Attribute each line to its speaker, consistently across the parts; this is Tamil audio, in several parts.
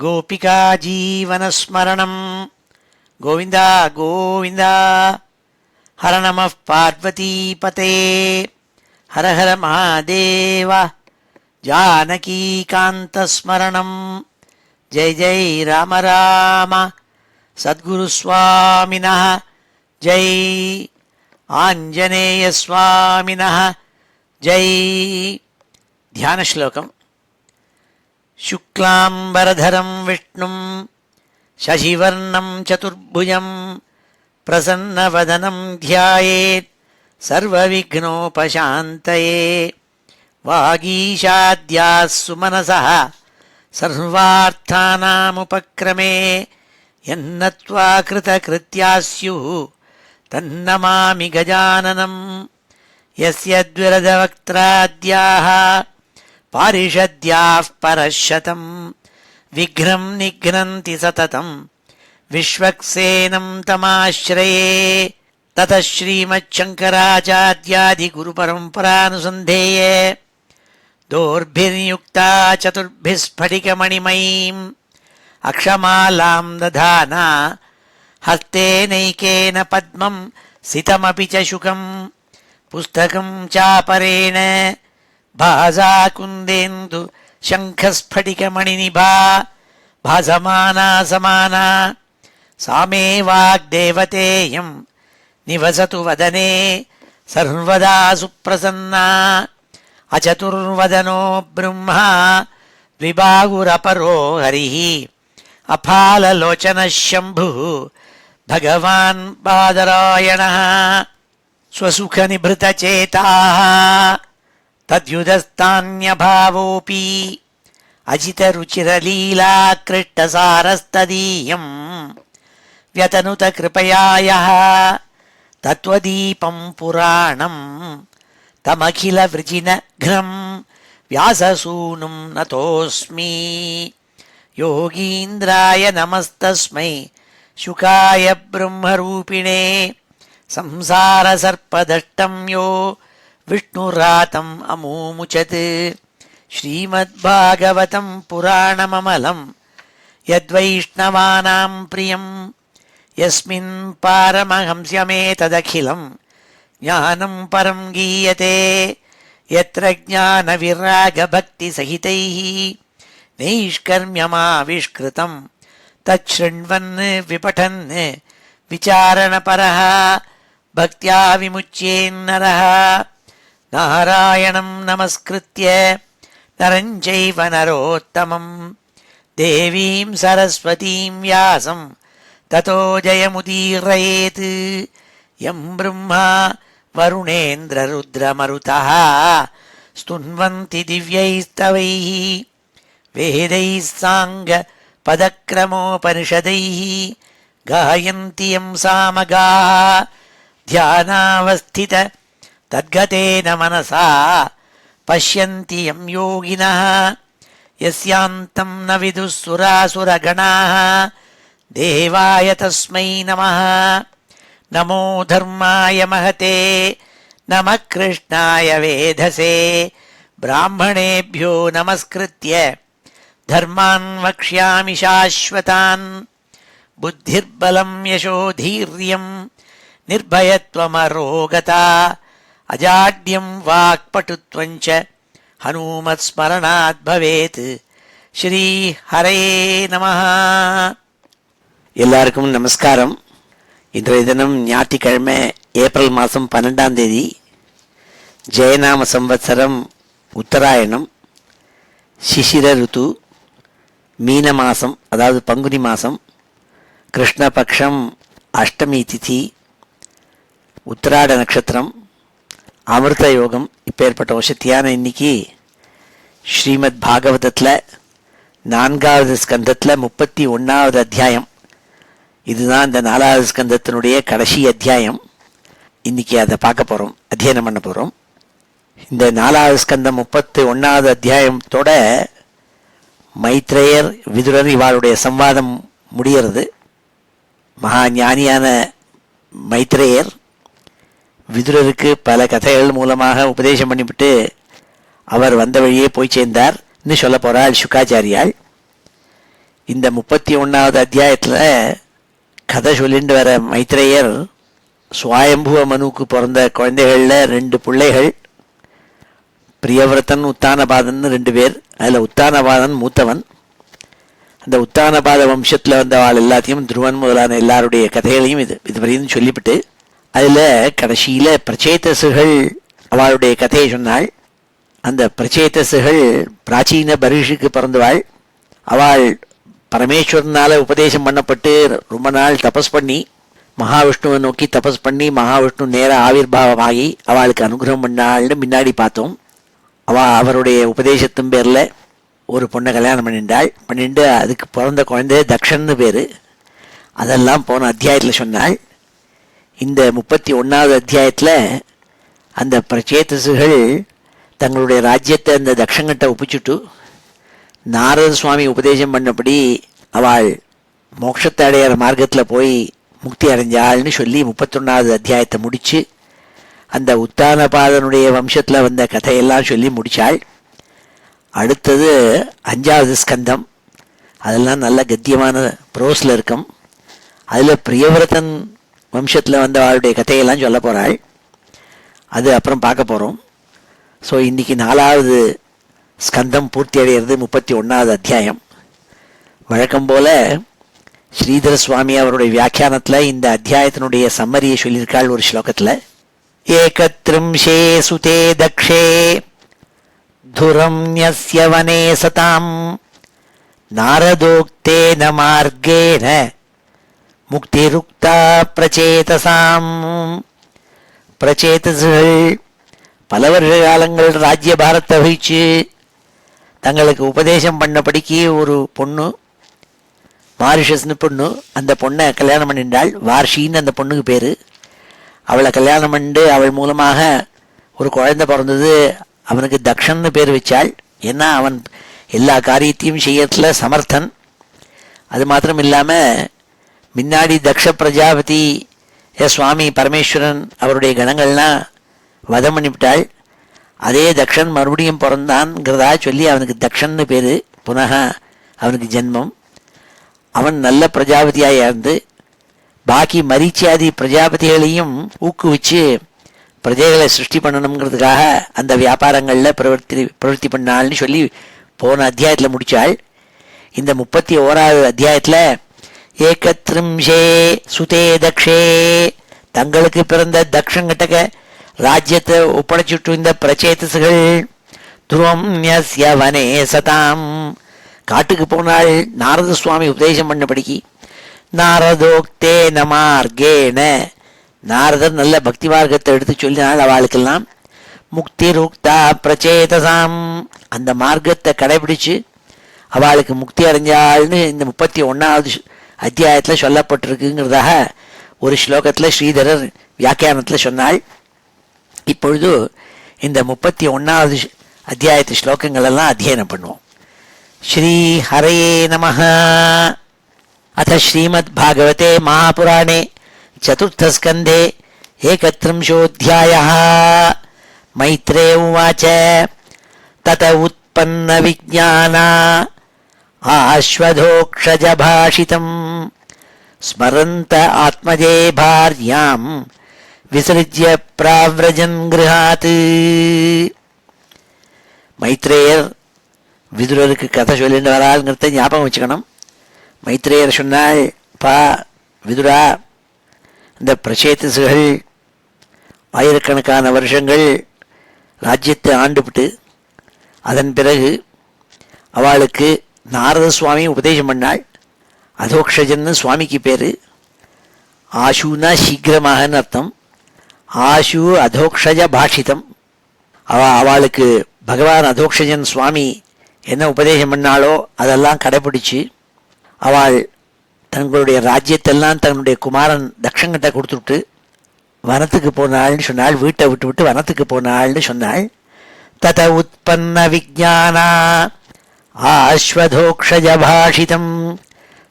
Speaker 1: गोपिका जीवनस्मरणं गोविन्द गोविन्द। हर नमः पार्वतीपते हर हर महादेव। जानकीकान्तस्मरणं जय जय राम राम। सद्गुरुस्वामिनः जय, आञ्जनेयस्वामिनः जय। ध्यानश्लोकम्। शुक्लाम्बरधरं विष्णुं शशिवर्णं चतुर्भुजं प्रसन्नवदनं ध्यायेत् सर्वविघ्नोपशान्तये। वागीशाद्याः सुमनसः सर्वार्थानामुपक्रमे यन्नत्वा कृतकृत्याः स्युः तन्नमामि गजाननं। यस्य द्विरदवक्त्राद्याः पारिषद्याः परशतं विघ्नं निघ्नन्ति सततं विश्वक्सेनं तमाश्रये। ततः श्रीमच्छङ्कराचार्यादिगुरुपरम्परानुसन्धेये दोर्भिर्युक्ता चतुर्भिः स्फटिकमणिमयीम् अक्षमालां दधाना हस्तेनैकेन पद्मं सितमपि च शुकं पुस्तकं चापरेण भासा कुन्देन्दु शङ्खस्फटिकमणिनिभा भासमाना समाना। सा मे वाग्देवतेयं निवसतु वदने सर्वदा सुप्रसन्ना। अचतुर्वदनो ब्रह्मा द्विबाहुरपरो हरिः अफाललोचनः शम्भुः भगवान् बादरायणः। स्वसुखनिभृतचेताः तद्युदस्तान्यभावोऽपि अजितरुचिरलीलाकृष्टसारस्तदीयं व्यतनुत कृपया यः तत्त्वदीपं पुराणं तमखिलवृजिनघ्नं व्याससूनुं नतोऽस्मि। योगीन्द्राय नमस्तस्मै शुकाय ब्रह्मरूपिणे संसारसर्पदष्टं यो विष्णुरातम् अमूमुचत्। श्रीमद्भागवतं पुराणममलं यद्वैष्णवानां प्रियं यस्मिन् पारमहंस्यमेतदखिलं ज्ञानं परं गीयते। यत्र ज्ञानविरागभक्तिसहितैः नैष्कर्म्यमाविष्कृतं तच्छृण्वन् विपठन् विचारणपरः भक्त्या विमुच्येन्नरः। नारायणं नमस्कृत्य नरं चैव नरोत्तमं देवीं सरस्वतीं व्यासं ततो जयमुदीरयेत्। यं ब्रह्मा वरुणेन्द्ररुद्रमरुतः स्तुन्वन्ति दिव्यैस्तवैः वेदैः साङ्गपदक्रमोपनिषदैः गायन्ति यं सामगाः। ध्यानावस्थित तद्गतेन मनसा पश्यन्ति यं योगिनः यस्यान्तं न विदुः सुरासुरगणाः। देवाय तस्मै नमः। नमो धर्माय महते नमः कृष्णाय वेधसे। ब्राह्मणेभ्यो नमस्कृत्य धर्मान् वक्ष्यामि शाश्वतान्। बुद्धिर्बलं यशोधीर्यं निर्भयत्वमरोगता अजाड्यं वाक्पटुत्वं च हनुमत्स्मरणात् भवेत्। श्री हरे நமः. எல்லாருக்கும் நமஸ்காரம். இன்றைய தினம் ஞாயிற்றுக்கிழமை ஏப்ரல் மாதம் 12ஆம் தேதி ஜெயநாம சம்வத்சரம் உத்தராயணம் சிசிர ருத்து மீன மாதம், அதாவது பங்குனி மாதம், கிருஷ்ணபக்ஷம் அஷ்டமி திதி, உத்திராட நட்சத்திரம், அமிர்த யோகம். இப்பேற்பட்ட வசத்தியான இன்னைக்கு ஸ்ரீமத் பாகவதத்தில் 4வது ஸ்கந்தத்தில் 31வது அத்தியாயம். இதுதான் இந்த 4வது ஸ்கந்தத்தினுடைய கடைசி அத்தியாயம். இன்னைக்கு அதை பார்க்க போகிறோம், அத்தியனம் பண்ண போகிறோம். இந்த 4வது ஸ்கந்தம் 31வது அத்தியாயத்தோட மைத்ரேயர் விதுரர் இவாளுடைய சம்வாதம் முடிகிறது. மகா ஞானியான மைத்ரேயர் விதுரருக்கு பல கதைகள் மூலமாக உபதேசம் பண்ணிவிட்டு அவர் வந்த வழியே போய் சேர்ந்தார் சொல்ல போறாள் சுக்காச்சாரியாள். இந்த 31வது அத்தியாயத்தில் கதை சொல்லிட்டு வர மைத்ரேயர் சுவாயம்புவ மனுவுக்கு பிறந்த குழந்தைகளில் 2 பிள்ளைகள், பிரியவிரதன் உத்தானபாதன் 2 பேர். அதில் உத்தானபாதன் மூத்தவன். அந்த உத்தானபாத வம்சத்தில் வந்தவாள் எல்லாத்தையும் துருவன் முதலான எல்லாருடைய கதைகளையும் இதுவரையும் சொல்லிவிட்டு அதில் கடைசியில் பிரச்சேதசுகள் அவளுடைய கதையை சொன்னாள். அந்த பிரச்சேதசுகள் பிராச்சீன பரிஷுக்கு பிறந்தவாள். அவள் பரமேஸ்வரனால் உபதேசம் பண்ணப்பட்டு ரொம்ப நாள் தபஸ் பண்ணி மகாவிஷ்ணுவை நோக்கி தபஸ் பண்ணி மகாவிஷ்ணு நேர ஆவிர்பாவமாகி அவளுக்கு அனுகிரகம் பண்ணாள்னு முன்னாடி பார்த்தோம். அவருடைய உபதேசத்தின் பேரில் ஒரு பொண்ணை கல்யாணம் பண்ணிட்டு அதுக்கு பிறந்த குழந்தை தக்ஷன்னு பேர். அதெல்லாம் போன அத்தியாயத்தில் சொன்னாள். இந்த 31வது அத்தியாயத்தில் அந்த பிரச்சேதசுகள் தங்களுடைய ராஜ்யத்தை அந்த தக்ஷங்கிட்ட ஒப்பிச்சுட்டு நாரத சுவாமி உபதேசம் பண்ணபடி அவள் மோட்சத்தை அடையிற மார்க்கத்தில் போய் முக்தி அடைஞ்சாள்னு சொல்லி 31வது அத்தியாயத்தை முடித்து அந்த உத்தானபாதனுடைய வம்சத்தில் வந்த கதையெல்லாம் சொல்லி முடித்தாள். அடுத்தது 5வது ஸ்கந்தம். அதெல்லாம் நல்ல கத்தியமான ப்ரோஸில் இருக்கும். அதில் பிரியவிரதன் வம்சத்தில் வந்த அவளுடைய கதையெல்லாம் சொல்ல போகிறாள். அது அப்புறம் பார்க்க போகிறோம். ஸோ இன்றைக்கி 4வது ஸ்கந்தம் பூர்த்தி அடைகிறது 31வது அத்தியாயம். வழக்கம் போல் ஸ்ரீதர சுவாமி அவருடைய வியாக்கியானத்தில் இந்த அத்தியாயத்தினுடைய சம்மரியை சொல்லியிருக்காள் ஒரு ஸ்லோகத்தில். ஏகத்ரிம்ஷே சுதே தக்ஷே துரம்யஸ்ய வனே சதாம் நாரதோக்தேன மார்கேன முக்திருக்தா பிரச்சேதசாம். பிரச்சேதசுகள் பல வருஷ காலங்கள் ராஜ்ய பாரத்தை வகிச்சு தங்களுக்கு உபதேசம் பண்ணபடிக்கு ஒரு பொண்ணு, மாரிஷஸ்னு பொண்ணு, அந்த பொண்ணை கல்யாணம் பண்ணிட்டாள். வார்ஷின்னு அந்த பொண்ணுக்கு பேர். அவளை கல்யாணம் பண்ணிட்டு அவள் மூலமாக ஒரு குழந்தை பிறந்தது. அவனுக்கு தக்ஷன்னு பேர் வச்சாள். ஏன்னா அவன் எல்லா காரியத்தையும் செய்யறதுல சமர்த்தன். அது மாத்திரம் இல்லாமல் முன்னாடி தக்ஷ பிரஜாபதி சுவாமி பரமேஸ்வரன் அவருடைய கணங்கள்லாம் வதம் பண்ணிவிட்டாள். அதே தக்ஷன் மறுபடியும் பிறந்தான்ங்கிறதா சொல்லி அவனுக்கு தக்ஷன்னு பேர். புனக அவனுக்கு ஜென்மம். அவன் நல்ல பிரஜாபதியாக இருந்து பாக்கி மரீச்சியாதி பிரஜாபதிகளையும் ஊக்குவிச்சு பிரஜைகளை சிருஷ்டி பண்ணணுங்கிறதுக்காக அந்த வியாபாரங்களில் பிரவர்த்தி பண்ணாள்னு சொல்லி போன அத்தியாயத்தில் முடித்தாள். இந்த 31வது அத்தியாயத்தில் ஏகத்ரிம்ஷே சுதே தக்ஷே, தங்களுக்கு பிறந்த தக்ஷங்கிட்டக்க ராஜ்யத்தை ஒப்படைச்சுட்டு இந்த பிரச்சேதசுகள் துருவம்யஸ்ய வனே சதாம், காட்டுக்கு போனாள். நாரத சுவாமி உபதேசம் பண்ணபடிக்கு நாரதோக்தேன மார்கேன, நாரதர் நல்ல பக்தி மார்க்கத்தை எடுத்து சொல்லினால் அவளுக்கெல்லாம் முக்திருக்தா பிரச்சேதசாம், அந்த மார்க்கத்தை கடைபிடிச்சு அவளுக்கு முக்தி அடைஞ்சாள்னு இந்த 31வது அத்தியாயத்தில் சொல்லப்பட்டிருக்குங்கிறதாக ஒரு ஸ்லோகத்தில் ஸ்ரீதரர் வியாக்கியானத்தில் சொன்னாள். இப்பொழுது இந்த 31வது அத்தியாயத்து ஸ்லோகங்களெல்லாம் அத்தியனம் பண்ணுவோம். ஸ்ரீ ஹரயே நமஹ. அத ஸ்ரீமத் பாகவதே மகாபுராணே சதுர்த்தஸ்கந்தே ஏகத்ரிம்சோऽध्यायः. மைத்ரே உவாச்ச தத உத்பன்ன விஜ்ஞானா ஆஸ்வதோக்ஷஜ பாஷிதம் ஸ்மரந்த ஆத்மஜே பார்யாம் விசர்ஜ்ய பிராவ்ரஜன் கிருஹாத். மைத்ரேயர் விதுரருக்கு கதை சொல்லிட்டு வராங்கிறத ஞாபகம் வச்சுக்கணும். மைத்ரேயர் சொன்னால், பா விதுரா, இந்த பிரச்சேதசுகள் ஆயிரக்கணக்கான வருஷங்கள் ராஜ்யத்தை ஆண்டுபிட்டு அதன் பிறகு அவளுக்கு நாரத சுவாமி உபதேசம் பண்ணாள். அதோக்ஷஜன்னு சுவாமிக்கு பேர். ஆஷுனா சீக்கிரமாகன்னு அர்த்தம். ஆஷு அதோக்ஷஜ பாஷிதம். அவளுக்கு பகவான் அதோக்ஷஜன் சுவாமி என்ன உபதேசம் பண்ணாலோ அதெல்லாம் கடைப்பிடிச்சு அவள் தங்களுடைய ராஜ்யத்தெல்லாம் தன்னுடைய குமாரன் தக்ஷங்கிட்ட கொடுத்துட்டு வனத்துக்கு போனாள்னு சொன்னாள். வீட்டை விட்டு விட்டு வனத்துக்கு போனாள்னு சொன்னாள். தத உத்பன்ன விஜ்ஞானா ஆஸ்வதோக்ஷஜ பாஷிதம்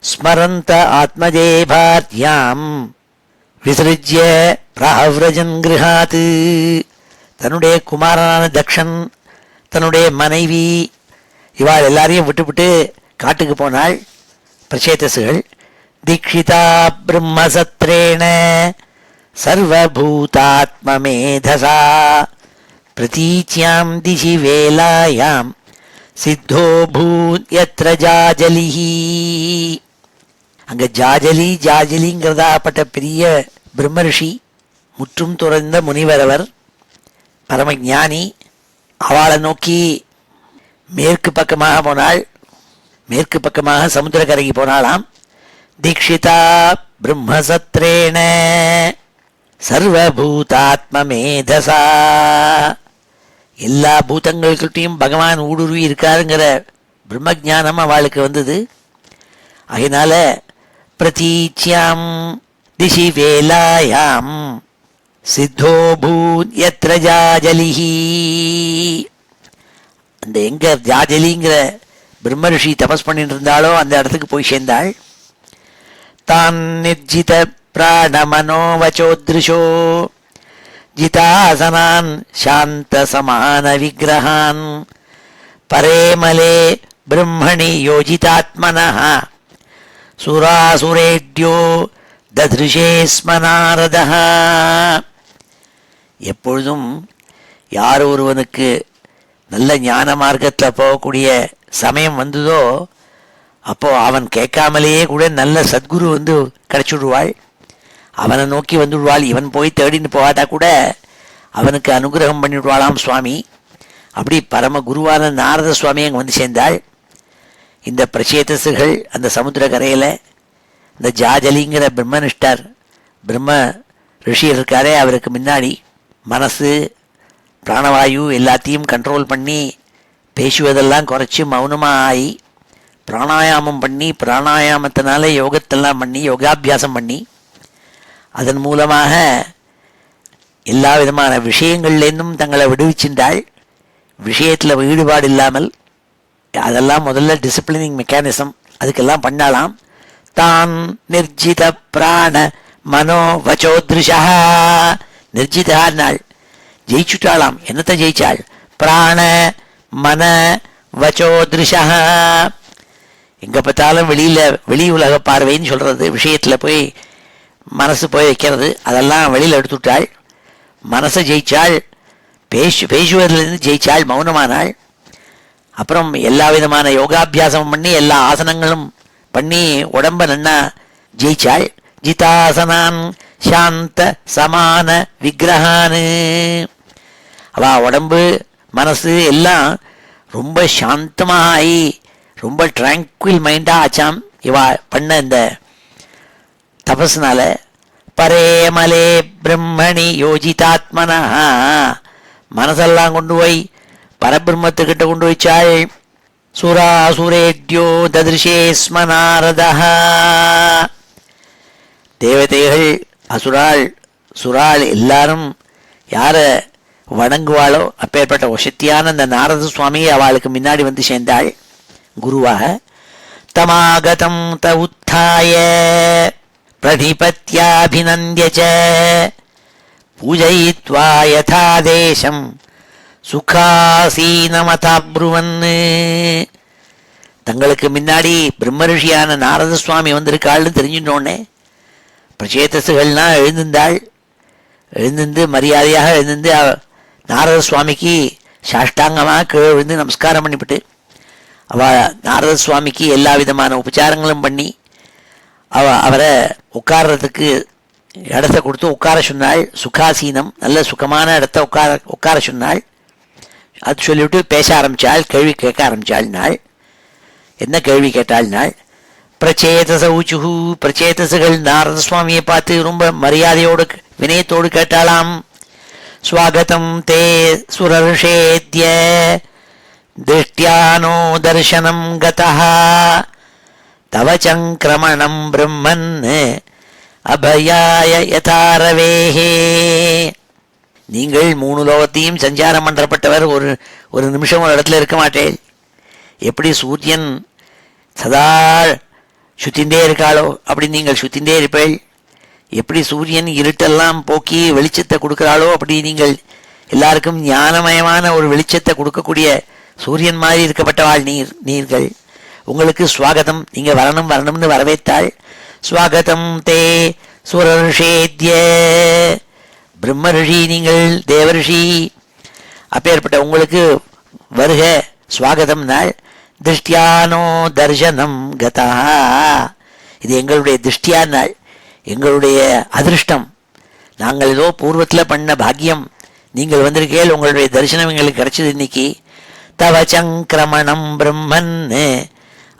Speaker 1: ஸ்மரந்த ஆத்மஜே பார்யாம் விசர்ஜ்ய பிராவ்ரஜன் கிருஹாத். தன்னுடைய குமாரனான தக்ஷன், தன்னுடைய மனைவி, இவாள் எல்லாரையும் விட்டுவிட்டு காட்டுக்கு போனாள். பிரச்சேதசுகள். தீக்ஷிதா பிரம்மசத்ரேண சர்வபூதாத்மமேதசா பிரதீச்யாம் திசி வேலாயாம் சித்தோ பூத் யத்ர ஜாஜலிஹி. அங்க ஜாஜலிங்கிறதாப்பட்ட பெரிய பிரம்மரிஷி, முற்றும் துறந்த முனிவரவர், பரமஞானி. அவளை நோக்கி மேற்கு பக்கமாக போனாள். மேற்கு பக்கமாக சமுத்திரக்கரைக்கு போனாளாம். தீக்ஷிதா பிரம்மசத்ரேண சர்வபூதாத்மமேதசா. எல்லா பூதங்கள்கிட்டையும் பகவான் ஊடுருவி இருக்காருங்கிற பிரம்மஜானம் அவளுக்கு வந்தது. அதனால பிரதீச்யாம் திசி வேலாயாம் சித்தோ பூத் யத்ர ஜாஜலிஹி. அந்த எங்க ஜாஜலிங்கிற பிரம்மரிஷி தபஸ் பண்ணிட்டு இருந்தாலோ அந்த இடத்துக்கு போய் சேர்ந்தாள். தான் நிர்ஜித பிராணமனோவச்சோத்ருஷோ ஜிதாசனான் சாந்த சமான விக்கிரகான் பரேமலே பிரம்மணி யோஜிதாத்மனः சுராசுரேட்யோ தத்ருஷே ஸ்ம நாரதः. எப்பொழுதும் யார் ஒருவனுக்கு நல்ல ஞான மார்க்கத்தில் போகக்கூடிய சமயம் வந்ததோ அப்போ அவன் கேட்காமலேயே கூட நல்ல சத்குரு வந்து கிடைச்சுடுவாள். அவனை நோக்கி வந்துடுவாள். இவன் போய் தேடின்னு போகாட்டா கூட அவனுக்கு அனுகிரகம் பண்ணிவிடுவாளாம் சுவாமி. அப்படி பரம குருவான நாரத சுவாமி அங்கே வந்து சேர்ந்தாள். இந்த பிரச்சேதசுகள் அந்த சமுத்திர கரையில் இந்த ஜாஜலிங்கிற பிரம்மனிஷ்டர் பிரம்ம ரிஷி இருக்காரே, அவருக்கு முன்னாடி மனசு பிராணவாயு எல்லாத்தையும் கண்ட்ரோல் பண்ணி பேசுவதெல்லாம் குறைச்சி மௌனமாக ஆகி பிராணாயாமம் பண்ணி, பிராணாயாமத்தினால யோகத்தெல்லாம் பண்ணி யோகாபியாசம் பண்ணி அதன் மூலமாக எல்லா விதமான விஷயங்கள்லேருந்தும் தங்களை விடுவிச்சின்றாள். விஷயத்தில் ஈடுபாடு இல்லாமல் அதெல்லாம் முதல்ல டிசிப்ளினிங் மெக்கானிசம் அதுக்கெல்லாம் பண்ணாலாம். தான் நிர்ஜித பிராண மனோ வச்சோத்ருஷா. நிர்ஜிதாள் ஜெயிச்சுட்டாளாம். என்னத்தை ஜெயிச்சாள்? பிராண மன வச்சோத்ருஷா. எங்கே பார்த்தாலும் வெளி உலக பார்வைன்னு சொல்கிறது, விஷயத்தில் போய் மனசு போய் வைக்கிறது, அதெல்லாம் வெளியில் எடுத்துட்டாள். மனசை ஜெயிச்சாள். பேசுவதிலிருந்து ஜெயிச்சாள், மௌனமானாள். அப்புறம் எல்லா விதமான யோகாபியாசம் பண்ணி எல்லா ஆசனங்களும் பண்ணி உடம்ப நன்னா ஜெயிச்சாள். ஜிதாசனான் சாந்த சமான விக்கிரகானு. அவ உடம்பு மனசு எல்லாம் ரொம்ப சாந்தமாகி ரொம்ப ட்ராங்குவில் மைண்டாக ஆச்சாம் இவ பண்ண இந்த தபஸ்னால. பரேமலே பிரம்மணி யோஜிதாத்மனா. மனசெல்லாம் கொண்டு போய் பரபிரம்மத்துக்கிட்ட கொண்டு வச்சாள். சுராசுரேட்யோ ததிருஷே ஸ்ம நாரதः. தேவதைகள் அசுராள் சுராள் எல்லாரும் யாரை வணங்குவாளோ அப்பேற்பட்ட வசத்தியான அந்த நாரத சுவாமி அவளுக்கு முன்னாடி வந்து சேர்ந்தாள் குருவாக. தமாகதம் த உத்தாய பிரணிபத்யாபிநந்திய ச பூஜயித்வா யதாதேசம் சுகாசீனமதாப்ருவன். தங்களுக்கு முன்னாடி பிரம்மரிஷியான நாரத சுவாமி வந்திருக்காள்னு தெரிஞ்சுட்டோன்னே பிரச்சேதசுகள்லாம் எழுந்திருந்து மரியாதையாக எழுந்து நாரத சுவாமிக்கு சாஷ்டாங்கமாக கீழே விழுந்து நமஸ்காரம் பண்ணிவிட்டு நாரத சுவாமிக்கு எல்லா விதமான உபச்சாரங்களும் பண்ணி அவரை உட்கார்றதுக்கு இடத்த கொடுத்து உட்கார சொன்னாள். சுகாசீனம், நல்ல சுகமான இடத்த உட்கார சொன்னாள். அது சொல்லிவிட்டு பேச ஆரம்பித்தாள், கேள்வி கேட்க ஆரம்பித்தாள். நாள் என்ன கேள்வி கேட்டாள்? நாள் பிரச்சேதச ஊச்சுஹு. பிரச்சேதசுகள் நாரத சுவாமியை பார்த்து ரொம்ப மரியாதையோடு வினயத்தோடு கேட்டாளாம். ஸ்வாகதம் தே சுரர்ஷேத்ய திருஷ்டியானோ தர்சனம் கதஹ தவ சங்கிரமணம் பிரம்மன் அபயாய யதாரவேஹே. நீங்கள் 3 லோகத்தையும் சஞ்சாரம் பண்ணப்பட்டவர். ஒரு நிமிஷம் ஒரு இடத்துல இருக்க மாட்டேன். எப்படி சூரியன் சதா சுத்தின்றே இருக்காளோ அப்படி நீங்கள் சுத்தின்றே இருப்பேள். எப்படி சூரியன் இருட்டெல்லாம் போக்கி வெளிச்சத்தை கொடுக்கிறாளோ அப்படி நீங்கள் எல்லாருக்கும் ஞானமயமான ஒரு வெளிச்சத்தை கொடுக்கக்கூடிய சூரியன் மாதிரி இருக்கப்பட்டவாள் நீர்கள். உங்களுக்கு ஸ்வாகதம், நீங்க வரணும் வரணும்னு வரவேற்றாள். ஸ்வாகதம் தே சுரர்ஷேத்ய, பிரம்ம ரிஷி நீங்கள் தேவரிஷி, அப்பேற்பட்ட உங்களுக்கு வருக ஸ்வாகதம் நாள். திருஷ்டியானோ தர்சனம் கதா, இது எங்களுடைய திருஷ்டியா நாள், எங்களுடைய அதிருஷ்டம், நாங்கள் ஏதோ பூர்வத்தில் பண்ண பாக்கியம், நீங்கள் வந்திருக்கேள், உங்களுடைய தரிசனம் எங்களுக்கு கிடைச்சது இன்னைக்கு. தவ சங்கிரமணம் பிரம்மன்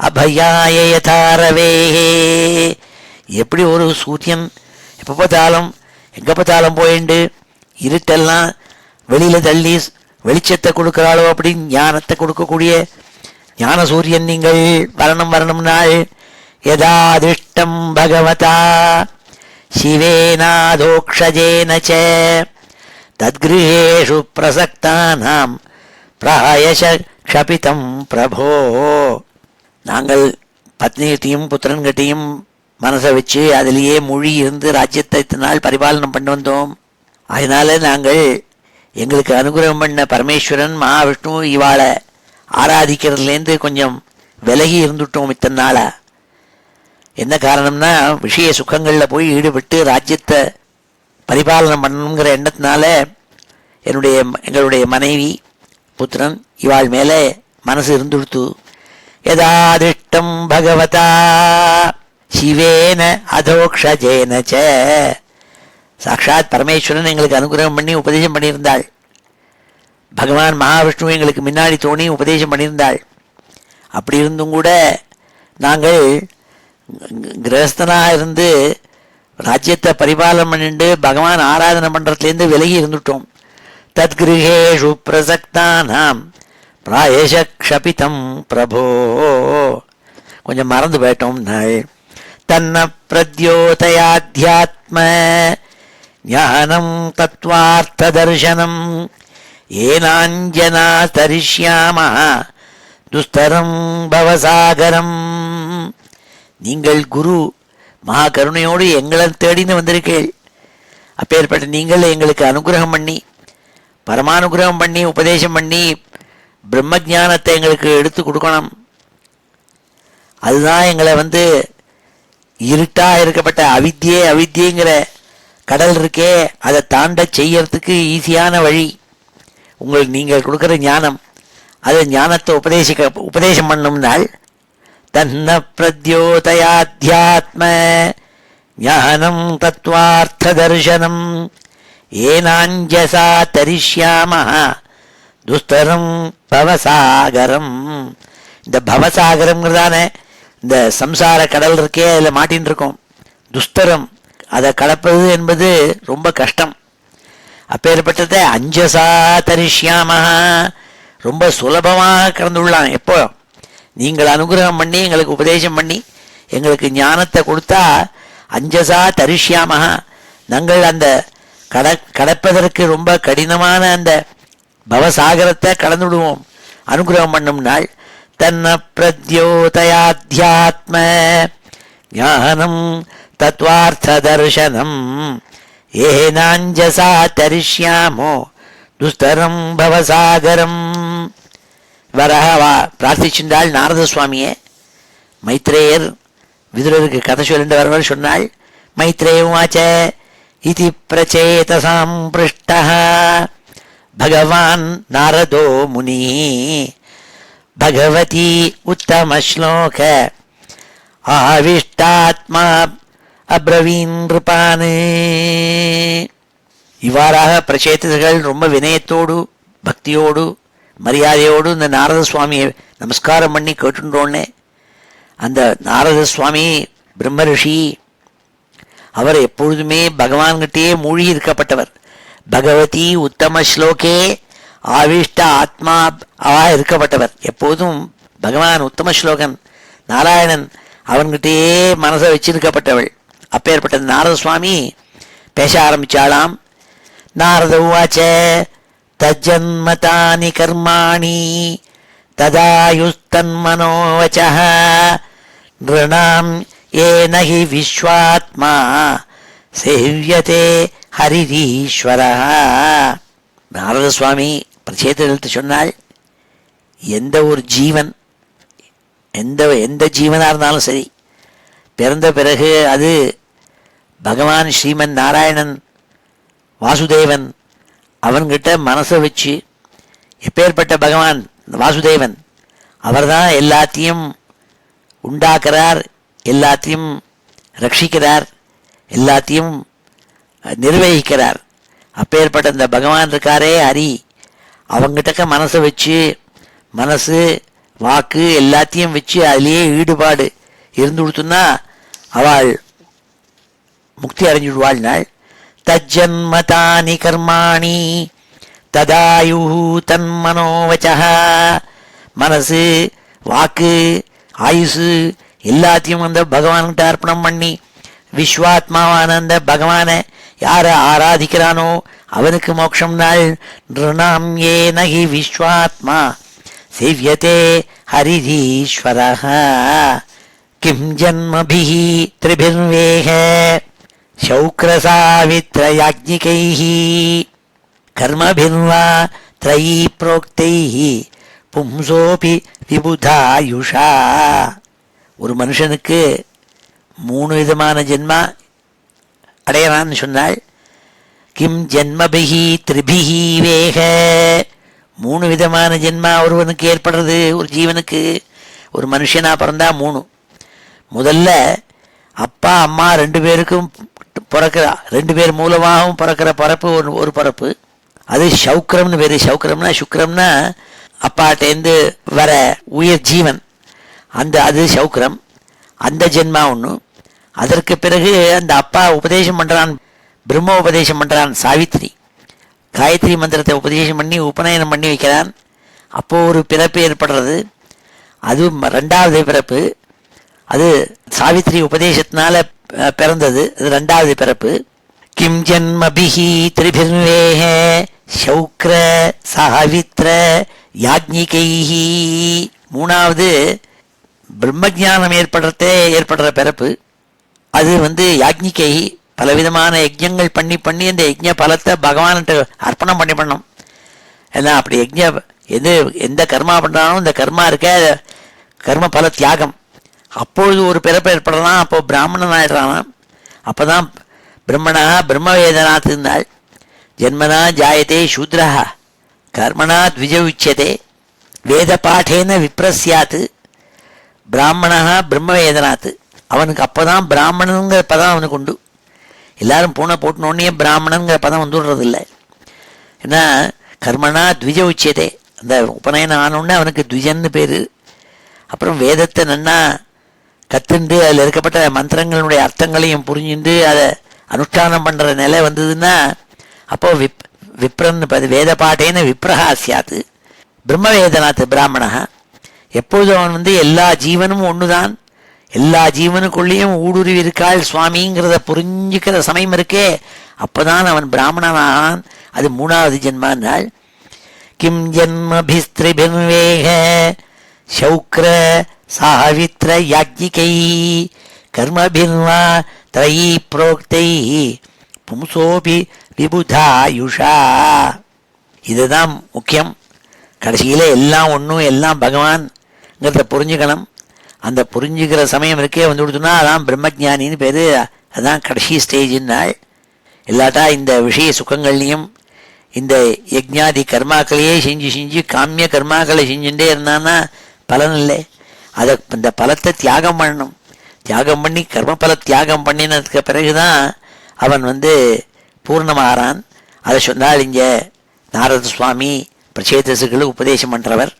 Speaker 1: அபயாய யதாரவே, எப்படி ஒரு சூரியன் எப்போ பார்த்தாலும் எங்கே பார்த்தாலும் போயிண்டு இருட்டெல்லாம் வெளியில் தள்ளி வெளிச்சத்தை கொடுக்குறாளோ அப்படி ஞானத்தை கொடுக்கக்கூடிய ஞான சூரியன் நீங்கள் வரணும் வரணும் நாள். யதாதிஷ்டம் பகவதா சிவேனாதோக்ஷஜேன ச தத்கிருஹேஷு பிரசக்தானாம் பிராயச க்ஷபிதம் பிரபோ, நாங்கள் பத்னிகிட்டையும் புத்திரன்கிட்டையும் மனசை வச்சு அதிலேயே மொழி இருந்து ராஜ்யத்தை இத்தனை நாள் பரிபாலனம் பண்ணி வந்தோம். அதனால நாங்கள் எங்களுக்கு அனுகிரகம் பண்ண பரமேஸ்வரன் மகாவிஷ்ணு இவாளை ஆராதிக்கிறதுலேருந்து கொஞ்சம் விலகி இருந்துட்டோம் இத்தனை நாளா. என்ன காரணம்னா விஷய சுகங்களில் போய் ஈடுபட்டு ராஜ்யத்தை பரிபாலனம் பண்ணணுங்கிற எண்ணத்தினால எங்களுடைய மனைவி புத்திரன் இவாள் மேலே மனசு இருந்துடுத்து. யதாதிஷ்டம் பகவதா சிவேன அதோக்ஷஜேன ச, சாட்சாத் பரமேஸ்வரன் எங்களுக்கு அனுகிரகம் பண்ணி உபதேசம் பண்ணியிருந்தாள். பகவான் மகாவிஷ்ணு எங்களுக்கு முன்னாடி தோணி உபதேசம் பண்ணியிருந்தாள். அப்படி இருந்தும் கூட நாங்கள் கிரகஸ்தனாக இருந்து ராஜ்யத்தை பரிபாலனம் பண்ணிட்டு பகவான் ஆராதனை பண்ணுறதுலேருந்து விலகி இருந்துட்டோம். தத்கிருஹேஷு பிரசக்தானாம் பிராயச க்ஷபிதம் பிரபோ, கொஞ்சம் மறந்து போயிட்டோம் நாள். தன்ன பிரத்யோதயாத்யாத்ம ஞானம் தத்வார்த்த தர்சனம் ஏனாஞ்சனா தரிஷ்யாம துஸ்தரம் பவசாகரம், நீங்கள் குரு மகா கருணையோடு எங்களை தேடின்னு வந்திருக்கீள். அப்பேற்பட்ட நீங்கள் எங்களுக்கு அனுகிரகம் பண்ணி பரமானுகிரகம் பண்ணி உபதேசம் பண்ணி பிரம்ம ஜானத்தை எங்களுக்கு எடுத்து கொடுக்கணும். அதுதான் எங்களை இருட்டா இருக்கப்பட்ட அவித்தியங்கிற கடல் இருக்கே அதை தாண்ட செய்யறதுக்கு ஈஸியான வழி நீங்கள் கொடுக்குற ஞானம். அது ஞானத்தை உபதேசம் பண்ணும்னால் தன்ன பிரத்யோதயாத்யாத்ம ஞானம் தத்வார்த்த தர்சனம் ஏனாஞ்சசா தரிஷ்யாம துஸ்தரம் பவசாகரம். இந்த பவசாகரம்ங்கிறதான இந்த சம்சார கடல் இருக்கே அதில் மாட்டின்னு இருக்கோம். துஸ்தரம், அதை கடப்பது என்பது ரொம்ப கஷ்டம். அப்பேற்பட்டதை அஞ்சசா தரிஷ்யாம, ரொம்ப சுலபமாக கடந்துள்ளான். எப்போ நீங்கள் அனுகிரகம் பண்ணி எங்களுக்கு உபதேசம் பண்ணி எங்களுக்கு ஞானத்தை கொடுத்தா அஞ்சசா தரிஷ்யாம, நாங்கள் அந்த கடப்பதற்கு ரொம்ப கடினமான அந்த பவசாகரத்தை கடந்துடுவோம் அனுகிரகம் பண்ணும் நாள். தன்ன பிரத்யோதயாத்யாத்ம ஞானம் தத்வார்த்த தர்சனம் ஏனாஞ்சசா தரிஷ்யாமோ துஸ்தரம் பவசாகரம். வரவா பிரார்த்திச்சுண்டாள் நாரத சுவாமியே. மைத்ரேயர் விதுரருக்கு கதை சொல்லிட்டு வரவர் சொன்னாள். மைத்ரேயவாச்ச இதி பிரச்சேதசாம் பிருஷ்டः பகவான் நாரதோ முனி பகவதி உத்தம ஸ்லோக ஆவிஷ்டாத்மா அப்ரவீன் நிருபானு. இவ்வாறாக பிரச்சேதர்கள் ரொம்ப வினயத்தோடு பக்தியோடு மரியாதையோடு இந்த நாரத சுவாமியை நமஸ்காரம் பண்ணி கேட்டுன்றோன்னே, அந்த நாரத சுவாமி பிரம்ம ரிஷி, அவர் எப்பொழுதுமே பகவான்கிட்டே மூழ்கி இருக்கப்பட்டவர். பகவதி உத்தம ஸ்லோகே ஆவிஷ்ட ஆத்மா இருக்கப்பட்டவர். எப்போதும் பகவான் உத்தம ஸ்லோகன் நாராயணன் அவன்கிட்டயே மனசை வச்சிருக்கப்பட்டவள். அப்பேற்பட்ட நாரத சுவாமி பேச ஆரம்பிச்சாலாம். நாரத உவாச்ச தஜ்ஜன்மதானி கர்மாணி ததாயுஸ்தன்மனோவசः நிருணாம் ஏன ஹி விஸ்வாத்மா சேவ்யதே ஹரிரீஸ்வரः. நாரத சுவாமி பிரச்சேதத்தை சொன்னால், எந்த ஒரு ஜீவன் எந்த எந்த ஜீவனாக இருந்தாலும் சரி, பிறந்த பிறகு அது பகவான் ஸ்ரீமன் நாராயணன் வாசுதேவன் அவன்கிட்ட மனசை வச்சு, எப்பேற்பட்ட பகவான் வாசுதேவன் அவர்தான் எல்லாத்தையும் உண்டாக்குறார், எல்லாத்தையும் ரட்சிக்கிறார், எல்லாத்தையும் நிர்வகிக்கிறார். அப்பேற்பட்ட இந்த பகவான் இருக்காரே ஹரி, அவங்கிட்டக்க மனசை வச்சு, மனசு வாக்கு எல்லாத்தையும் வச்சு அதிலேயே ஈடுபாடு இருந்து கொடுத்துன்னா அவள் முக்தி அடைஞ்சுடுவாள். நாள் தஜ்ஜன்மதானி கர்மாணி ததாயு தன்மனோவச்சா, மனசு வாக்கு ஆயுசு எல்லாத்தையும் அந்த பகவான்கிட்ட அர்ப்பணம் பண்ணி, விஸ்வாத்மாவான அந்த பகவானை யாரை ஆராதிக்கிறானோ அவனுக்கு மோட்சம் நாள். நிருணாம் ஏ நகி விஸ்வாத்மா சேவியதே ஹரிதீஸ்வரஹ கிம் ஜன்மபிஹி த்ரிபிர்வேஹ சௌக்ரசாவித்ரயாஜ்ஞிகைஹ கர்மபிர்வா த்ரயீ ப்ரோக்தைஹ பும்சோபி விபுதாயுஷா. ஒரு மனுஷனுக்கு 3 விதமான ஜென்மா அடையலான்னு சொன்னாள். கிம் ஜென்மபிஹி த்ரிபிஹி வேக, 3 விதமான ஜென்மா ஒருவனுக்கு ஏற்படுறது. ஒரு ஜீவனுக்கு, ஒரு மனுஷனா பிறந்தா 3. முதல்ல அப்பா அம்மா 2 பேருக்கும் பிறக்கிற, 2 பேர் மூலமாகவும் பிறக்கிற பிறப்பு ஒரு பிறப்பு. அது சௌக்கிரம்னு பேர். சௌக்கிரம்னா சுக்கிரம்னா அப்பாட்டேந்து வர உயிர் ஜீவன், அது சௌக்கிரம். அந்த ஜென்மா ஒன்று. அதற்கு பிறகு அந்த அப்பா உபதேசம் பண்ணுறான், பிரம்ம உபதேசம் பண்ணுறான். சாவித்ரி காயத்ரி மந்திரத்தை உபதேசம் பண்ணி உபநயனம் பண்ணி வைக்கிறான். அப்போது ஒரு பிறப்பு ஏற்படுறது. அது 2வது பிறப்பு. அது சாவித்ரி உபதேசத்தினால பிறந்தது. அது 2வது பிறப்பு. கிம் ஜன்மபிஹி த்ரிபிர்வேஹ சௌக்ர சாவித்ர யாஜ்ஞிகைஹி. 3வது பிரம்மஜானம் ஏற்படுற பிறப்பு. அது யாஜ்ஞிகை, பலவிதமான யஜ்ஞங்கள் பண்ணி அந்த யஜ்ஞ பலத்தை பகவான்கிட்ட அர்ப்பணம் பண்ணணும். ஏன்னா அப்படி எந்த கர்மா பண்ணுறாலும் இந்த கர்மா இருக்க கர்ம பல தியாகம். அப்பொழுது ஒரு பிறப்பு ஏற்படுறான். அப்போ பிராமணன் ஆயிடுறான். அப்போ தான் பிரம்மணா பிரம்மவேதனாத் இருந்தாள். ஜென்மனா ஜாயத்தே சூத்ரா கர்மணா த்விஜ உச்சியதே வேத பாடேன விப்ரஸ்யாத் பிராமணா பிரம்மவேதனாத். அவனுக்கு அப்போதான் பிராமணனுங்கிற பதம் அவனுக்கு உண்டு. எல்லாரும் பூனை போட்டினோடனே பிராமணனுங்கிற பதம் வந்துடுறதில்லை. ஏன்னா கர்மனா த்விஜ உச்சியதே, அந்த உபநயனம் ஆனோடனே அவனுக்கு த்விஜன்னு பேர். அப்புறம் வேதத்தை நன்னா கற்றுண்டு அதில் இருக்கப்பட்ட மந்திரங்களுடைய அர்த்தங்களையும் புரிஞ்சுண்டு அதை அனுஷ்டானம் பண்ணுற நிலை வந்ததுன்னா அப்போ விப்ரன் வேத பாட்டேன்னு விப்ரஹா சியாத்து பிரம்மவேதனாத்து பிராமணா. எப்போதும் அவன் எல்லா ஜீவனும் ஒன்று தான், எல்லா ஜீவனுக்குள்ளேயும் ஊடுருவி இருக்காள் சுவாமிங்கிறத புரிஞ்சுக்கிற சமயம் இருக்கே, அப்போதான் அவன் பிராமணனான். அது 3வது ஜென்மானால். கிம் ஜன்மபிஸ்திரிபிர்வேக சௌக்ர சாவித்ர யாஜ்ஞிகை கர்மபிர்வா த்ரயீ ப்ரோக்தை பும்சோபி விபுதாயுஷா. இதுதான் முக்கியம். கடைசியில் எல்லாம் ஒன்றும், எல்லாம் பகவான்ங்கிறத புரிஞ்சுக்கணும். அந்த புரிஞ்சுக்கிற சமயம் இருக்கே கொடுத்தோன்னா அதான் பிரம்மஜானின்னு பேர். அதுதான் கடைசி ஸ்டேஜின்னாள். இல்லாட்டா இந்த விஷய சுகங்கள்லையும் இந்த யஜ்ஞாதி கர்மாக்களையே செஞ்சு காமிய கர்மாக்களை செஞ்சுட்டே இருந்தான்னா பலன் இல்லை. இந்த பலத்தை தியாகம் பண்ணணும். தியாகம் பண்ணி கர்மபல தியாகம் பண்ணினதுக்கு பிறகுதான் அவன் பூர்ணமாகறான். அதை சொன்னால் இங்கே நாரத சுவாமி பிரச்சேதசுகளுக்கு உபதேசம் பண்ணுறவர்.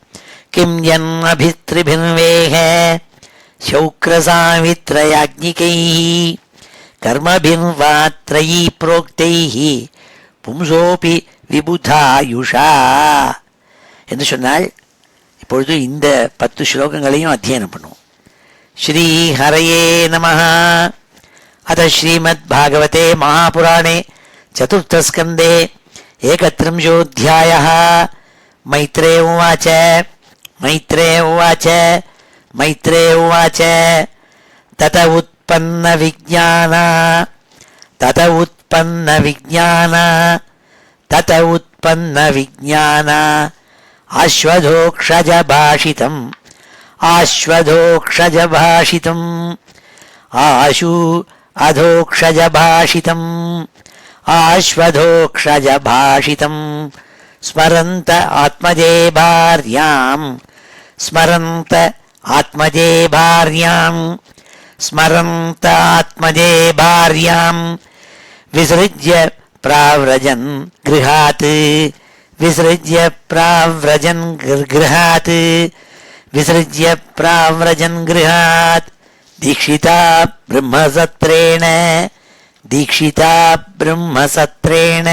Speaker 1: கிம் ஜன்மபித்ரிபிர்வேக சௌக்ரசாவித்ரயாஜ்ஞிகை கர்மபிர்வா த்ரயீ ப்ரோக்தை பும்சோபி விபுதாயுஷா என்று சொன்னால், இப்பொழுது இந்த 10 ஸ்லோகங்களையும் அத்தியனம் பண்ணுவோம். ஸ்ரீ ஹரயே நமஹ. அத ஸ்ரீமத் பாகவதே மகாபுராணே சதுர்த்தஸ்கந்தே 31ோऽध्यायः. मैत्रेय उवाच तत उत्पन्न विज्ञान अश्वधोक्षज भाषितम् आश्वधोक्षजभाषितम् आशु अधोक्षजभाषितम् आश्वधोक्षजभाषितम् स्मरन्त आत्मजे भार्याम् स्मरन्त आत्मजे भार्याम् स्मरन्त आत्मजे भार्याम् विसृज्य प्राव्रजन् गृहात् विसृज्य प्राव्रजन् गृहात् विसृज्य प्राव्रजन् गृहात् दीक्षिता ब्रह्मसत्रेण दीक्षिता ब्रह्मसत्रेण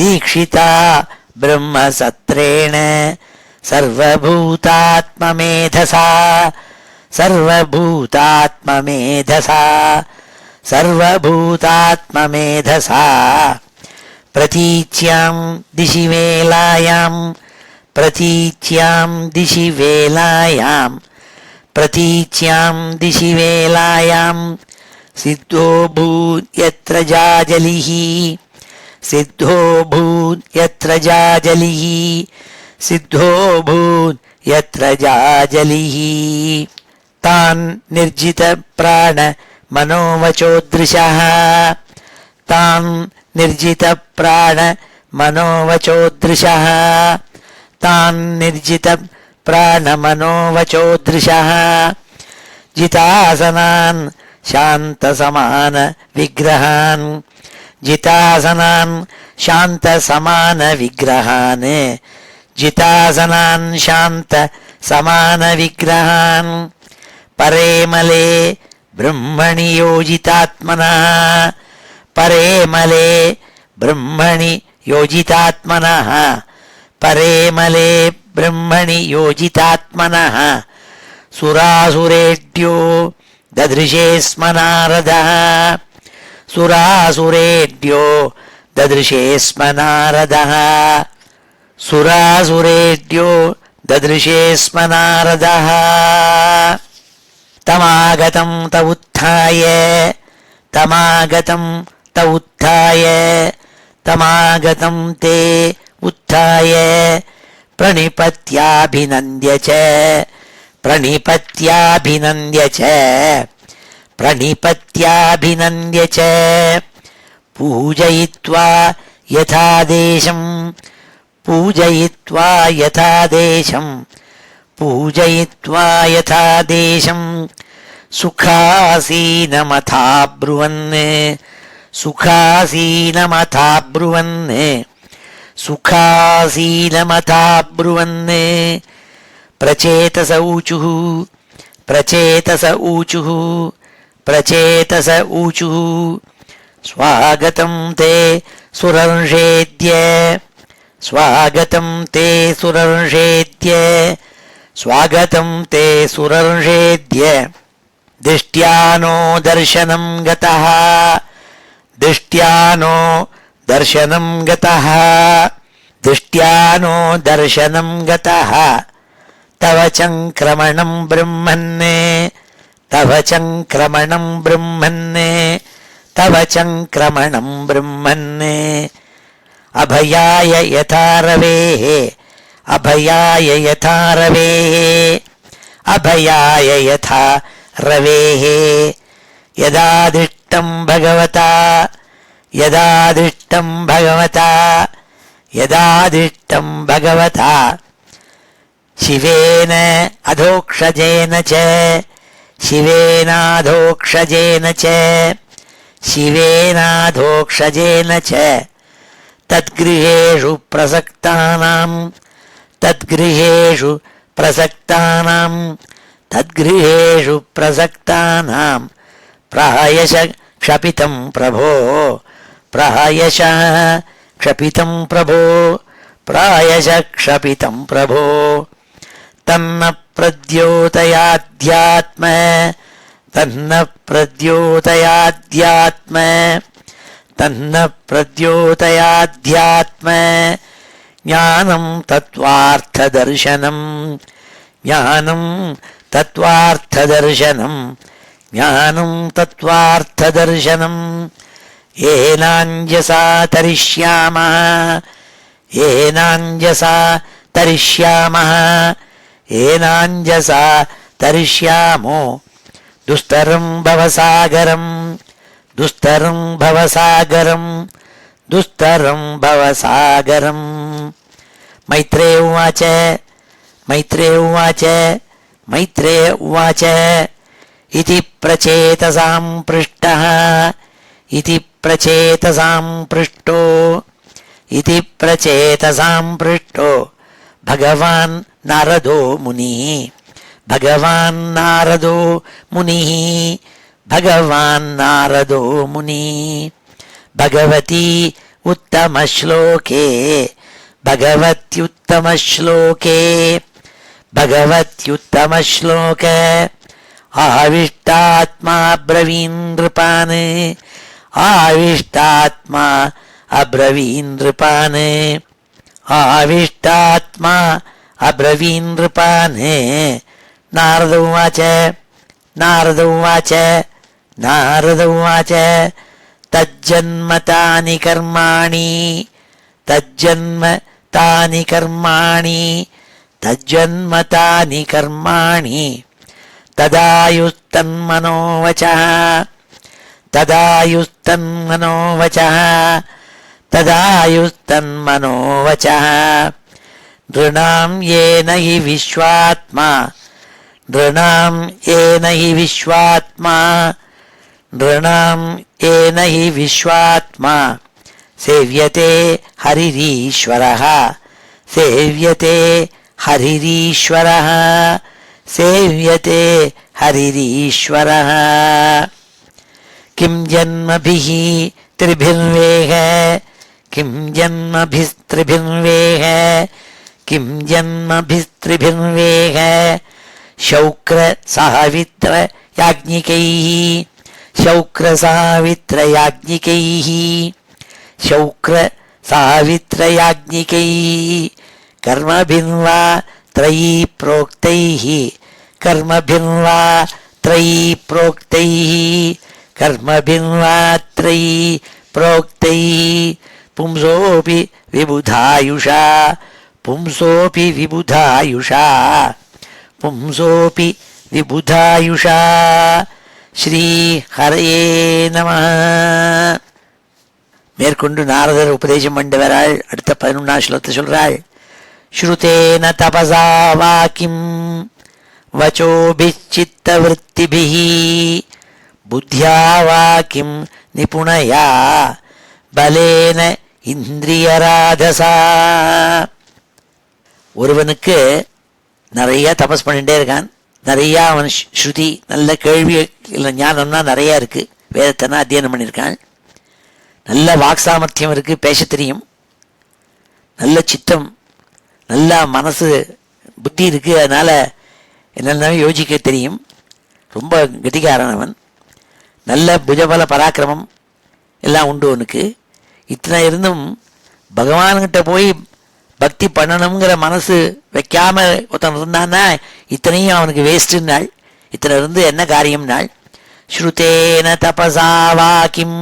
Speaker 1: दीक्षिता ब्रह्मसत्रेण सर्वभूतात्ममेधसा सर्वभूतात्ममेधसा सर्वभूतात्ममेधसा प्रतीच्यां दिशि वेलायां प्रतीच्यां दिशि वेलायां प्रतीच्यां दिशि वेलायां सिद्धो भूत् यत्र जाजलिः सिद्धो भूत् यत्र जाजलिः सिद्धो भूत् यत्र जाजलिः तान् निर्जित प्राण मनोवचोदृशः तान् निर्जित प्राण मनोवचोदृशः तान् निर्जित प्राण मनोवचोदृशः जितासनान् शान्तसमान विग्रहान् जितासनान् शान्तसमान विग्रहान् जितासनान् शान्तसमान विग्रहान् परेमले ब्रह्मणि योजितात्मनः परेमले ब्रह्मणि योजितात्मनः परेमले ब्रह्मणि योजितात्मनः सुरासुरेड्यो ददृशे स्म नारदः सुरासुरेड्यो ददृशे स्म नारदः सुरासुरेड्यो ददृशे स्म नारदः तमागतं त उत्थाय तमागतं त उत्थाय तमागतं ते उत्थाय प्रणिपत्याभिनन्द्य च प्रणिपत्याभिनन्द्य च प्रणिपत्याभिनन्द्य च पूजयित्वा यथादेशं पूजयित्वा यथादेशं पूजयित्वा यथादेशं सुखासीनमथाब्रुवन् सुखासीनमथाब्रुवन् सुखासीनमथाब्रुवन् प्रचेतस ऊचुः प्रचेतस ऊचुः प्रचेतस ऊचुः स्वागतं ते सुरर्षेद्य स्वागतं ते सुरर्षेद्य स्वागतं ते सुरर्षेद्य दिष्ट्यानो दर्शनं गतः दिष्ट्यानो दर्शनं गतः दिष्ट्यानो दर्शनं गतः तव चङ्क्रमणं ब्रह्मन् तव चङ्क्रमणं ब्रह्मन् तव चङ्क्रमणं ब्रह्मन् अभयाय यथा रवेः अभयाय यथा रवेः अभयाय यथा रवेः यदादिष्टं भगवता यदादिष्टं भगवता यदादिष्टं भगवता शिवेन अधोक्षजेन च शिवेनाधोक्षजेन च शिवेनाधोक्षजेन च तद्गृहेषु प्रसक्तानां तद्गृहेषु प्रसक्तानां तद्गृहेषु प्रसक्तानां प्रायशः क्षपितं प्रभो प्रायशः क्षपितं प्रभो प्रायशः क्षपितं प्रभो तन्न प्रद्योतयाध्यात्म तन्न प्रद्योतयाध्यात्म तन्न प्रद्योतयाध्यात्म ज्ञानं तत्त्वार्थदर्शनं ज्ञानं तत्त्वार्थदर्शनं ज्ञानं तत्त्वार्थदर्शनं येनाञ्जसा तरिष्यामः येनाञ्जसा तरिष्यामः ஏனாஞ்சசா தரிஷ்யாமோ துஸ்தரம் பவசாகரம் துஸ்தரம் பவசாகரம் துஸ்தரம் பவசாகரம். மைத்ரே உவாச்ச மைத்ரே உவாச்ச மைத்ரே உவாச்ச இதி பிரச்சேதசாம் பृष्टः இதி பிரச்சேதசாம் पृष्टो இதி பிரச்சேதசாம் पृष्टो भगवान् नारदो मुनिः भगवान् नारदो मुनिः भगवान् नारदो मुनिः. भगवती उत्तमश्लोके भगवत्युत्तमश्लोके भगवत्युत्तमश्लोक आविष्टात्मा ब्रवीन् नृपान् आविष्टात्मा अब्रवीन् नृपान् आविष्टात्मा अब्रवीन् नृपान्. नारद उवाच नारद उवाच नारद उवाच तज्जन्म तानि कर्माणि तज्जन्म तानि कर्माणि तज्जन्म तानि कर्माणि तदायुस्तन्मनोवचः तदायुस्तन्मनोवचः तदायुस्तन्मनोवचः. नृणां येन हि विश्वात्मा नृणां येन हि विश्वात्मा नृणां येन हि विश्वात्मा सेव्यते हरिरीश्वरः सेव्यते हरिरीश्वरः सेव्यते हरिरीश्वरः. किं जन्मभिः त्रिभिर्वेह किं जन्मभिस्त्रिभिर्वेह किं जन्मभिस्त्रिभिर्वेह. शौक्र सावित्र याज्ञिकैः शौक्र सावित्र याज्ञिकैः शौक्र सावित्र याज्ञिकैः. कर्मभिर्वा त्रयी प्रोक्तैः कर्मभिर्वा त्रयी प्रोक्तैः कर्मभिर्वा त्रयी प्रोक्तैः. पुंसोऽपि विबुधायुषा पुंसोऽपि विबुधायुषा पुंसोऽपि विबुधायुषा. ஸ்ரீ ஹரயே நம. மேற்கொண்டு நாரதர் உபதேசம் பண்ணி வராள். அடுத்த 11ஆம் ஸ்லோகத்தை சொல்றாள். ஸ்ருதேன தபசா வாக்கிம் வசோபிச்சித்தவருத்திபிः புத்யா வாக்கிம் நிபுணயா பலேன இந்திரியராதசா. ஒருவனுக்கு நிறைய தபஸ் பண்ணிட்டே இருக்கான். நிறையா அவன் ஸ்ருதி நல்ல கேள்வி இல்லை ஞானம்னா நிறையா இருக்கு. வேதத்தைனா அத்தியனம் பண்ணியிருக்கான். நல்ல வாக் சாமர்த்தியம் இருக்கு, பேச தெரியும். நல்ல சித்தம் நல்ல மனசு புத்தி இருக்கு. அதனால என்னென்னாலும் யோசிக்க தெரியும். ரொம்ப கெட்டிக்காரன் அவன். நல்ல புஜபல பராக்கிரமம் எல்லாம் உண்டு அவனுக்கு. இத்தனை இருந்தும் பகவான்கிட்ட போய் பக்தி பண்ணணுங்கிற மனசு வைக்காம ஒருத்தன் இருந்தான்னா இத்தனையும் அவனுக்கு வேஸ்ட்டுன்னாள். இத்தனை இருந்து என்ன காரியம்னாள். ஸ்ருதேன தபசா வாக்கிம்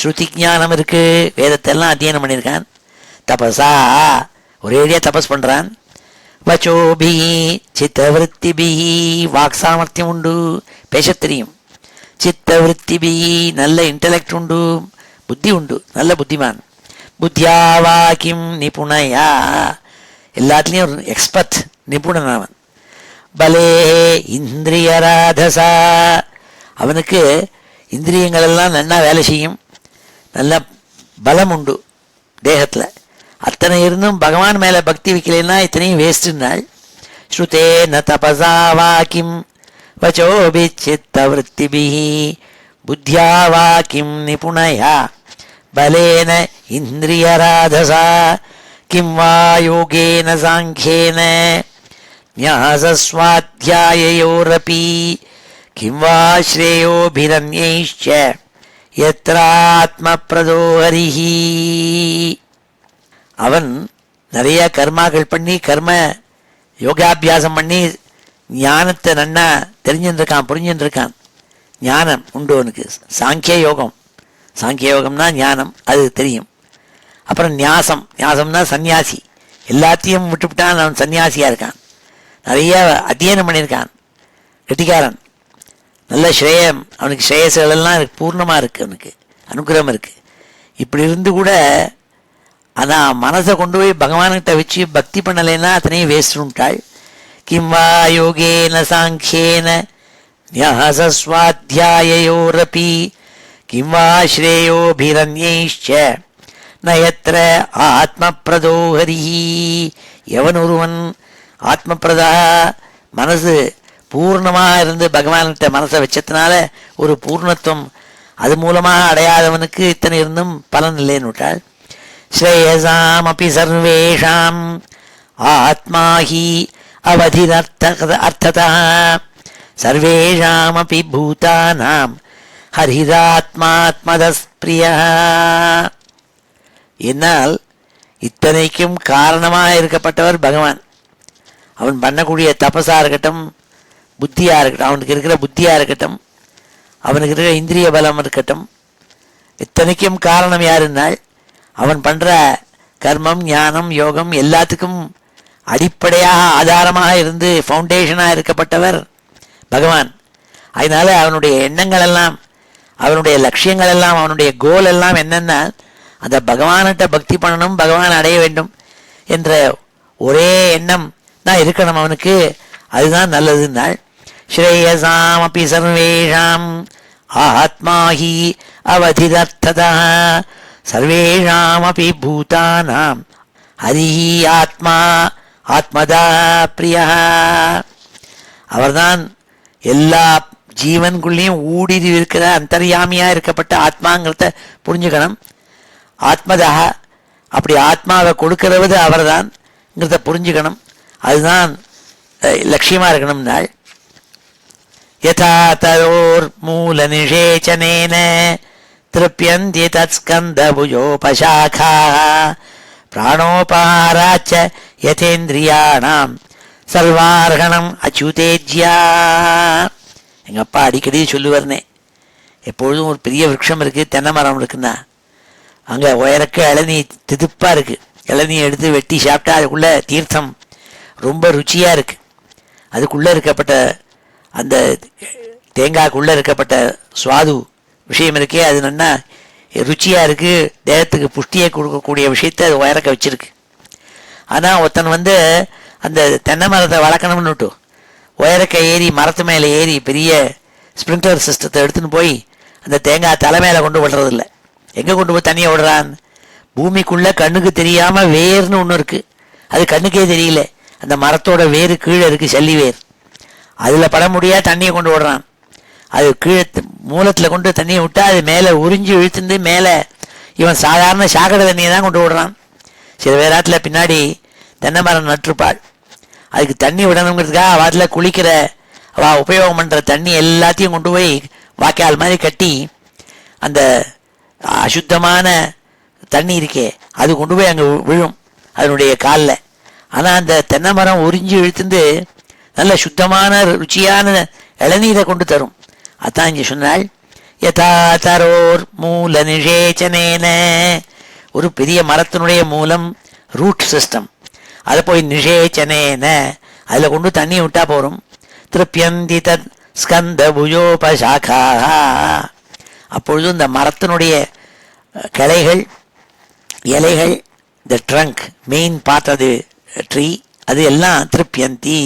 Speaker 1: ஸ்ருதி ஞானம் இருக்கு. வேதத்தெல்லாம் அத்தியனம் பண்ணியிருக்கான். தபசா ஒரேடியா தபஸ் பண்றான். வச்சோபி சித்தவருத்திபி வாக் சாமர்த்தியம் உண்டு, பேச தெரியும். சித்தவருத்திபி நல்ல இன்டலெக்ட் உண்டு, புத்தி உண்டு, நல்ல புத்திமான். புத்தியா வாக்கிம் நிபுணயா எல்லாத்துலேயும் ஒரு எக்ஸ்பர்ட், நிபுணன் அவன். பலே இந்திரியராதசா அவனுக்கு இந்திரியங்கள் எல்லாம் நல்லா வேலை செய்யும். நல்ல பலம் உண்டு தேகத்தில். அத்தனை இருந்தும் பகவான் மேலே பக்தி வைக்கலைன்னா இத்தனையும் வேஸ்ட்டுன்னாள். ஸ்ருதே ந தபசா வாக்கிம் வச்சோபி சித்தவருத்திபி புத்தியா வாக்கிம் நிபுணயா பலேன இந்திரியராதசா. கிம் வா யோகேன சாங்கியேன ஞாசஸ்வாத்யாயயோரபி கிம் வா ஸ்ரேயோபிரன்யைஷ்ச யத்ராத்மப்ரதோ ஹரிஹி. அவன் நிறைய கர்மாக்கள் பண்ணி கர்ம யோகாபியாசம் பண்ணி ஞானத்தை நன்னா தெரிஞ்சுருக்கான், புரிஞ்சுருக்கான். ஞானம் உண்டு அவனுக்கு. சாங்கிய யோகம், சாங்கிய யோகம்னா ஞானம், அது தெரியும். அப்புறம் ஞாசம், ஞாசம்னா சன்னியாசி. எல்லாத்தையும் விட்டுவிட்டான், அவன் சன்னியாசியாக இருக்கான். நிறைய அத்தியனம் பண்ணியிருக்கான், கெட்டிக்காரன், நல்ல ஸ்ரேயம், அவனுக்கு ஸ்ரேயஸ்கள் எல்லாம் பூர்ணமாக இருக்குது, அவனுக்கு அனுகிரகம் இருக்குது. இப்படி இருந்து கூட ஆனால் மனசை கொண்டு போய் பகவான்கிட்ட வச்சு பக்தி பண்ணலைன்னா அத்தனையும் வேஸ்ட்டுட்டாள். கிம்வா யோகேன சாங்கியேன ஞாசஸ்வாத்தியாயோரபி கிம்வா ஸ்ரேயோபிரண்யைச்ச நயத்திர ஆத்மப்ரதோ ஹரிஹி. எவன் ஒருவன் ஆத்மப்பிரதா மனசு பூர்ணமாக இருந்து பகவான்கிட்ட மனசை வச்சதுனால ஒரு பூர்ணத்துவம் அது மூலமாக அடையாதவனுக்கு இத்தனை இருந்தும் பலன் இல்லைன்னு விட்டாள். ஸ்ரேயசாம் அப்படி சர்வேஷாம் ஆத்மாஹி அவதிரர்த்ததா சர்வேஷாம் அப்படி பூதானாம் ஹரிராத்மாத்மதஸ்பிரியா. என்னால் இத்தனைக்கும் காரணமாக இருக்கப்பட்டவர் பகவான். அவன் பண்ணக்கூடிய தபஸாக இருக்கட்டும், புத்தியாக இருக்கட்டும், அவனுக்கு இருக்கிற புத்தியாக இருக்கட்டும், அவனுக்கு இருக்கிற இந்திரிய பலம் இருக்கட்டும், இத்தனைக்கும் காரணம் யாருன்னால் அவன் பண்ணுற கர்மம், ஞானம், யோகம் எல்லாத்துக்கும் அடிப்படையாக ஆதாரமாக இருந்து ஃபவுண்டேஷனாக இருக்கப்பட்டவர் பகவான். அதனால அவனுடைய எண்ணங்கள் எல்லாம், அவனுடைய லட்சியங்கள் எல்லாம், அவனுடைய கோல் எல்லாம் என்னென்னா அந்த பகவான்கிட்ட பக்தி பண்ணணும், பகவான் அடைய வேண்டும் என்ற ஒரே எண்ணம் தான் இருக்கணும் அவனுக்கு. அதுதான் நல்லதுன்னாள். ஸ்ரேயசாம் அப்படி சர்வேஷாம் ஆத்மாஹி அவதிரர்த்ததா சர்வேஷாம் அப்படி பூதானாம் ஹரிஹி ஆத்மா ஆத்மதா பிரியா. அவர்தான் எல்லா ஜீவன்குள்ளேயும் ஊடுருவி இருக்கிற அந்தர்யாமியாக இருக்கப்பட்ட ஆத்மாங்கிறத புரிஞ்சுக்கணும். ஆத்மதா அப்படி ஆத்மாவை கொடுக்கிறவது அவர் தான்ங்கிறத புரிஞ்சுக்கணும். அதுதான் லட்சியமாக இருக்கணும்னாள். யதா தரோர் மூல நிஷேச்சனேன திருப்யந்தி தத் ஸ்கந்தபுஜோபசாகா பிராணோபாராச்ச யதேந்திரியாணாம் சர்வார்கணம் அச்சுதேஜ்யா. எங்கள் அப்பா அடிக்கடி சொல்லுவார்னே, எப்பொழுதும் ஒரு பெரிய விருட்சம் இருக்குது, தென்னை மரம் இருக்குன்னா அங்கே உயரக்க இளநீ திதுப்பாக இருக்குது. இளநீயை எடுத்து வெட்டி சாப்பிட்டா அதுக்குள்ளே தீர்த்தம் ரொம்ப ருச்சியாக இருக்குது. அதுக்குள்ளே இருக்கப்பட்ட அந்த தேங்காய்க்குள்ளே இருக்கப்பட்ட சுவாது விஷயம் இருக்கே, அது நல்லா ருச்சியாக இருக்குது, தேகத்துக்கு புஷ்டியை கொடுக்கக்கூடிய விஷயத்தை அது உயரக்க வச்சுருக்கு. ஆனால் ஒருத்தன் அந்த தென்னை மரத்தை வளர்க்கணும்னுட்டு உயரக்க ஏறி மரத்து மேலே ஏறி பெரிய ஸ்ப்ரிங்க்லர் சிஸ்டத்தை எடுத்துன்னு போய் அந்த தேங்காய் தலை மேலே கொண்டு விடுறதில்ல. எங்கே கொண்டு போய் தண்ணியை விடுறான்? பூமிக்குள்ளே கண்ணுக்கு தெரியாமல் வேர்னு ஒன்று இருக்குது, அது கண்ணுக்கே தெரியல. அந்த மரத்தோட வேறு கீழே இருக்குது, சல்லி வேர், அதில் பட முடியாது தண்ணியை கொண்டு விடுறான். அது கீழே மூலத்தில் கொண்டு தண்ணியை விட்டால் அது மேலே உறிஞ்சி இழுத்துந்து மேலே இவன் சாதாரண சாக்கடை தண்ணியை தான் கொண்டு விடுறான். சில பேராத்தில் பின்னாடி தென்னை மரம் நட்டுருப்பாள், அதுக்கு தண்ணி விடணுங்கிறதுக்காக வாரத்தில் குளிக்கிற உபயோகம் பண்ணுற தண்ணி எல்லாத்தையும் கொண்டு போய் வாய்க்கால் மாதிரி கட்டி அந்த அசுத்தமான தண்ணி இருக்கே அது கொண்டு போய் அங்கே விழும் அதனுடைய காலில். ஆனால் அந்த தென்னை மரம் உறிஞ்சி இழுத்துந்து நல்ல சுத்தமான ருச்சியான இளநீரை கொண்டு தரும். அதான் இங்கே சொன்னால் யதா தரோர் மூல நிஷேச்சனேன. ஒரு பெரிய மரத்தினுடைய மூலம் ரூட் சிஸ்டம், அதை போய் நிஷேச்சனேன அதில் கொண்டு தண்ணி விட்டா போகிறோம். திருப்யந்தி தத் ஸ்கந்த புஜோபசாகா. அப்பொழுது இந்த மரத்தினுடைய கிளைகள், இலைகள், the trunk, main part of the tree, அது எல்லாம் திருப்யந்தி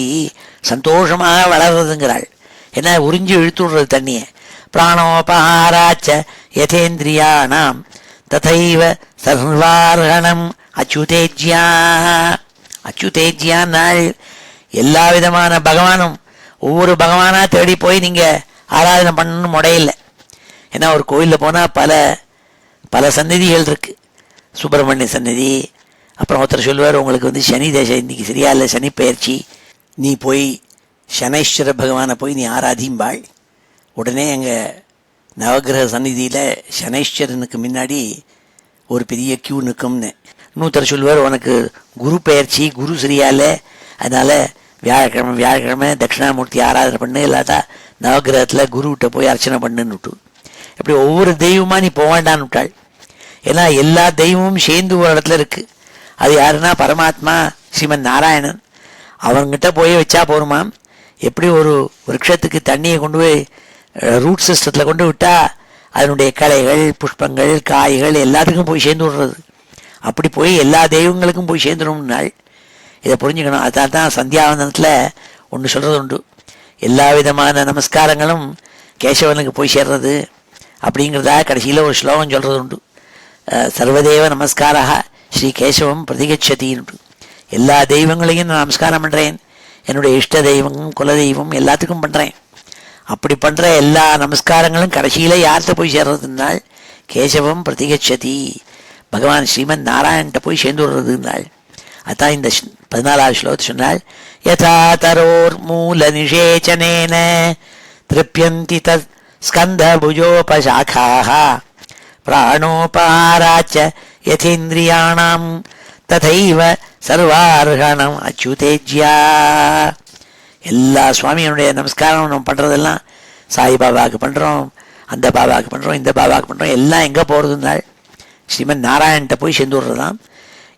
Speaker 1: சந்தோஷமாக வளர்றதுங்கிறாள். ஏன்னா உறிஞ்சி இழுத்து விடுறது தண்ணியை. பிராணோபஹாராச்ச யதேந்திரியாணாம் ததைவ சர்வார்கணம் அச்சுதேஜ்யா. அச்சுதேஜ்யான்னாள் எல்லா விதமான பகவானும் ஒவ்வொரு பகவானாக தேடி போய் நீங்கள் ஆராதனை பண்ணணும் முடையில்லை. ஏன்னா ஒரு கோயிலில் போனால் பல பல சந்நிதிகள் இருக்குது. சுப்பிரமணிய சந்நிதி, அப்புறம் ஒருத்தர் சொல்லுவார் உங்களுக்கு சனி தேசம் இன்றைக்கி சரியா இல்லை, சனி பயிற்சி, நீ போய் சனீஸ்வர பகவானை போய் நீ ஆராதிம்பாள். உடனே எங்கள் நவகிரக சந்நிதியில் சனீஸ்வரனுக்கு முன்னாடி ஒரு பெரிய கியூ நிற்கும்னு. இன்னொருத்தர் சொல்லுவார் உனக்கு குரு பயிற்சி, குரு சரியா இல்லை, அதனால் வியாழக்கிழமை தட்சிணாமூர்த்தி ஆராதனை பண்ணு, இல்லாட்டா நவகிரகத்தில் குருவிட்ட போய் அர்ச்சனை பண்ணுன்னு விட்டு. இப்படி ஒவ்வொரு தெய்வமாக நீ போக வேண்டான்னு விட்டாள். ஏன்னா எல்லா தெய்வமும் சேர்ந்து ஒரு இடத்துல இருக்குது. அது யாருன்னா பரமாத்மா ஸ்ரீமன் நாராயணன். அவங்கிட்ட போய் வச்சா போருமாம். எப்படி ஒரு விருட்சத்துக்கு தண்ணியை கொண்டு போய் ரூட் சிஸ்டத்தில் கொண்டு விட்டால் அதனுடைய களைகள், புஷ்பங்கள், காய்கள் எல்லாத்துக்கும் போய் சேர்ந்து விடுறது, அப்படி போய் எல்லா தெய்வங்களுக்கும் போய் சேர்ந்துடணும்னாள். இதை புரிஞ்சுக்கணும். அதான் தான் சந்தியாவந்தனத்தில் ஒன்று சொல்கிறது உண்டு, எல்லா விதமான நமஸ்காரங்களும் கேசவனுக்கு போய் சேர்றது அப்படிங்கிறதா கடைசியில் ஒரு ஸ்லோகம் சொல்கிறது உண்டு. சர்வதேவ நமஸ்காரா ஸ்ரீ கேசவம் பிரதிகச்சதின்னு. எல்லா தெய்வங்களையும் நான் நமஸ்காரம் பண்ணுறேன், என்னுடைய இஷ்ட தெய்வம், குலதெய்வம் எல்லாத்துக்கும் பண்ணுறேன். அப்படி பண்ணுற எல்லா நமஸ்காரங்களும் கடைசியில் யார்கிட்ட போய் சேர்றதுனால் கேசவம் பிரதிகச்சதி, பகவான் ஸ்ரீமன் நாராயண்கிட்ட போய் சேர்ந்து விடுறதுனால். அதான் இந்த 14வது ஸ்லோகத்தை சொன்னால், யதா தரோர் மூல நிஷேச்சனேன திருப்யந்தி தத் ஸ்கந்த புஜோபசாகாஹ பிராணோபஹாராச்ச யதேந்திரியாணாம் ததைவ சர்வார்ஹணம் அச்சுதேஜ்யா. எல்லா சுவாமியினுடைய நமஸ்காரம் நம்ம பண்ணுறதெல்லாம் சாய்பாபாவுக்கு பண்ணுறோம், அந்த பாபாவுக்கு பண்ணுறோம், இந்த பாபாவுக்கு பண்ணுறோம், எல்லாம் எங்கே போகிறதுனால் ஸ்ரீமன் நாராயண்கிட்ட போய் சேர்ந்து விடுறதாம்.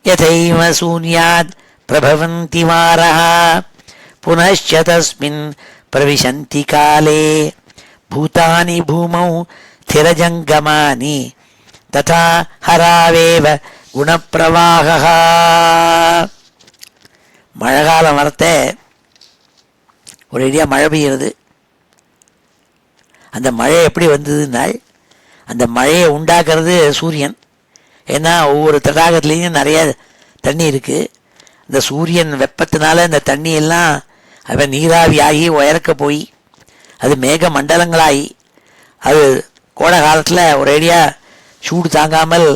Speaker 1: யதைவ சூன்யாத் பிரபவந்தி வாரஹ புனश्च தஸ்மின் பிரவிசந்தி காலே பூதானி பூமௌ ஸ்திரஜங்கமானி ததா ஹராவேவ குணப்பிரவாகः. மழை காலம் வரத்த ஒரேடியாக மழை பெய்கிறது. அந்த மழை எப்படி வந்ததுனால், அந்த மழையை உண்டாக்குறது சூரியன். ஏன்னா ஒவ்வொரு தடாகத்துலேயும் நிறைய தண்ணி இருக்குது. இந்த சூரியன் வெப்பத்தினால இந்த தண்ணியெல்லாம் அவன் நீராவியாகி உயர்க்க போய் அது மேக மண்டலங்களாகி அது கோடை காலத்தில் ஒரேடியாக சூடு தாங்காமல்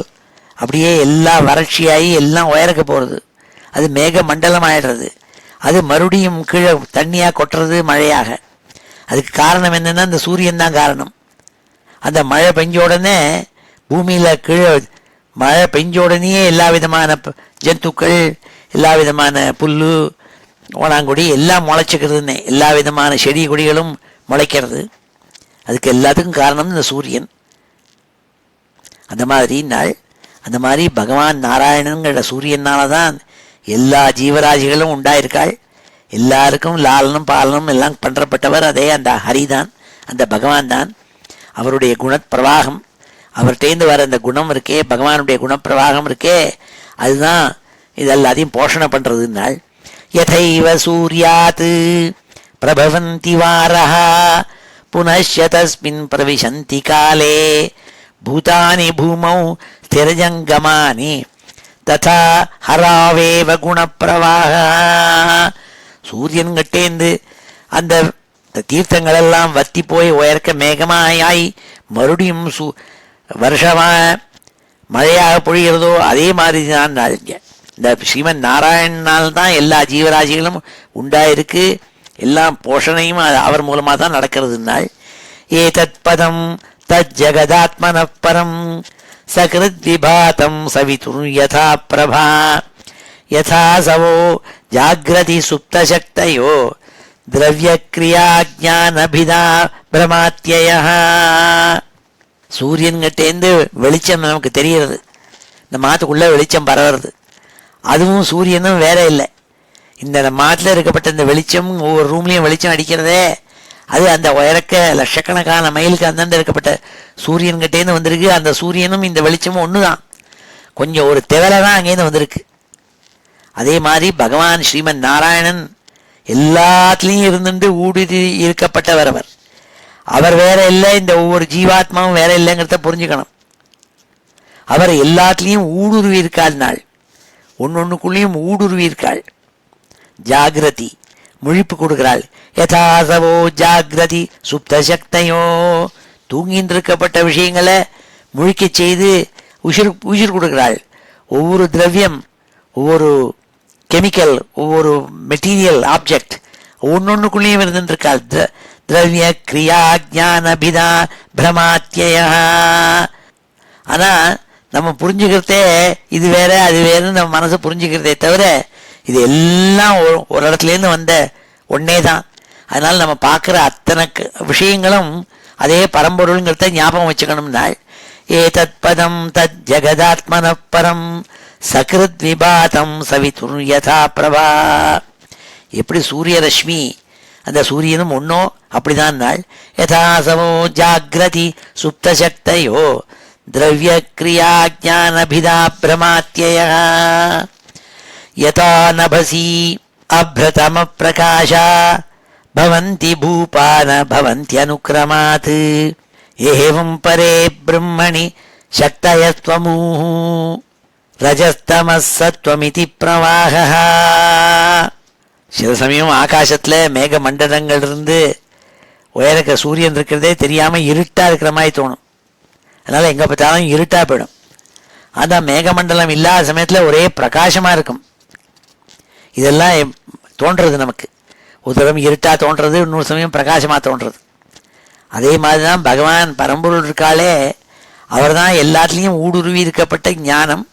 Speaker 1: அப்படியே எல்லாம் வறட்சியாகி எல்லாம் உயர்க்க போகிறது. அது மேக மண்டலம் ஆகிடுறது. அது மறுபடியும் கீழே தண்ணியாக கொட்டுறது மழையாக. அதுக்கு காரணம் என்னென்னா இந்த சூரியன் தான் காரணம். அந்த மழை பெஞ்ச உடனே பூமியில் கீழே மழை பெஞ்ச உடனேயே எல்லா விதமான ஜந்துக்கள், எல்லா விதமான புல், ஓணாங்குடி எல்லாம் முளைச்சிக்கிறதுன்னு, எல்லா விதமான செடி கொடிகளும் முளைக்கிறது. அதுக்கு எல்லாத்துக்கும் காரணம் இந்த சூரியன். அந்த மாதிரி பகவான் நாராயணங்கிற சூரியனால தான் எல்லா ஜீவராசிகளும் உண்டாயிருக்காள். எல்லாருக்கும் லாலனும் பாலனும் எல்லாம் பண்ணுறப்பட்டவர் அதே அந்த ஹரிதான், அந்த பகவான் தான். அவருடைய குணப்பிரவாகம், அவர்கிட்டேருந்து வர அந்த குணம் இருக்கே, பகவானுடைய குணப்பிரவாகம் இருக்கே, அதுதான் இதெல்லாத்தையும் போஷணை பண்ணுறதுனால். யதைவ சூர்யாத் பிரபவந்தி வாரஹ புனश्च தஸ்மின் பிரவிசந்தி காலே பூதானி பூமௌ ஸ்திரஜங்கமானி ததா ஹராவேவ குணப்பிரவாக. சூரியன் கிட்டேந்து அந்த தீர்த்தங்களெல்லாம் வத்தி போய் உயர்க்க மேகமாயாய் மறுபடியும் வருஷமாக மழையாக பொழிகிறதோ அதே மாதிரி தான் இந்த ஸ்ரீமன் நாராயணனால் எல்லா ஜீவராசிகளும் உண்டாயிருக்கு. எல்லாம் போஷணையும் அவர் மூலமாக தான் நடக்கிறதுனால். ஏதத் பதம் தத் ஜகதாத்மனப்பரம் சகிருத் விபாதம் சவிதுர் யதா பிரபா யதா சவோ ஜாக்ரதி சுப்தசக்தயோ திரவியக்ரியா ஜானபிதா பிரமாத்யயः. சூரியன்கிட்டேருந்து வெளிச்சம் நமக்கு தெரிகிறது, இந்த மாத்துக்குள்ளே வெளிச்சம் பரவுறது. அதுவும் சூரியனும் வேற இல்லை. இந்த மாட்டில் இருக்கப்பட்ட இந்த வெளிச்சம் ஒவ்வொரு ரூம்லேயும் வெளிச்சம் அடிக்கிறதே, அது அந்த உயரக்க லட்சக்கணக்கான மைலுக்கு அந்தண்ட இருக்கப்பட்ட சூரியன்கிட்டேருந்து வந்திருக்கு. அந்த சூரியனும் இந்த வெளிச்சமும் ஒன்று தான், கொஞ்சம் ஒரு திவலை தான் அங்கேருந்து வந்திருக்கு. அதே மாதிரி பகவான் ஸ்ரீமன் நாராயணன் எல்லாத்துலேயும் இருந்துட்டு ஊடுருவி இருக்கப்பட்டவர். அவர் வேற இல்லை, இந்த ஒவ்வொரு ஜீவாத்மாவும் வேற இல்லைங்கிறத புரிஞ்சுக்கணும். அவர் எல்லாத்துலேயும் ஊடுருவி இருக்காள், நாள் ஒன்னொன்னுக்குள்ளேயும் ஊடுருவி இருக்காள். ஜாகிரதி முழிப்பு கொடுக்கிறாள். யதாசவோ ஜாகிரதி சுப்தசக்தையோ, தூங்கின்னு இருக்கப்பட்ட விஷயங்களை முழிக்க செய்து உயிர் கொடுக்கிறாள். ஒவ்வொரு திரவியம், ஒவ்வொரு கெமிக்கல், ஒவ்வொரு மெட்டீரியல் ஆப்ஜெக்ட் ஒன்னொன்னுக்குள்ளேயும் இருந்துருக்காள். திரவிய கிரியா ஜானபிதா பிரமாத்யயா. ஆனால் நம்ம புரிஞ்சுக்கிறதே இது வேற அது வேறுன்னு நம்ம மனசை புரிஞ்சுக்கிறதே தவிர இது எல்லாம் ஒரு இடத்துலேருந்து வந்த ஒன்னே தான். அதனால் நம்ம பார்க்குற அத்தனை விஷயங்களும் அதே பரம்பொருளுங்கிறத ஞாபகம் வச்சுக்கணும்னா, ஏதத் பதம் தத் ஜகதாத்மனப்பரம் சகிருத் விபாதம் சவிதுர் யதா பிரபா எப்படி சூரிய ரஷ்மி அந்த சூரியனும் ஒன்னோ அப்படிதான் நாள். யதாசமோ ஜாகிரதி சுப்த சக்தையோ திரவிய கிரியா ஜானபிதா பிரமாத்யய யதா நபசி அப்ரதம பிரகாஷா பவந்தி பூபான பவந்தி அனுக்ரமாத் ஏவம் பரே பிரம்மணி சக்தயஸ்வமூஹு ரஜஸ்தமசத்வமிதி பிரவாகः. சில சமயம் ஆகாசத்துல மேக மண்டலங்கள் இருந்து உயரக்க சூரியன் இருக்கிறதே தெரியாம இருட்டா இருக்கிற மாதிரி தோணும். அதனால எங்க பார்த்தாலும் இருட்டா போயிடும். அதான் மேகமண்டலம் இல்லாத சமயத்துல ஒரே பிரகாசமா இருக்கும். இதெல்லாம் தோன்றது நமக்கு. ஒரு தரம் இருட்டா தோன்றது, இன்னொரு சமயம் பிரகாசமா தோன்றது. அதே மாதிரிதான் பகவான் பரம்பொருள் இருக்காளே, அவர் தான் எல்லாத்துலேயும் ஊடுருவி இருக்கப்பட்ட ஞானம்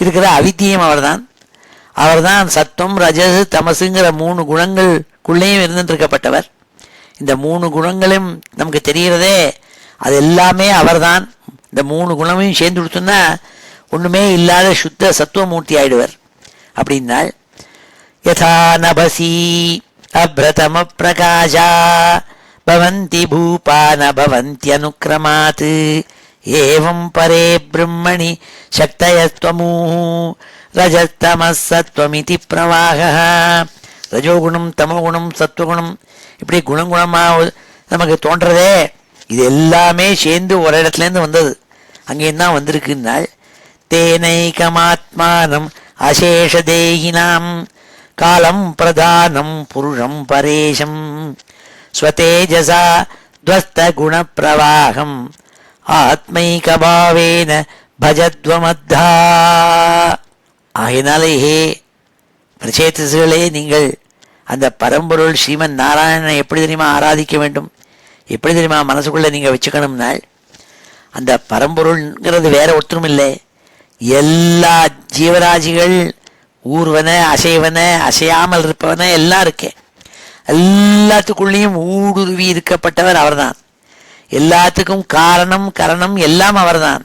Speaker 1: இருக்கிற அவித்தியம். அவர் தான் சத்துவம் ரஜசு தமசுங்கிற 3 குணங்களுக்குள்ளேயும் இருந்துருக்கப்பட்டவர். இந்த 3 குணங்களும் நமக்கு தெரிகிறதே, அது எல்லாமே அவர்தான். இந்த 3 குணமையும் சேர்ந்து கொடுத்தோம்னா ஒண்ணுமே இல்லாத சுத்த சத்துவமூர்த்தி ஆயிடுவர். அப்படின்னால் யதா நபசி அப்ரதம பிரகாஷா பவந்தி பூபான பவந்தி அனுக்ரமாத் ஏவம் பரே பிரம்மணி சக்தயஸ்வமூஹு ரஜஸ்தமசத்வமிதி பிரவாகः. ரஜோகுணம் தமோகுணம் சத்துவகுணம் இப்படி குணகுணமாக நமக்கு தோன்றதே, இது எல்லாமே சேர்ந்து ஒரு இடத்துலேருந்து வந்தது. அங்கேயும் தான் வந்திருக்குன்னால் தேனைகமாத்மானம் அசேஷ தேகினாம் காலம் பிரதானம் புருஷம் பரேஷம் ஸ்வதேஜசா துவஸ்த குண பிரவாகம் ஆத்மைகபாவேன பஜத்வமத்தா. ஆகினாலேயே பிரச்சேதசுகளே, நீங்கள் அந்த பரம்பொருள் ஸ்ரீமன் நாராயணனை எப்படி தெரியுமா ஆராதிக்க வேண்டும், எப்படி தெரியுமா மனசுக்குள்ள நீங்க வச்சுக்கணும்னால், அந்த பரம்பொருள்ங்கிறது வேற ஒருத்தரும் இல்லை. எல்லா ஜீவராசிகள் ஊர்வன அசைவன அசையாமல் இருப்பவன எல்லாம் இருக்கே, எல்லாத்துக்குள்ளேயும் ஊடுருவி இருக்கப்பட்டவர் அவர்தான். எல்லாத்துக்கும் காரணம் கரணம் எல்லாம் அவர்தான்.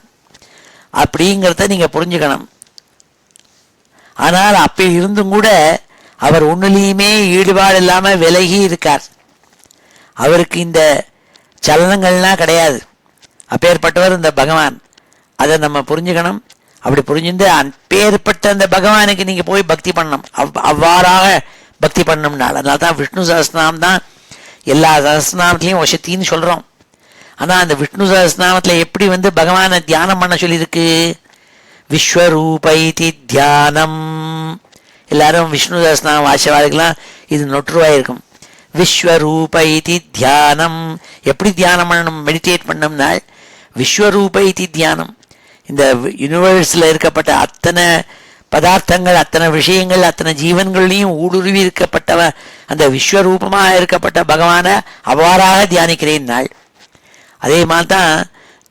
Speaker 1: அப்படிங்கிறத நீங்க புரிஞ்சுக்கணும். ஆனால் அப்படி இருந்தும் கூட அவர் ஒன்னுலையுமே ஈடுபாடு இல்லாம விலகி இருக்கார். அவருக்கு இந்த சலனங்கள்லாம் கிடையாது. அப்பேற்பட்டவர் இந்த பகவான். அதை நம்ம புரிஞ்சுக்கணும். அப்படி புரிஞ்சுட்டு அப்பேற்பட்ட அந்த பகவானுக்கு நீங்க போய் பக்தி பண்ணணும். அவ்வாறாக பக்தி பண்ணணும்னால அதனால தான் விஷ்ணு சஹஸ்ரநாமம் தான் எல்லா சஹஸ்ரநாமத்திலையும் வசத்தின்னு சொல்றோம். ஆனா அந்த விஷ்ணு சஹஸ்ரநாமத்துல எப்படி பகவானை தியானம் பண்ண சொல்லியிருக்கு, விஸ்வரூபைதி தியானம். எல்லாரும் விஷ்ணு சஹஸ்ரநாமம் வாசியவாளுக்கெல்லாம் இது நொற்றுவாயிருக்கும். விஸ்வரூபைதி தியானம். எப்படி தியானம் பண்ணணும், மெடிடேட் பண்ணோம்னா விஸ்வரூபைதி தியானம். இந்த யூனிவர்ஸ்ல இருக்கப்பட்ட அத்தனை பதார்த்தங்கள், அத்தனை விஷயங்கள், அத்தனை ஜீவன்களையும் ஊடுருவி இருக்கப்பட்டவ அந்த விஸ்வரூபமாக இருக்கப்பட்ட பகவானை அவ்வாறாக தியானிக்கிறேன் நாள். அதே மாதிரி தான்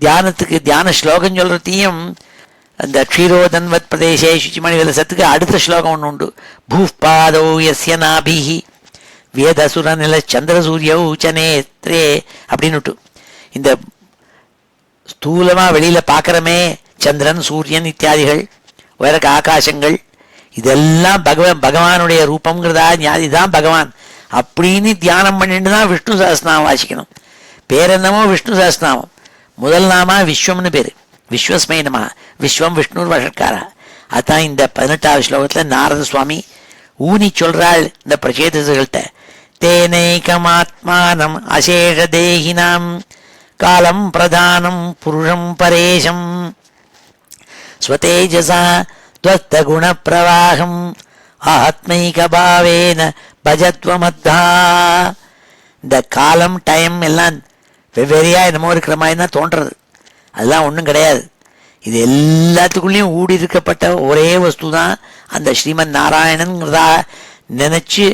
Speaker 1: தியானத்துக்கு தியான ஸ்லோகம் சொல்றதையும் அந்த க்ஷீரோதன்வத் பிரதேசே சுச்சிமணி விலசத்துக்கு அடுத்த ஸ்லோகம் ஒன்று உண்டு. பூப்பாதோ யஸ்ய நாபிஹி வேதசுர நில சந்திர சூரிய உச்சனேத்ரே அப்படின்னுட்டு இந்த ஸ்தூலமா வெளியில பார்க்கறமே சந்திரன் சூரியன் இத்தியாதிகள் உயரக்க ஆகாசங்கள் இதெல்லாம் பகவானுடைய ரூபம்ங்கிறதா, இதுதான் பகவான் அப்படின்னு தியானம் பண்ணிட்டு தான் விஷ்ணு சஹஸ்ரநாமம் வாசிக்கணும். பேர் என்னமோ விஷ்ணு சஹஸ்ரநாமம். முதல் நாமா விஸ்வம்னு பேரு. விஸ்வஸ்மை நம. விஸ்வம் விஷ்ணு வஷட்காரா. அதான் இந்த 18வது ஸ்லோகத்துல நாரத சுவாமி ஊனி சொல்றாள் இந்த பிரச்சேதசுகள்கிட்ட. தேனைகமாத்மானம் அசேஷ தேகினாம் காலம் பிரதானம் புருஷம் பரேஷம் ஸ்வதேஜசா துவஸ்த குண பிரவாகம் ஆத்மைகபாவேன பஜத்வமத்தா. இந்த காலம் டைம் எல்லாம் வெவ்வேறையா என்னமோ இருக்கிற மாதிரி தான் தோன்றது. அதெல்லாம் ஒன்றும் கிடையாது. இது எல்லாத்துக்குள்ளேயும் ஊடி இருக்கப்பட்ட ஒரே வஸ்து தான் அந்த ஸ்ரீமன் நாராயணன்கிறதா நினைச்சு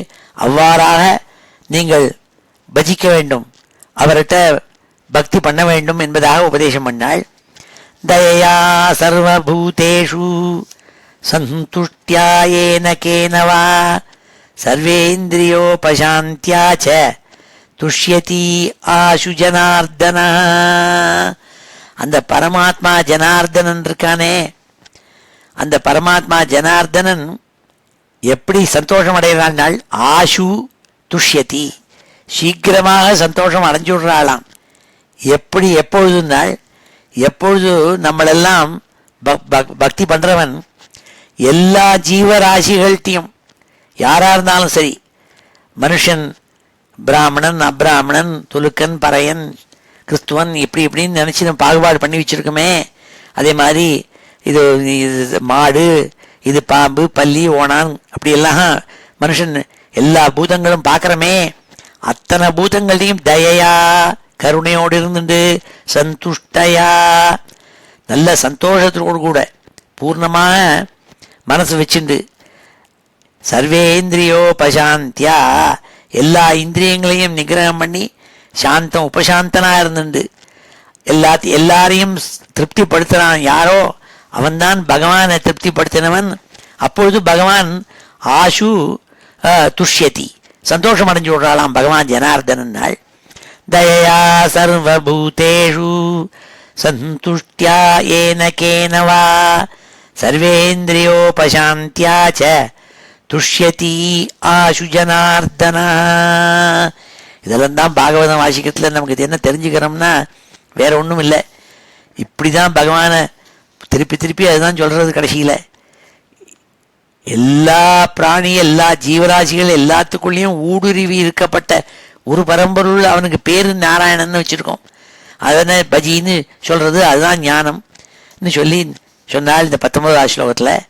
Speaker 1: அவ்வாறாக நீங்கள் பஜிக்க வேண்டும், அவர்கிட்ட பக்தி பண்ண வேண்டும் என்பதாக உபதேசம் பண்ணாள். தயா சர்வபூதேஷு சந்துஷ்ட்யா ஏன கேனவா சர்வேந்திரியோபசாந்தியா ச துஷ்யதி ஆசு ஜனார்தன. அந்த பரமாத்மா ஜனார்தனன் இருக்கானே, அந்த பரமாத்மா ஜனார்தனன் எப்படி சந்தோஷம் அடைகிறாள்? ஆஷு துஷ்யதி, சீக்கிரமாக சந்தோஷம் அடைஞ்சு விடுறாளாம். எப்படி? எப்பொழுதுனால், எப்பொழுது நம்மளெல்லாம் பக்தி பண்றவன் எல்லா ஜீவராசிகள்கிட்டையும் யாரா இருந்தாலும் சரி, மனுஷன், பிராமணன், அப்ராமணன், துலுக்கன், பறையன், கிறிஸ்துவன், இப்படி இப்படின்னு நினச்சி நம்ம பாகுபாடு பண்ணி வச்சிருக்கோமே. அதே மாதிரி இது மாடு, இது பாம்பு, பல்லி, ஓணான், அப்படியெல்லாம் மனுஷன் எல்லா பூதங்களும் பார்க்குறமே. அத்தனை பூதங்களையும் தயையா, கருணையோடு இருந்துட்டு, சந்துஷ்டயா, நல்ல சந்தோஷத்தோடு கூட பூர்ணமாக மனசு வச்சுண்டு, சர்வேந்திரியோபசாந்தியா, எல்லா இந்திரியங்களையும் நிகிரகம் பண்ணி சாந்தம் உபசாந்தனா இருந்துண்டு எல்லாரையும் திருப்திப்படுத்துறான். யாரோ அவன்தான் பகவானை திருப்திப்படுத்தினவன். அப்பொழுது பகவான் ஆஷு துஷ்யதி, சந்தோஷம் அடைஞ்சு விடுறாளாம் பகவான் ஜனார்தனன். தயா சர்வபூதேஷு சந்துஷ்டியா ஏன கேனவா சர்வேந்திரியோபசாந்தியா ச துஷ்யதி ஆஷு ஜனார்தனா. இதெல்லாம் தான் பாகவதம் வாசிக்கத்தில் நமக்கு என்ன தெரிஞ்சுக்கிறோம்னா வேற ஒன்றும் இல்லை. இப்படி தான் பகவானை திருப்பி திருப்பி அதுதான் சொல்றது. கடைசியில் எல்லா பிராணி, எல்லா ஜீவராசிகள் எல்லாத்துக்குள்ளேயும் ஊடுருவி இருக்கப்பட்ட ஒரு பரம்பொருள், அவனுக்கு பேரு நாராயணன் வச்சிருக்கோம். அதனை பஜின்னு சொல்றது, அதுதான் ஞானம்னு சொல்லி சொன்னால் இந்த 19வது ஸ்லோகத்தில்.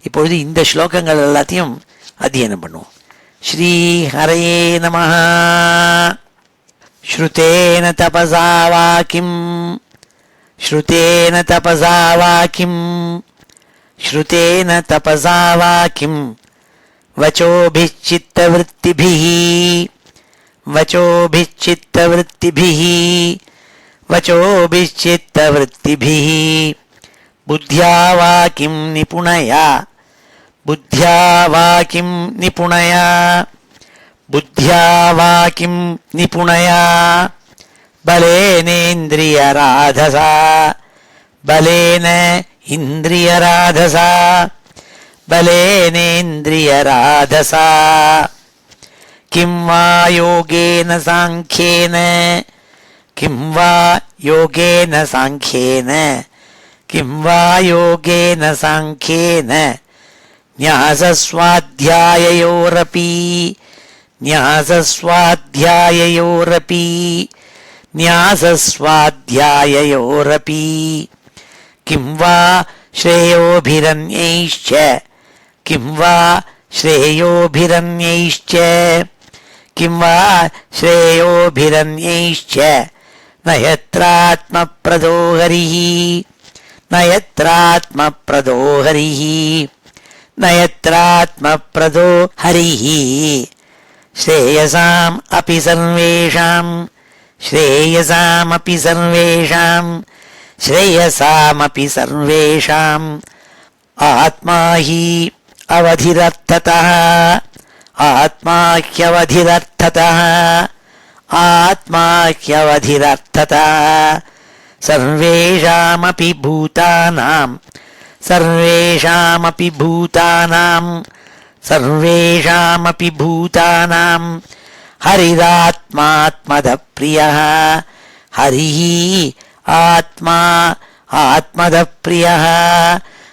Speaker 1: இப்பொழுது இந்த ஸ்லோகங்கள் எல்லாத்தையும் அத்தியனம் பண்ணுவோம். ஸ்ரீ ஹரயே நமஹ. ஸ்ருதேன தபசா வாக்கிம், ஸ்ருதேன தபசா வாக்கிம், ஸ்ருதேன தபசா வாக்கிம், வச்சோபிச்சித்தவృత్తిபிஹ, வச்சோபிச்சித்தவృత్తిபிஹ, வச்சோபிச்சித்தவృత్తిபிஹ, புத்யா வாக்கிம் நிபுணயா, புத்யா வாக்கிம் நிபுணயா, புத்யா வாக்கிம் நிபுணயா, பலேனேந்திரியராதசா, பலேன இந்திரியராதசா, பலேனேந்திரியராதசா, கிம் வா யோகேன சாங்ख्येन, கிம் வா யோகேன சாங்ख्येन, கிம் வா யோகேன சாங்ख्येन, न्यासस्वाध्याययोरपि, न्यासस्वाध्याययोरपि, न्यासस्वाध्याययोरपि, किं वा श्रेयोभिरन्यैश्च, किं वा श्रेयोभिरन्यैश्च, किं वा श्रेयोभिरन्यैश्च, न यत्रात्मप्रदो हरिः, न यत्रात्मप्रदो हरिः, न यत्रात्मप्रदो हरिः, श्रेयसाम् अपि सर्वेषां, श्रेयसामपि सर्वेषां, श्रेयसामपि सर्वेषां, आत्मा हि अवधिरर्थतः, आत्मा ह्यवधिरर्थतः, आत्मा ह्यवधिरर्थतः, सर्वेषामपि भूतानां, सर्वेषामपि भूतानां, सर्वेषामपि भूतानां हरिरात्मात्मदप्रियः, हरिः आत्मा आत्मदप्रियः,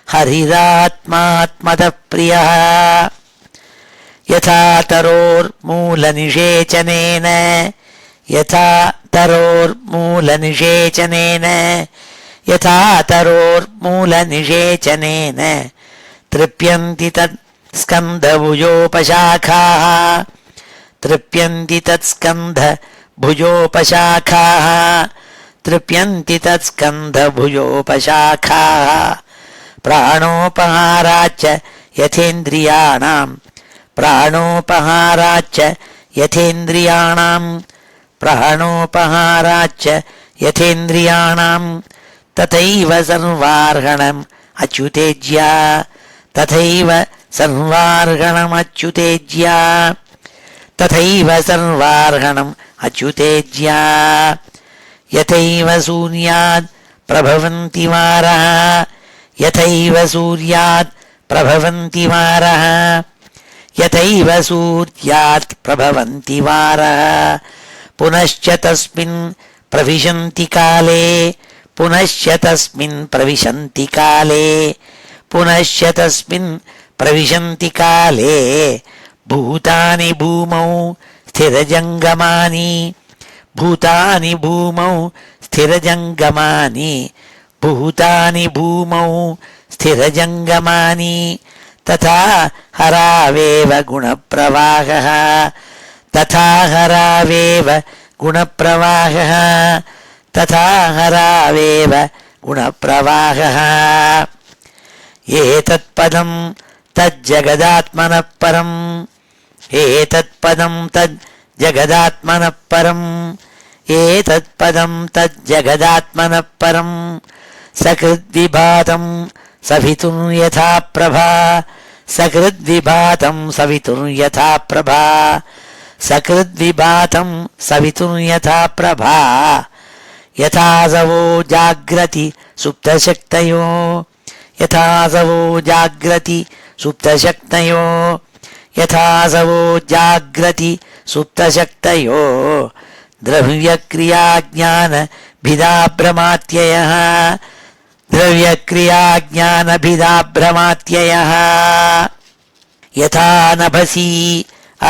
Speaker 1: हरिरात्मात्मदप्रियः, यथा तरोर्मूलनिषेचनेन, यथा तरोर्मूलनिषेचनेन, यथा तरोर्मूलनिषेचनेन तृप्यन्ति तत् स्कन्धभुजोपशाखाः, तृप्यन्ति तत् स्कन्धभुजोपशाखाः, तृप्यन्ति तत् स्कन्धभुजोपशाखाः, प्राणोपहाराच्च यथेन्द्रियाणां, प्राणोपहाराच्च यथेन्द्रियाणां, प्राणोपहाराच्च यथेन्द्रियाणां, तथैव सर्वार्हणम् अच्युतेज्या, तथैव सर्वार्हणम् अच्युतेज्या, तथैव सर्वार्हणम् अच्युतेज्या, यथैव सूर्यात् प्रभवन्ति वारः, यथैव सूर्यात् प्रभवन्ति वारः, யதைவ சூர்யாத் பிரபவந்தி வாரः புனश्च தஸ்மின் பிரவிசந்தி காலே புனश्च தஸ்மின் பிரவிசந்தி காலே புனश्च தஸ்மின் பிரவிசந்தி காலே பூதானி பூமௌ ஸ்திரஜங்கமானி பூதானி பூமௌ ஸ்திரஜங்கமானி பூதானி பூமௌ ஸ்திரஜங்கமானி ததா ஹராவேவ குணப்பிரவாகः ததா ஹராவேவ குணப்பிரவாகः ததா ஹராவேவ குணப்பிரவாகः ஏதத்பதம் தஜ்ஜகதாத்மனः பரம் ஏதத்பதம் தஜ்ஜகதாத்மனः பரம் ஏதத்பதம் தஜ்ஜகதாத்மனः பரம் சகிருத்விபாதம் சவிதுர் யதா பிரபா சகிருத்விபாதம் சவிதுர் யதா பிரபா சகிருத்விபாதம் சவிதுர் யதா பிரபா யதாசவோ ஜாக்ரதி சுப்தசக்தயோ யதாசவோ ஜாக்ரதி சுப்தசக்தயோ யதாசவோ ஜாக்ரதி சுப்தசக்தயோ द्रव्यक्रियाज्ञानभिदाभ्रमात्ययः द्रव्यक्रियाज्ञानभिदाभ्रमात्ययः यथा नभसि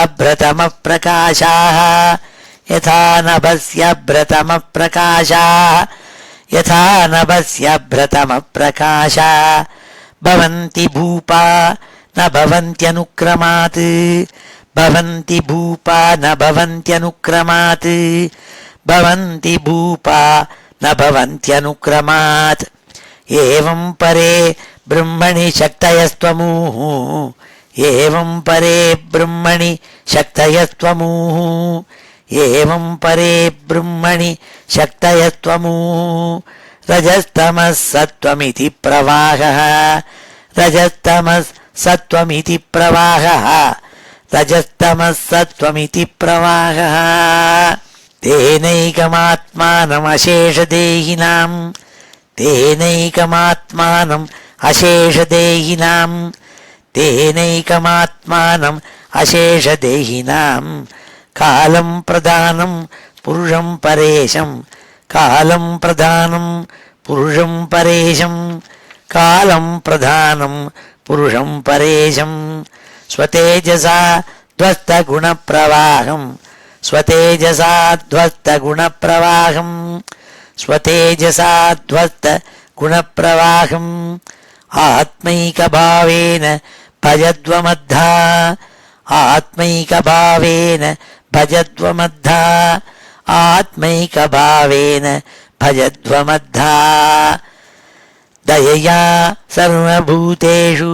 Speaker 1: अभ्रतमप्रकाशाः यथा नभस्यभ्रतमप्रकाशाः यथा नभस्यभ्रतमप्रकाशा भवन्ति भूपा न भवन्त्यनुक्रमात् भवन्ति भूपा न भवन्त्यनुक्रमात् भवन्ति भूपा न भवन्त्यनुक्रमात् एवं परे ब्रह्मणि शक्तयस्त्वमुः एवं परे ब्रह्मणि शक्तयस्त्वमुः एवं परे ब्रह्मणि शक्तयस्त्वमुः रजस्तमः सत्त्वमिति प्रवाहः रजस्तमः सत्त्वमिति प्रवाहः रजस्तमः सत्त्वमिति प्रवाहः तेनैकमात्मानम् अशेषदेहिनां तेनैकमात्मानम् अशेषदेहिनां तेनैकमात्मानम् अशेषदेहिनां कालं प्रधानं पुरुषं परेशं कालं प्रधानं पुरुषं परेशं कालं प्रधानं पुरुषं परेशं स्वतेजसा ध्वस्तगुणप्रवाहं स्वतेजसा ध्वस्तगुणप्रवाहं स्वतेजसा ध्वस्तगुणप्रवाहम् आत्मैकभावेन भजध्वमद्धा आत्मैकभावेन भजध्वमद्धा आत्मैकभावेन भजध्वमद्धा दयया सर्वभूतेषु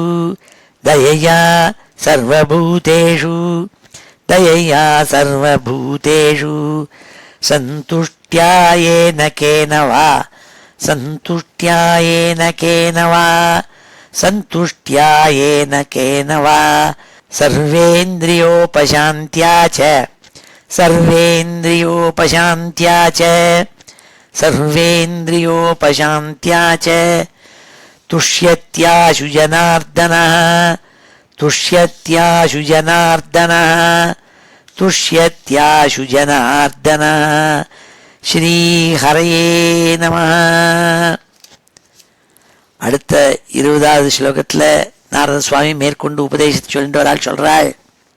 Speaker 1: दयया सर्वभूतेषु दयया सर्वभूतेषु सन्तुष्ट्यायेन केन वा सन्तुष्ट्यायेन केन वा सन्तुष्ट्यायेन केन वा सर्वेन्द्रियोपशान्त्या च सर्वेन्द्रियोपशान्त्या च सर्वेन्द्रियोपशान्त्या च तुष्यत्याशु जनार्दनः तुष्यत्याशु जनार्दनः तुष्यत्याशु जनार्दनः ஸ்ரீஹரயே நம. அடுத்த 20வது ஸ்லோகத்தில் நாரத சுவாமி மேற்கொண்டு உபதேசத்தை சொல்லிட்டு வராள். சொல்றாள்,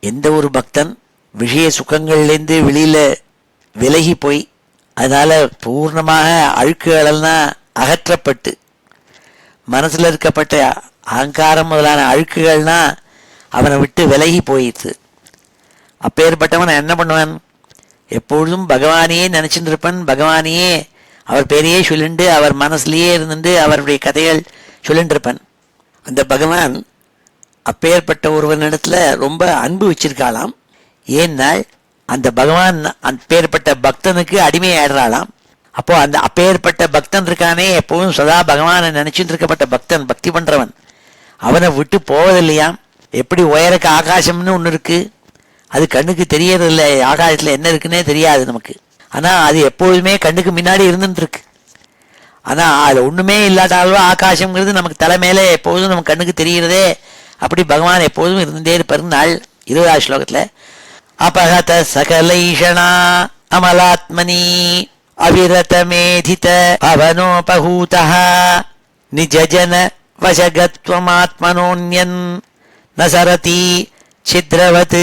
Speaker 1: எந்த ஒரு பக்தன் விஷய சுகங்கள்லேருந்து வெளியில விலகி போய் அதனால பூர்ணமாக அழுக்குகளெல்லாம் அகற்றப்பட்டு மனசுல இருக்கப்பட்ட அகங்காரம் முதலான அழுக்குகள்னா அவனை விட்டு விலகி போயிடுது. அப்பேற்பட்டவன் என்ன பண்ணுவான்? எப்பொழுதும் பகவானையே நினைச்சுட்டு இருப்பன். பகவானையே அவர் பேரையே சொல்லிண்டு அவர் மனசுலயே இருந்துட்டு அவருடைய கதைகள் சொல்லிட்டு இருப்பன். அந்த பகவான் அப்பேற்பட்ட ஒருவனிடத்துல ரொம்ப அன்பு வச்சிருக்காளாம். ஏன்னால் அந்த பகவான் அப்பேற்பட்ட பக்தனுக்கு அடிமையாடுறாளாம். அப்போ அந்த அப்பேற்பட்ட பக்தன் இருக்கானே, எப்பவும் சதா பகவானை நினைச்சுட்டு இருக்கப்பட்ட பக்தன், பக்தி பண்றவன், அவனை விட்டு போவதில்லையாம். எப்படி உயரக்கு ஆகாசம்னு ஒன்று இருக்கு, அது கண்ணுக்கு தெரியறதில்ல, ஆகாயத்தில் என்ன இருக்குன்னே தெரியாது நமக்கு. ஆனால் அது எப்பொழுதுமே கண்ணுக்கு முன்னாடி இருந்துட்டு இருக்கு. ஆனால் அது ஒன்றுமே இல்லாட்டாலும் ஆகாசம்ங்கிறது நமக்கு தலை மேலே எப்போதும் நம்ம கண்ணுக்கு தெரிகிறதே. அப்படி பகவான் எப்போதும் இருந்துட்டே இருப்பார். நாள் 20வது ஸ்லோகத்தில் அபகத சகலைஷணா அமலாத்மனி அவிரத மேதித பவனோபஹூதः நிஜஜன வசகத்வமாத்மனோன்யன் நசரதி சித்ரவத்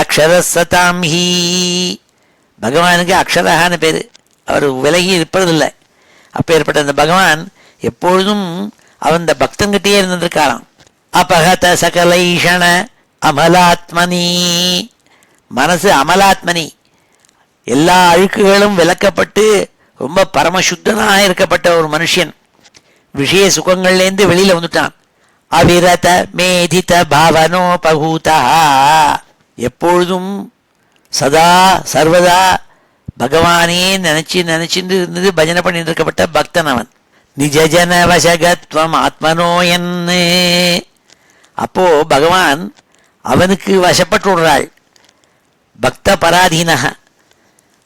Speaker 1: அக்ஷரசதாம் ஹி. பகவானுக்கு அக்ஷரஹான்னு பேர், அவர் விலகி இருப்பதில்லை. அப்பேற்பட்ட அந்த பகவான் எப்பொழுதும் அவன் இந்த பக்தன்கிட்டே இருந்திருக்காராம். அபகத சகலைஷண அமலாத்மனி, மனசு அமலாத்மனி, எல்லா அழுக்குகளும் விலக்கப்பட்டு ரொம்ப பரமசுத்தனாக இருக்கப்பட்ட ஒரு மனுஷன் விஷய சுகங்கள்லேருந்து வெளியில வந்துட்டான். அவிரத மேதித பாவனோபகூதா, எப்பொழுதும் சதா சர்வதா பகவானே நினைச்சுட்டு இருந்தது பஜனை பண்ணிட்டு இருக்கப்பட்ட பக்தன் அவன். நிஜஜன வசகத்வம் ஆத்மனோயன், அப்போ பகவான் அவனுக்கு வசப்பட்டு விடுறாள். பக்த பராதீனக,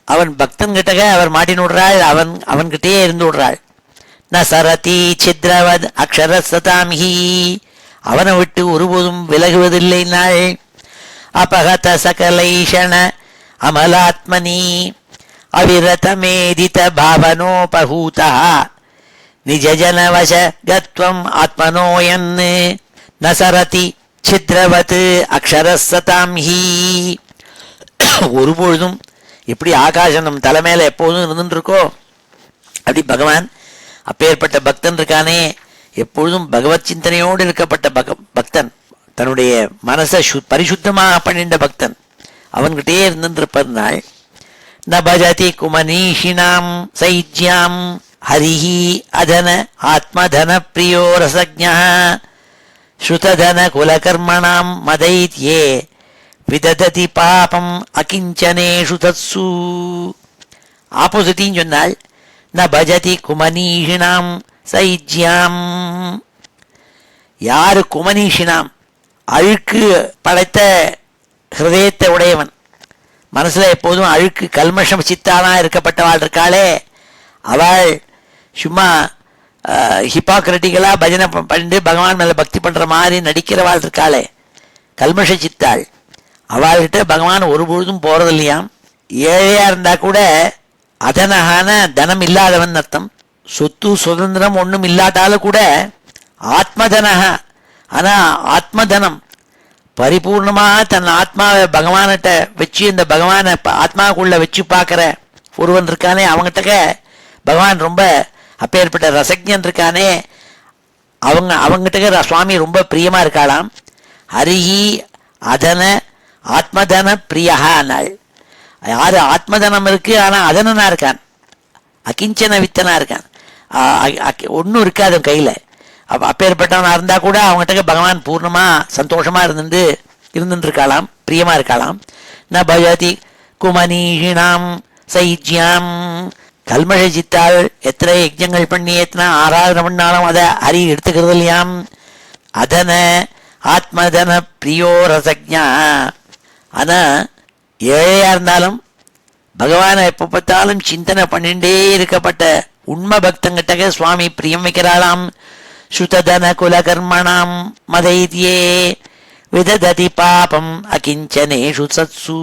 Speaker 1: அவன் பக்தன் கிட்டக அவர் மாட்டின் விடுறாள், அவன்கிட்டே இருந்து விடுறாள். ந சரதி சித்ரவத் அக்ஷரசதாம் ஹி, அவனை விட்டு ஒருபோதும் விலகுவதில்லை நாள். அபகத சகலைஷண அமலாத்மனி அவிரத மேதித பாவனோபஹூதா நிஜஜன வசகத்வம் ஆத்மனோயன் நசரதி சித்ரவத் அக்ஷரசதாம் ஹி. ஒருபொழுதும் எப்படி ஆகாசம் நம் தலைமையில எப்போதும் இருந்துட்டு இருக்கோ அப்படி பகவான் அப்பேற்பட்ட பக்தன் இருக்கானே, எப்பொழுதும் பகவத் சிந்தனையோடு இருக்கப்பட்ட பக்தன், தன்னுடைய மனசை பரிசுத்தமாக பண்ணிட்ட பக்தன், அவன்கிட்டே இருந்திருப்பதனால் ந பஜதி குமனீஷினாம் சைஜ்யாம் ஹரிஹி அதன ஆத்மதன பிரியோ ரசஜ்ஞா ஸ்ருததன குலகர்மணாம் மதைத்யே விதததி பாபம் அகிஞ்சனேஷு தத்சு. ஆப்போசிட்டின்னு சொன்னால் ந பஜதி குமனீஷினாம் சைஜ்யாம், யாரு குமனீஷினாம் அழுக்கு படைத்த ஹிருதயத்தை உடையவன், மனசுல எப்போதும் அழுக்கு கல்மஷம் சித்தானா இருக்கப்பட்டவாள் இருக்காளே, அவள் சும்மா ஹிப்பாக்ரட்டிகளா பஜனை பண்ணிட்டு பகவான் மேல பக்தி பண்ற மாதிரி நடிக்கிறவாள் இருக்காளே, கல்மஷ சித்தாள், அவள்கிட்ட பகவான் ஒருபொழுதும் போறது இல்லையாம். ஏழையா இருந்தா கூட அதனகான தனம் இல்லாதவன் அர்த்தம். சொத்து சுதந்திரம் ஒன்றும் இல்லாட்டாலும் கூட ஆத்மதனக, ஆனா ஆத்மதனம் பரிபூர்ணமாக தன் ஆத்மாவை பகவான்கிட்ட வச்சு இந்த பகவானை ஆத்மாவுக்குள்ள வச்சு பார்க்குற ஒருவன் இருக்கானே, அவங்ககிட்ட பகவான் ரொம்ப அப்பேற்பட்ட ரசஜன் இருக்கானே, அவங்ககிட்ட சுவாமி ரொம்ப பிரியமா இருக்காளாம். ஹரிஹி அதன ஆத்மதன பிரியகா நாள், யாரு ஆத்மதனம் இருக்கு ஆனா அதனனா இருக்கான், அகிஞ்சன வித்தனா இருக்கான், ஒன்றும் இருக்காது கையில, அப்பேற்பட்டவனா இருந்தா கூட அவங்ககிட்ட பகவான் பூர்ணமா சந்தோஷமா இருந்துட்டு இருக்காளாம், பிரியமா இருக்காளாம். ந பஜதி குமனீஷினாம் சைஜ்யாம், கல்மஷ சித்தாள் எத்தனை யஜ்ஞங்கள் பண்ணி எத்தனை ஆராதனை பண்ணாலும் அதை ஹரி எடுத்துக்கிறது இல்லையாம். அதன ஆத்மதன பிரியோ ரசஜ்ஞா, ஆனா ஏழையா இருந்தாலும் பகவானை எப்போ பார்த்தாலும் சிந்தனை பண்ணிட்டே இருக்கப்பட்ட உண்மை பக்தங்கிட்ட சுவாமி பிரியம் வைக்கிறாளாம். ஸ்ருததன குலகர்மணாம் மதைத்யே விதததி பாபம் அகிஞ்சனேஷு சத்சு.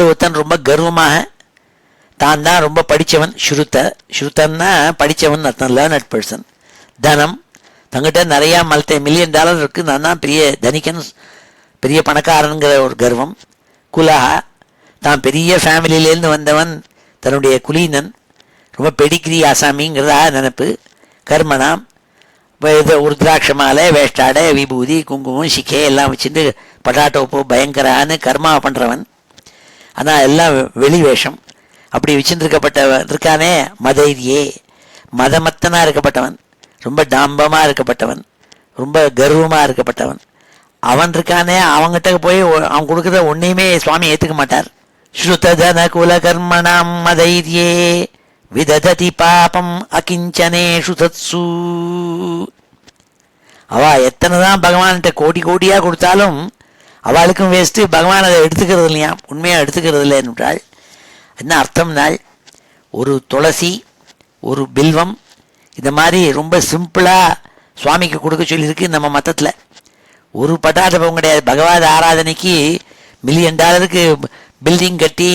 Speaker 1: ஒருத்தன் ரொம்ப கர்வமாக தான் தான் ரொம்ப படித்தவன், ஸ்ருதன்னா படித்தவன் அர்த்தம், லேர்னட் பர்சன். தனம் தங்கிட்ட நிறையா $1 மில்லியன் இருக்கு, நான் தான் பெரிய தனிக்கன் பெரிய பணக்காரனுங்கிற ஒரு கர்வம். குலஹா தான் பெரிய ஃபேமிலியிலேருந்து வந்தவன், தன்னுடைய குலீனன் ரொம்ப பெடிகிரி ஆசாமிங்கிறதா நினப்பு. கர்மனாம் இது ஒரு திராட்சை மாலை, வேஷ்டாடை, விபூதி, குங்குமம், சிக்கை எல்லாம் வச்சுட்டு பட்டாட்டோப்போ பயங்கரான்னு கர்மாவை பண்ணுறவன். ஆனால் எல்லாம் வெளி வேஷம் அப்படி வச்சுருக்கப்பட்டவன் இருக்கானே, மதைரியே மதமத்தனாக இருக்கப்பட்டவன், ரொம்ப டாம்பமாக இருக்கப்பட்டவன், ரொம்ப கர்வமாக இருக்கப்பட்டவன் அவன் இருக்கானே, அவங்ககிட்ட போய் அவன் கொடுக்குற ஒன்றையுமே சுவாமி ஏற்றுக்க மாட்டார். ஸ்ருததன குலகர்மணாம் மதைரியே விதததி பாபம் அகிஞ்சனேஷு தத்சு. அவ எத்தனை தான் பகவான்கிட்ட கோடி கோடியாக கொடுத்தாலும் அவளுக்கும் வேஸ்ட்டு, பகவான் அதை எடுத்துக்கிறது இல்லையா, உண்மையாக எடுத்துக்கிறது இல்லைன்னுட்டாள். என்ன அர்த்தம்னாள், ஒரு துளசி ஒரு பில்வம் இந்த மாதிரி ரொம்ப சிம்பிளாக சுவாமிக்கு கொடுக்க சொல்லியிருக்கு நம்ம மதத்தில். ஒரு பட்டாட்டபம் கிடையாது. பகவத் ஆராதனைக்கு $1,000,000 பில்டிங் கட்டி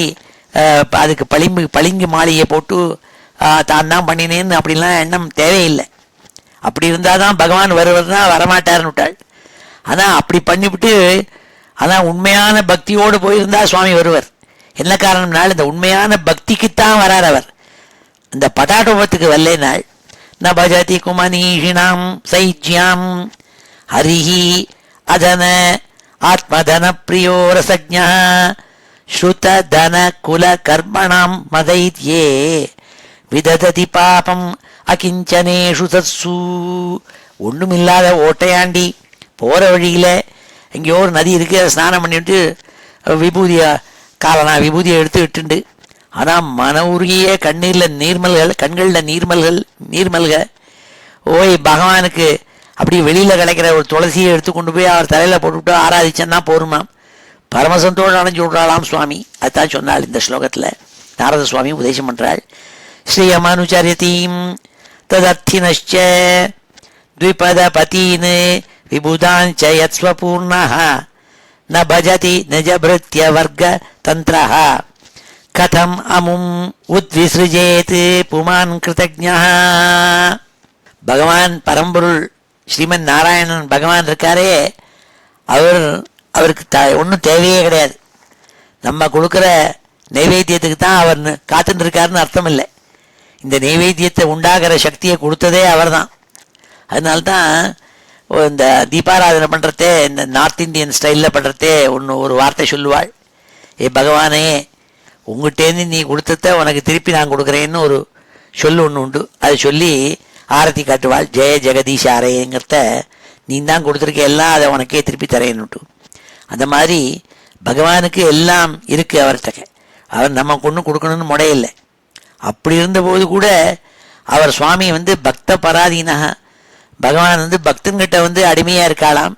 Speaker 1: அதுக்கு பளிங்கு மாளிகை போட்டு தான் தான் பண்ணினேன்னு அப்படிலாம் எண்ணம் தேவையில்லை. அப்படி இருந்தால் தான் பகவான் வருவதுனா வரமாட்டார்னு விட்டாள். ஆனால் அப்படி பண்ணிவிட்டு அதான் உண்மையான பக்தியோடு போயிருந்தா சுவாமி வருவர். என்ன காரணம்னால இந்த உண்மையான பக்திக்குத்தான் வரார் அவர். இந்த பட்டாட்டோபத்துக்கு வரலேனாள். ந பஜதி குமனீஷிணாம் சைஜ்யாம் ஹரிஹி அதன ஆத்மதன பிரியோ ரசஜ்ஞா ஸ்ருத தன குல கர்மணாம் மதைத்யே விதததி பாபம் அகிஞ்சனேஷு சத்சு. ஒன்றுமில்லாத ஓட்டையாண்டி போகிற வழியில் எங்கேயோ ஒரு நதி இருக்குது, அதை ஸ்நானம் பண்ணிவிட்டு விபூதியை எடுத்து விட்டுண்டு, ஆனால் மன உருகிய கண்ணீரில் கண்களில் நீர்மல்க ஓய் பகவானுக்கு அப்படி வெளியில் கிடைக்கிற ஒரு துளசியை எடுத்து கொண்டு போய் அவர் தலையில் போட்டுவிட்டு ஆராதிச்சேன்னா போருமாம். பரமசந்தோடு அடைஞ்சு விட்றாளாம் சுவாமி. அதுதான் சொன்னாள் இந்த ஸ்லோகத்தில் நாரத சுவாமி உபதேசம் பண்ணுறாள். ஸ்ரீயமனுச்சரியதீம் ததர்த்தினச்ச த்விபத பதீன் விபுதாஞ்ச யத்ஸ்வபூர்ணஹ ந பஜதி நிஜபிருத்ய வர்க்க தந்திரஹ கதம் அமும் உத்விஸ்ருஜேத் புமான் கிருதஜ்ஞா. பகவான் பரம்பொருள் ஸ்ரீமன் நாராயணன் பகவான் இருக்காரே, அவருக்கு ஒன்றும் தேவையே கிடையாது. நம்ம கொடுக்குற நைவேத்தியத்துக்கு தான் அவர் காத்துட்டு இருக்காருன்னு அர்த்தம் இல்லை. இந்த நைவேத்தியத்தை உண்டாகிற சக்தியை கொடுத்ததே அவர் தான். அதனால்தான் இந்த தீபாராதனை பண்ணுறதே இந்த நார்த் இந்தியன் ஸ்டைலில் பண்ணுறதே ஒரு வார்த்தை சொல்லுவாள். பகவானே உங்கள்கிட்டேருந்து நீ கொடுத்தத உனக்கு திருப்பி நான் கொடுக்குறேன்னு ஒரு சொல்லு ஒன்று உண்டு. அது சொல்லி ஆரத்தி காட்டுவாள். ஜெய ஜெகதீஷ் ஆரையங்கிறத நீ தான் கொடுத்துருக்க, எல்லாம் அதை உனக்கே திருப்பி தரேன்னுட்டு. அந்த மாதிரி பகவானுக்கு எல்லாம் இருக்குது அவர்கிட்ட. அவர் நம்ம கொண்டு கொடுக்கணும்னு முடையில்லை. அப்படி இருந்தபோது கூட அவர் சுவாமி பக்த பராதீனக, பகவான் பக்தங்கிட்ட அடிமையாக இருக்காளாம்.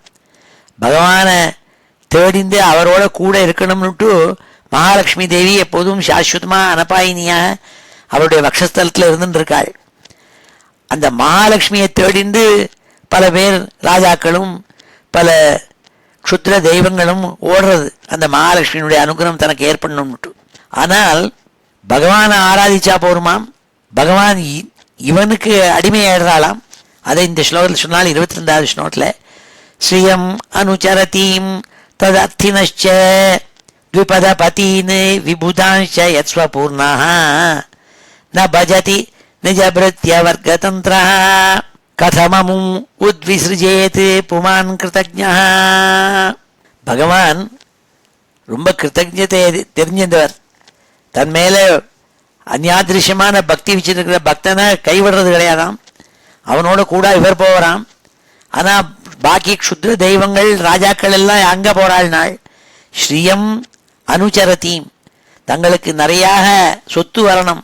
Speaker 1: பகவானை தேடிந்து அவரோட கூட இருக்கணும்னுட்டு மகாலட்சுமி தேவி எப்போதும் சாஸ்வதமாக அனபாயினியாக அவருடைய வக்ஷஸ்தலத்தில் இருந்துருக்காள். அந்த மகாலட்சுமியை தேடிந்து பல பேர் ராஜாக்களும் பல க்ஷுத்ர தெய்வங்களும் ஓடுறது அந்த மகாலட்சுமியினுடைய அனுகிரகம் தனக்கு ஏற்படணும்னுட்டு. ஆனால் பகவானை ஆராதிச்சா போருமாம், பகவான் இவனுக்கு அடிமையாயிடுறாளாம். அதை இந்த ஸ்லோகத்தில் சொன்னால் 22வது ஸ்லோகத்தில் ஸ்ரீயம் அனுச்சரதீம் ததர்த்தினச்ச த்விபத பதீன் விபுதாஞ்ச யத்ஸ்வபூர்ணஹ ந பஜதி நிஜபிருத்ய வர்க்கதந்திரா கதமமும் உத்விஸ்ருஜேத் புமான் கிருதஜ்ஞா. பகவான் ரொம்ப கிருத்தஜத்தை தெரிஞ்சிருந்தவர். தன் மேலே அந்யாதிருஷ்யமான பக்தி வச்சிருக்கிற பக்தனை கைவிடுறது கிடையாதாம். அவனோட கூட இவர் போகிறான். ஆனால் பாக்கி க்ஷுத்ர தெய்வங்கள் ராஜாக்கள் எல்லாம் அங்கே போகிறாள் நாள். ஸ்ரீயம் அனுச்சரதீம், தங்களுக்கு நிறையாக சொத்து வரணும்,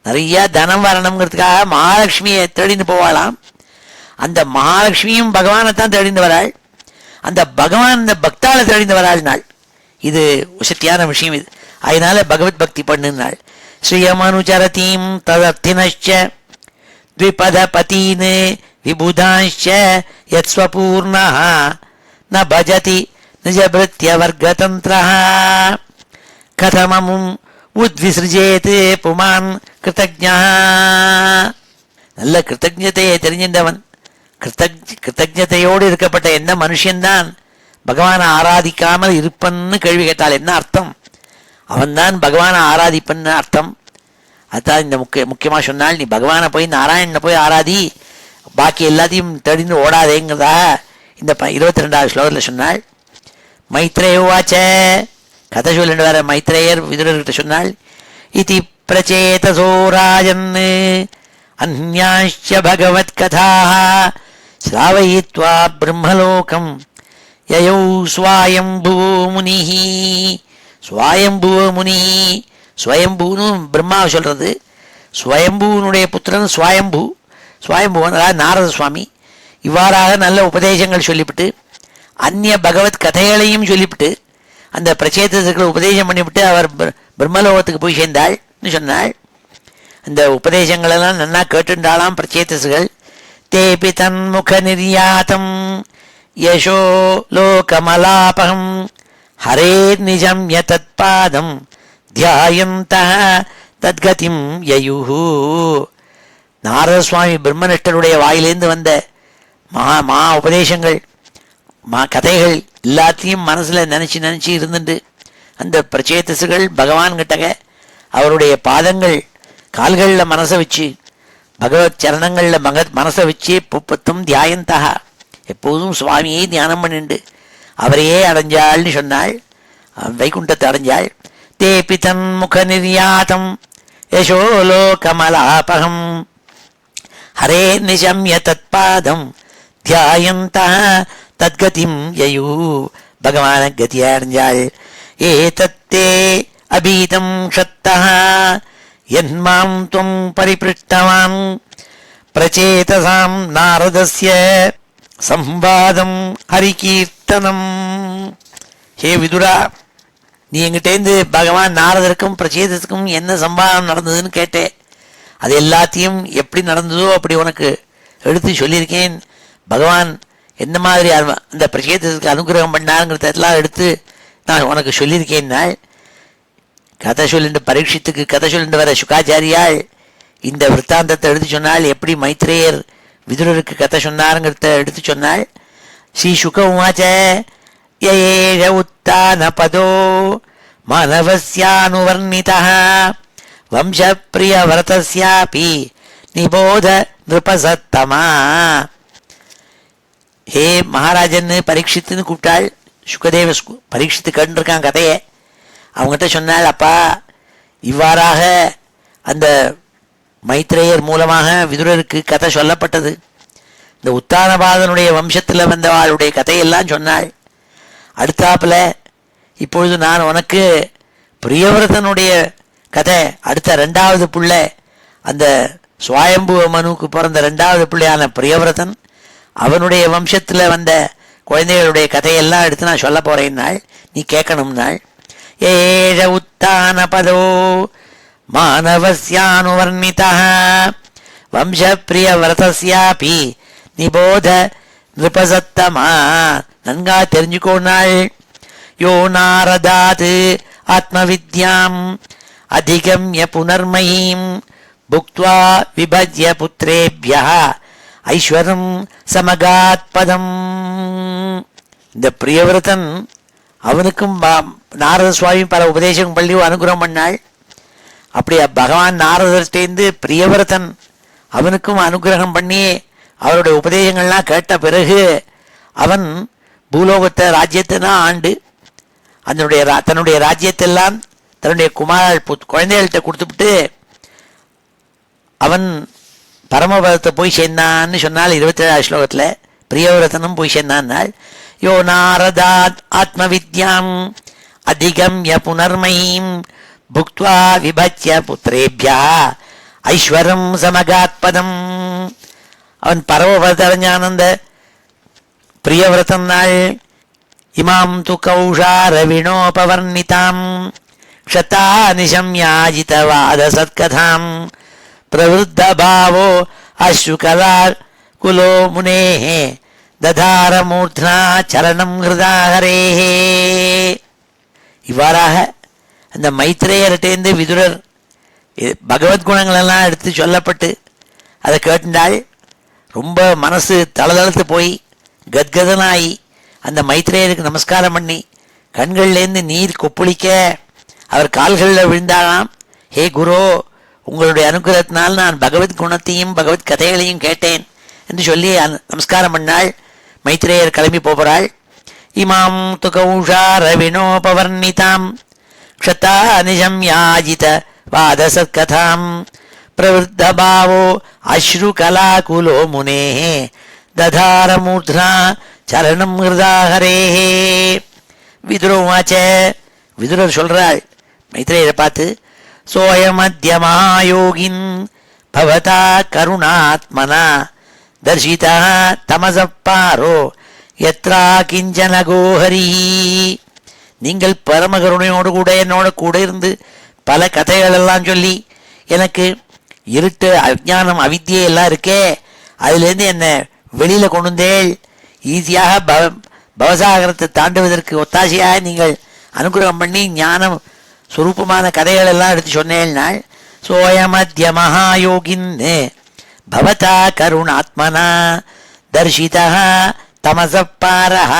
Speaker 1: நிறைய தனம் வரணுங்கிறதுக்காக மகாலட்சுமியை தேடின்னு போவாளாம். அந்த மகாலட்சுமியும் பகவானை தான் தேடிந்து வராள். அந்த பகவான் இந்த பக்தாளை தேடிந்து வராள் நாள். இது உசத்தியான விஷயம். இது அதனால பகவத் பக்தி பண்ணுனாள். ஸ்ரீயமனுச்சரதீம் ததர்த்தினச்ச த்விபத பதீன் விபுதாஞ்ச யத்ஸ்வபூர்ணஹ ந பஜதி நிஜபிருத்ய வர்க்கதந்திரஹ கதமமும் உத்விஸ்ருஜேத் புமான் கிருதஜ்ஞா. நல்ல கிருத்தஜத்தையை தெரிஞ்சின்றவன், கிருத்தஜத்தையோடு இருக்கப்பட்ட என்ன மனுஷன்தான் பகவானை ஆராதிக்காமல் இருப்பன்னு கேள்வி கேட்டால் என்ன அர்த்தம்? அவன்தான் பகவானை ஆராதிப்பன்னு அர்த்தம். அதுதான் இந்த முக்கியமாக சொன்னால், நீ பகவானை போய் நாராயணனை போய் ஆராதி, பாக்கி எல்லாத்தையும் தேடிந்து ஓடாதேங்கிறதா இந்த 22வது ஸ்லோகத்தில் சொன்னாள். மைத்ரேயவாச்ச, கதை சொல்லிட்டு வர மைத்ரேயர் விதுரர்கிட்ட சொன்னாள். இதி பிரச்சேதசோ ராஜன் அந்யாஷ்ச பகவத் கதாஹ ஸ்ராவயித்வா பிரம்மலோகம் யயௌ ஸ்வயம்புவோ முனிஹி. ஸ்வயம்புவோ முனிஹி, ஸ்வயம்புன்னு பிரம்மாவை சொல்கிறது. ஸ்வயம்புவனுடைய புத்திரன் ஸ்வயம்புவன் அதாவது நாரத சுவாமி. இவ்வாறாக நல்ல உபதேசங்கள் சொல்லிவிட்டு அந்நிய பகவத் கதைகளையும் சொல்லிவிட்டு அந்த பிரச்சேதத்துக்கு உபதேசம் பண்ணிவிட்டு அவர் பிரம்மலோகத்துக்கு போய் சேர்ந்தாள்னு சொன்னாள். அந்த உபதேசங்களெல்லாம் நன்னா கேட்டுண்டாளாம் பிரச்சேதசுகள். தேபி தன்முக நிர்யாத்தம் யசோ லோகமலாபகம் ஹரே நிஜம் யதத்பாதம் தியாயந்தः தத்கதிம் யயுஹு. நாரத சுவாமி பிரம்மனிஷ்டருடைய வாயிலேருந்து வந்த மா உபதேசங்கள், கதைகள் எல்லாத்தையும் மனசுல நினைச்சு இருந்துட்டு அந்த பிரச்சேதசுகள் பகவான் கிட்டக அவருடைய பாதங்கள் கால்களில் மனசை வச்சு பகவத் சரணங்களில் மனசை வச்சு புப்பத்தும் தியாயந்தக எப்போதும் சுவாமியை தியானம் பண்ணிண்டு அவரையே அடைஞ்சாள்னு சொன்னாள். வைகுண்டத்தை அடைஞ்சாள். தேபி தன் முக நிர்யாதம் யசோலோகமலாபகம் ஹரே நிஜம்ய தத்பாதம் தியாயந்தः தத்கதிம் யயு. பகவான கதியை அடைஞ்சாள். ஏதத்தே அபீதம் க்ஷத்தः யன்மாம் துவம் பரிபிருஷ்டவான் பிரச்சேதசாம் நாரதஸ்ய சம்வாதம் ஹரிகீர்த்தனம். ஹே விதுரா, நீ எங்கிட்டேருந்து பகவான் நாரதருக்கும் பிரச்சேதத்துக்கும் என்ன சம்பாதம் நடந்ததுன்னு கேட்டே. அது எல்லாத்தையும் எப்படி நடந்ததோ அப்படி உனக்கு எடுத்து சொல்லியிருக்கேன். பகவான் எந்த மாதிரி அந்த பிரச்சேதத்துக்கு அனுகிரகம் பண்ணாருங்கிறதெல்லாம் எடுத்து நான் உனக்கு சொல்லியிருக்கேன்னாள். கதை சொல்லிட்டு பரீட்சித்துக்கு கதை சொல்லிட்டு வர சுகாச்சாரியாள் இந்த விற்த்தாந்தத்தை எடுத்து சொன்னாள். எப்படி மைத்ரேயர் விதுரருக்கு கதை சொன்னாருங்கிறத எடுத்து சொன்னாள். ஸ்ரீ சுக உமாச்ச யேஷ உத்தான பதோ மானவஸ்யானுவர்ணிதः வம்சப்பிரிய வரதஸ்யாபி நிபோத நிருபசத்தமா. ஹே மகாராஜன்னு பரீட்சித்துன்னு கூப்பிட்டாள். சுகதேவ பரீட்சித்து கேட்டுருக்கான் கதையை. அவங்ககிட்ட சொன்னாள், அப்பா இவ்வாறாக அந்த மைத்ரேயர் மூலமாக விதுரருக்கு கதை சொல்லப்பட்டது. இந்த உத்தானபாதனுடைய வம்சத்தில் வந்தவாளுடைய கதையெல்லாம் சொன்னாள். அடுத்தாப்புல இப்பொழுது நான் உனக்கு பிரியவிரதனுடைய கதை, அடுத்த ரெண்டாவது புள்ள, அந்த சுவாயம்பு மனுவுக்கு பிறந்த ரெண்டாவது பிள்ளையான பிரியவிரதன் அவனுடைய வம்சத்தில் வந்த குழந்தைகளுடைய கதையெல்லாம் எடுத்து நான் சொல்ல போறேன்னாள். நீ கேட்கணும்னாள். ஏஷ உத்தான பதோ மானவஸ்யானுவர்ணிதः வம்சப்பிரிய வரதஸ்யாபி நிபோத நிருபசத்தமா. நன்கா தெரிஞ்சுக்கோனாள். யோ நாரதாத் ஆத்மவித்யாம் அதிகம்ய புனர்மயீம் புக்த்வா விபஜ்ய புத்ரேப்யः ஐஸ்வரம் சமகாத்பதம். இந்த பிரியவிரதன் அவனுக்கும் நாரத சுவாமி பல உபதேசம் பண்ணி அனுகிரகம் பண்ணாள். அப்படி பகவான் நாரதர்கிட்டேருந்து பிரியவிரதன் அவனுக்கும் அனுகிரகம் பண்ணி அவருடைய உபதேசங்கள்லாம் கேட்ட பிறகு அவன் பூலோகத்தை ராஜ்யத்தை தான் ஆண்டு தன்னுடைய ராஜ்யத்தெல்லாம் தன்னுடைய குழந்தைகள்கிட்ட கொடுத்துவிட்டு அவன் பரமபதத்தை போய் சேர்ந்தான்னு சொன்னால் 27 ஸ்லோகத்தில் பிரியவிரதனும் போய் சேர்ந்தான்னாள். யோ நாரதாத் ஆத்மவித்யாம் அதிகம்ய புனர்மயீம் புக்த்வா விபஜ்ய புத்ரேப்யா ஐஸ்வரம் சமகாத்பதம். அவன் பரமபதத்தை அடைஞ்சானந்த பிரியவிரதன் நாள். இமாம் து கௌஷார வினோபவர்ணிதாம் க்ஷதா நிசம்யாஜிதவாத சத்கதாம் பிரவருத்த பாவோ அஸ்ருகலா குலோ முனேஹ ததார மூர்த்னா சரணம் ஹிருதாஹரேஹே. இவ்வாறாக அந்த மைத்ரேயர்கிட்டேருந்து விதுரர் பகவத்குணங்களெல்லாம் எடுத்து சொல்லப்பட்டு அதை கேட்டாள். ரொம்ப மனசு தளதளத்து போய் கத்கதனாயி அந்த மைத்ரேயருக்கு நமஸ்காரம் பண்ணி கண்கள்லேருந்து நீர் கொப்புளிக்க அவர் கால்களில் விழுந்தாளாம். ஹே குரு, உங்களுடைய அனுகிரகத்தினால் நான் பகவத் குணத்தையும் பகவத் கதைகளையும் கேட்டேன் என்று சொல்லி நமஸ்காரம் பண்ணாள். மைத்ரேயர் கிளம்பி போகிறாள். இமாம் து கௌஷார வினோபவர்ணிதாம் க்ஷதா நிசம்யாஜித வாதசத்கதாம் பிரவருத்த பாவோ அஸ்ருகலாகுலோ முனேஹ ததார மூர்த்னா சரணம் ஹிருதாஹரேஹே. விதுரோவாச்ச, விதுரர் சொல்றாள் மைத்ரேயரை பார்த்து, சோயமத்யமாயோகின் பவதா கருணாத்மனா தர்ஷிதா தமசப்பாரோ யத்ரா கிஞ்சன கோஹரி. நீங்கள் பரமகருணையோடு கூட என்னோட கூட இருந்து பல கதைகளெல்லாம் சொல்லி எனக்கு இருட்டு அஜானம் அவித்தியை எல்லாம் இருக்கே, அதுலேருந்து என்னை வெளியில் கொண்டு வந்தேள். ஈஸியாக பவசாகரத்தை தாண்டுவதற்கு ஒத்தாசையாக நீங்கள் அனுகிரகம் பண்ணி ஞானம் சுரூபமான கதைகள் எல்லாம் எடுத்து சொன்னேன். சோயமத்ய மகாயோகின் பவதா கருணாத்மனா தர்ஷிதா தமசப்பாரஹ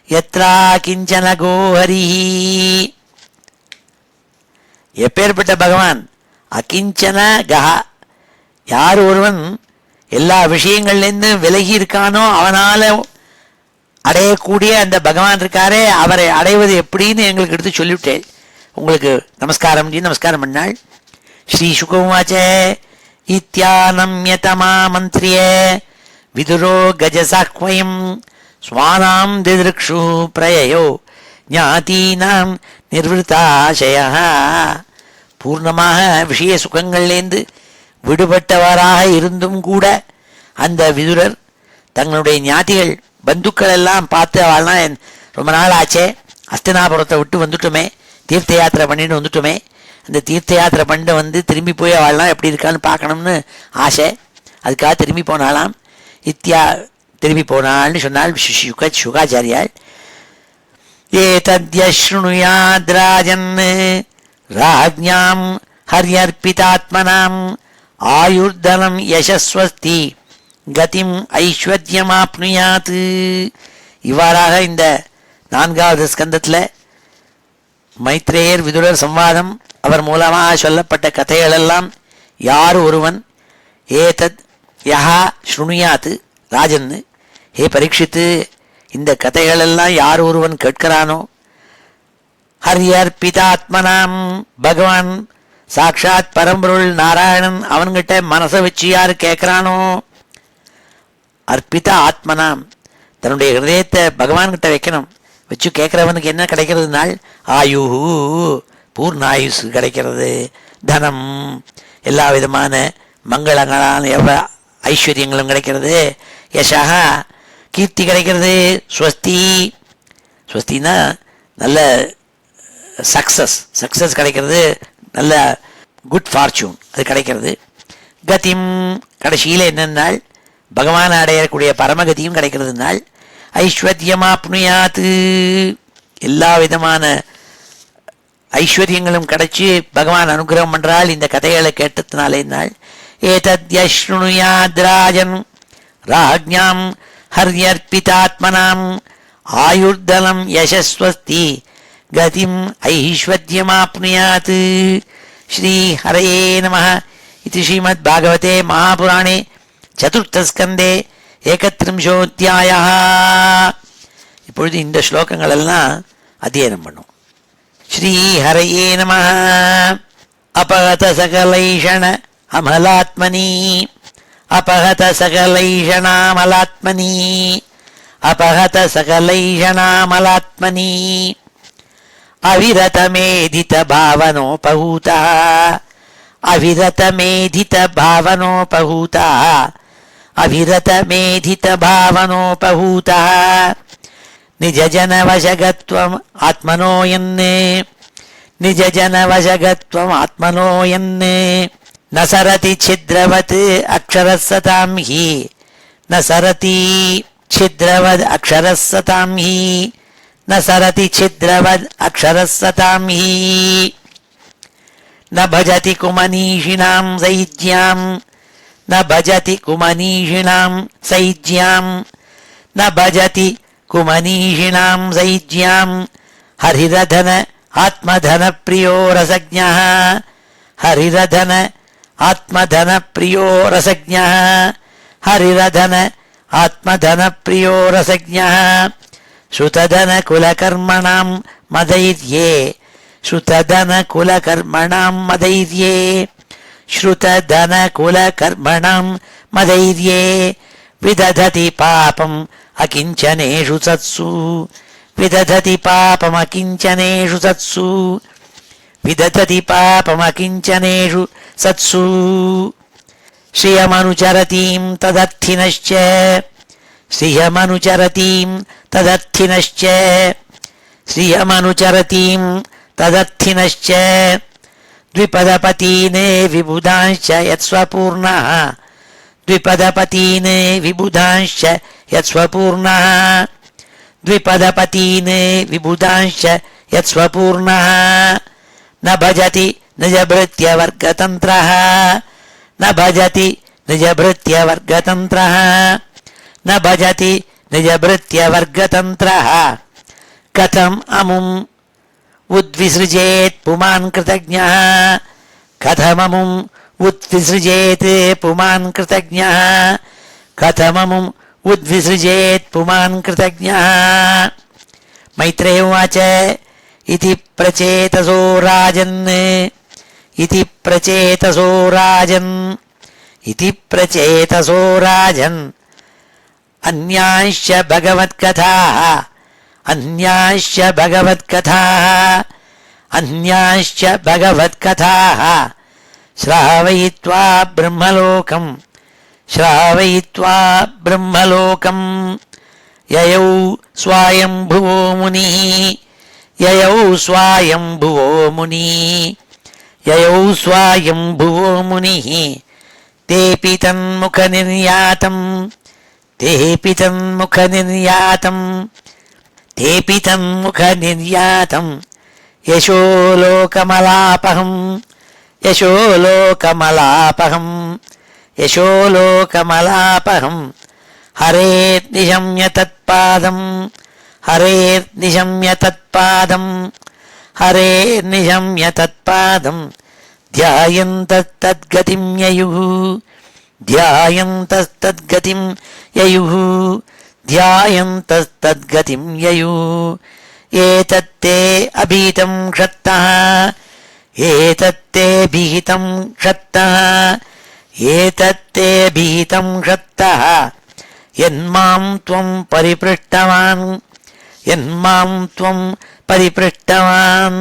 Speaker 1: யத்ரா கிஞ்சன கோஹரி. எப்பேற்பட்ட பகவான் அகிஞ்சன கஹா, யார் ஒருவன் எல்லா விஷயங்கள்லேருந்து விலகி இருக்கானோ அவனால அடையக்கூடிய அந்த பகவான் இருக்காரே, அவரை அடைவது எப்படின்னு எங்களுக்கு எடுத்து சொல்லிவிட்டேன். உங்களுக்கு நமஸ்காரம் நமஸ்காரம் பண்ணாள். ஸ்ரீ சுகவாச்ச இத்யானம்யதமா மந்திரிய விதுரோ கஜசாக்வயம் ஸ்வானாம் திதிருக்ஷு பிரயயோ ஞாதீனாம் நிர்வృతాశய. பூர்ணமாக விஷய சுகங்கள்லேருந்து விடுபட்டவராக இருந்தும் கூட அந்த விதுரர் தங்களுடைய ஞாதிகள் பந்துக்கள் எல்லாம் பார்த்து அவள்லாம் ரொம்ப நாள் ஆச்சே, அஸ்தினாபுரத்தை விட்டு வந்துட்டோமே, தீர்த்த யாத்திரை பண்ணிட்டு வந்துட்டோமே, அந்த தீர்த்த யாத்திரை பண்ணிட்டு திரும்பி போய் அவள்லாம் எப்படி இருக்கான்னு பார்க்கணும்னு ஆசை. அதுக்காக திரும்பி போனாலாம். திரும்பி போனாள்னு சொன்னால் சுகாச்சாரியாள். ஏதத்யஸ்ருணுயாத்ராஜன் ராஜ்ஞாம் ஹர்யர்பிதாத்மனாம் ஆயுர்தனம் யசஸ்வஸ்தி கதிம் ஐஸ்வர்யமாப்னுயாத். இவ்வாறாக இந்த 4வது ஸ்கந்தத்தில் மைத்ரேயர் விதுரர் சம்வாதம் அவர் மூலமாக சொல்லப்பட்ட கதைகளெல்லாம் யார் ஒருவன் ஏதத் யஹா ஸ்ருணுயாத் ராஜன், ஹே பரீட்சித்து, இந்த கதைகளெல்லாம் யார் ஒருவன் கேட்கிறானோ, ஹரியர்பிதாத்மனாம் பகவான் சாட்சாத் பரம்பொருள் நாராயணன் அவன்கிட்ட மனசை வச்சு யார் கேட்கிறானோ, அர்ப்பித ஆத்மனாம் தன்னுடைய ஹிருதயத்தை பகவான்கிட்ட வைக்கணும். வச்சு கேட்குறவனுக்கு என்ன கிடைக்கிறதுனால் ஆயு பூர்ணாயுசு கிடைக்கிறது, தனம் எல்லா விதமான மங்களங்களான ஐஸ்வர்யங்களும் கிடைக்கிறது, யசா கீர்த்தி கிடைக்கிறது, ஸ்வஸ்தி ஸ்வஸ்தினா நல்ல சக்சஸ் கிடைக்கிறது, நல்ல குட் ஃபார்ச்சூன் அது கிடைக்கிறது. கதிம் கடைசியில் என்னென்னால் பகவான் அடையக்கூடிய பரமகதியும் கிடைக்கிறதுனால் ஐஸ்வர்யமாப்னுயாத் எல்லா விதமான ஐஸ்வர்யங்களும் கிடைச்சி பகவான் அனுகிரகம் பண்றாள். இந்த கதைகளை கேட்டதுனாலே நாள் ஏதத்யஸ்ருணுயாத்ராஜன் ராஜ்ஞாம் ஹர்யர்பிதாத்மனாம் ஆயுர்தனம் யசஸ்வஸ்தி கதிம் ஐஸ்வர்யமாப்னுயாத். ஸ்ரீ ஹரயே நமः. இது ஸ்ரீமத் பாகவதே மகாபுராணே சதுர்த்தஸ்கந்தே 31 இப்பொழுது இந்த ஸ்லோகங்கள் எல்லாம் அத்தியனம் பண்ணும். ஸ்ரீ ஹரயே நமः. அபகத சகலைஷண அமலாத்மனி அபகத சகலைஷணாமலாத்மனி அபகத சகலைஷணாமலாத்மனி அவிரதமேதித பாவனோபஹூதா அவிரதமேதித பாவனோபஹூதா அவிரதமேதித பாவனோபஹூதா நிஜஜனவசகத்வம் ஆத்மனோயன்னே நிஜஜனவசகத்வம் ஆத்மனோயன்னே நசரதி சித்ரவத் அக்ஷரசதாம் ஹி நசரதி சித்ரவத் அக்ஷரசதாம் ஹி நசரதி சித்ரவத் அக்ஷரசதாம் ஹி ந பஜதி குமனீஷிணாம் சைஜ்யாம் ந பஜதி குமனீஷிணாம் சைஜ்யாம் ந பஜதி குமனீஷிணாம் சைஜ்யாம் ஹரிரதன ஆத்மதன பிரியோ ரசஜ்ஞः ஹரிரதன ஆத்மதன பிரியோ ரசஜ்ஞः ஹரிரதன ஆத்மதன பிரியோ ரசஜ்ஞः ஸ்ருததன குலகர்மணாம் மதைர்யே ஸ்ருததன குலகர்மணாம் மதைர்யே ஸ்ருததன குலகர்மணாம் மதைர்யே விதததி பாபம் அகிஞ்சனேஷு சத்சு விதததி பாபம் அகிஞ்சனேஷு சத்சு விதததி பாபம் அகிஞ்சனேஷு சத்சு ஸ்ரீயமனுச்சரதீம் ததர்த்தினश्च ஸ்ரீயமனுச்சரதீம் ததர்த்தினश्च ஸ்ரீயமனுச்சரதீம் ததர்த்தினश्च द्विपदपतीने विबुधांश्च यत्स्वपूर्णः द्विपदपतीने विबुधांश्च यत्स्वपूर्णः द्विपदपतीन् विबुधांश्च यत्स्वपूर्णः न भजति निजभृत्यवर्गतन्त्रः न भजति निजभृत्यवर्गतन्त्रः न भजति निजभृत्यवर्गतन्त्रः कथम् अमुम् उद्विसृजेत् पुमान् कृतज्ञः कथममुम् उद्विसृजेत् पुमान् कृतज्ञः कथममुम् उद्विसृजेत् पुमान् कृतज्ञः मैत्रेय उवाच इति प्रचेतसो राजन् इति प्रचेतसो राजन् इति प्रचेतसो राजन् अन्याश्च भगवत्कथाः अन्याश्च भगवत्कथाः अन्याश्च भगवत्कथाः श्रावयित्वा ब्रह्मलोकम् श्रावयित्वा ब्रह्मलोकम् ययौ स्वायम्भुवो मुनिः ययौ स्वायम्भुवो मुनिः ययौ स्वायम्भुवो मुनिः तेऽपि तन्मुखनिर्यातम् तेऽपि तन्मुखनिर्यातम् तेऽपि तन्मुखनिर्यातम् यशो लोकमलापहम् यशो लोकमलापहम् यशो लोकमलापहम् हरेर्निशम्य तत्पादम् हरेर्निशम्य तत्पादम् हरेर्निशम्य तत्पादम् ध्यायन्तस्तद्गतिं ययुः ध्यायन्तस्तद्गतिं ययुः ध्यायन्तस्तद्गतिं ययुः एतत्ते अभीतं क्षत्तः एतत्ते भीतं क्षत्तः एतत्ते भीतं क्षत्तः यन्मां त्वं परिपृष्टवान् यन्मां त्वं परिपृष्टवान्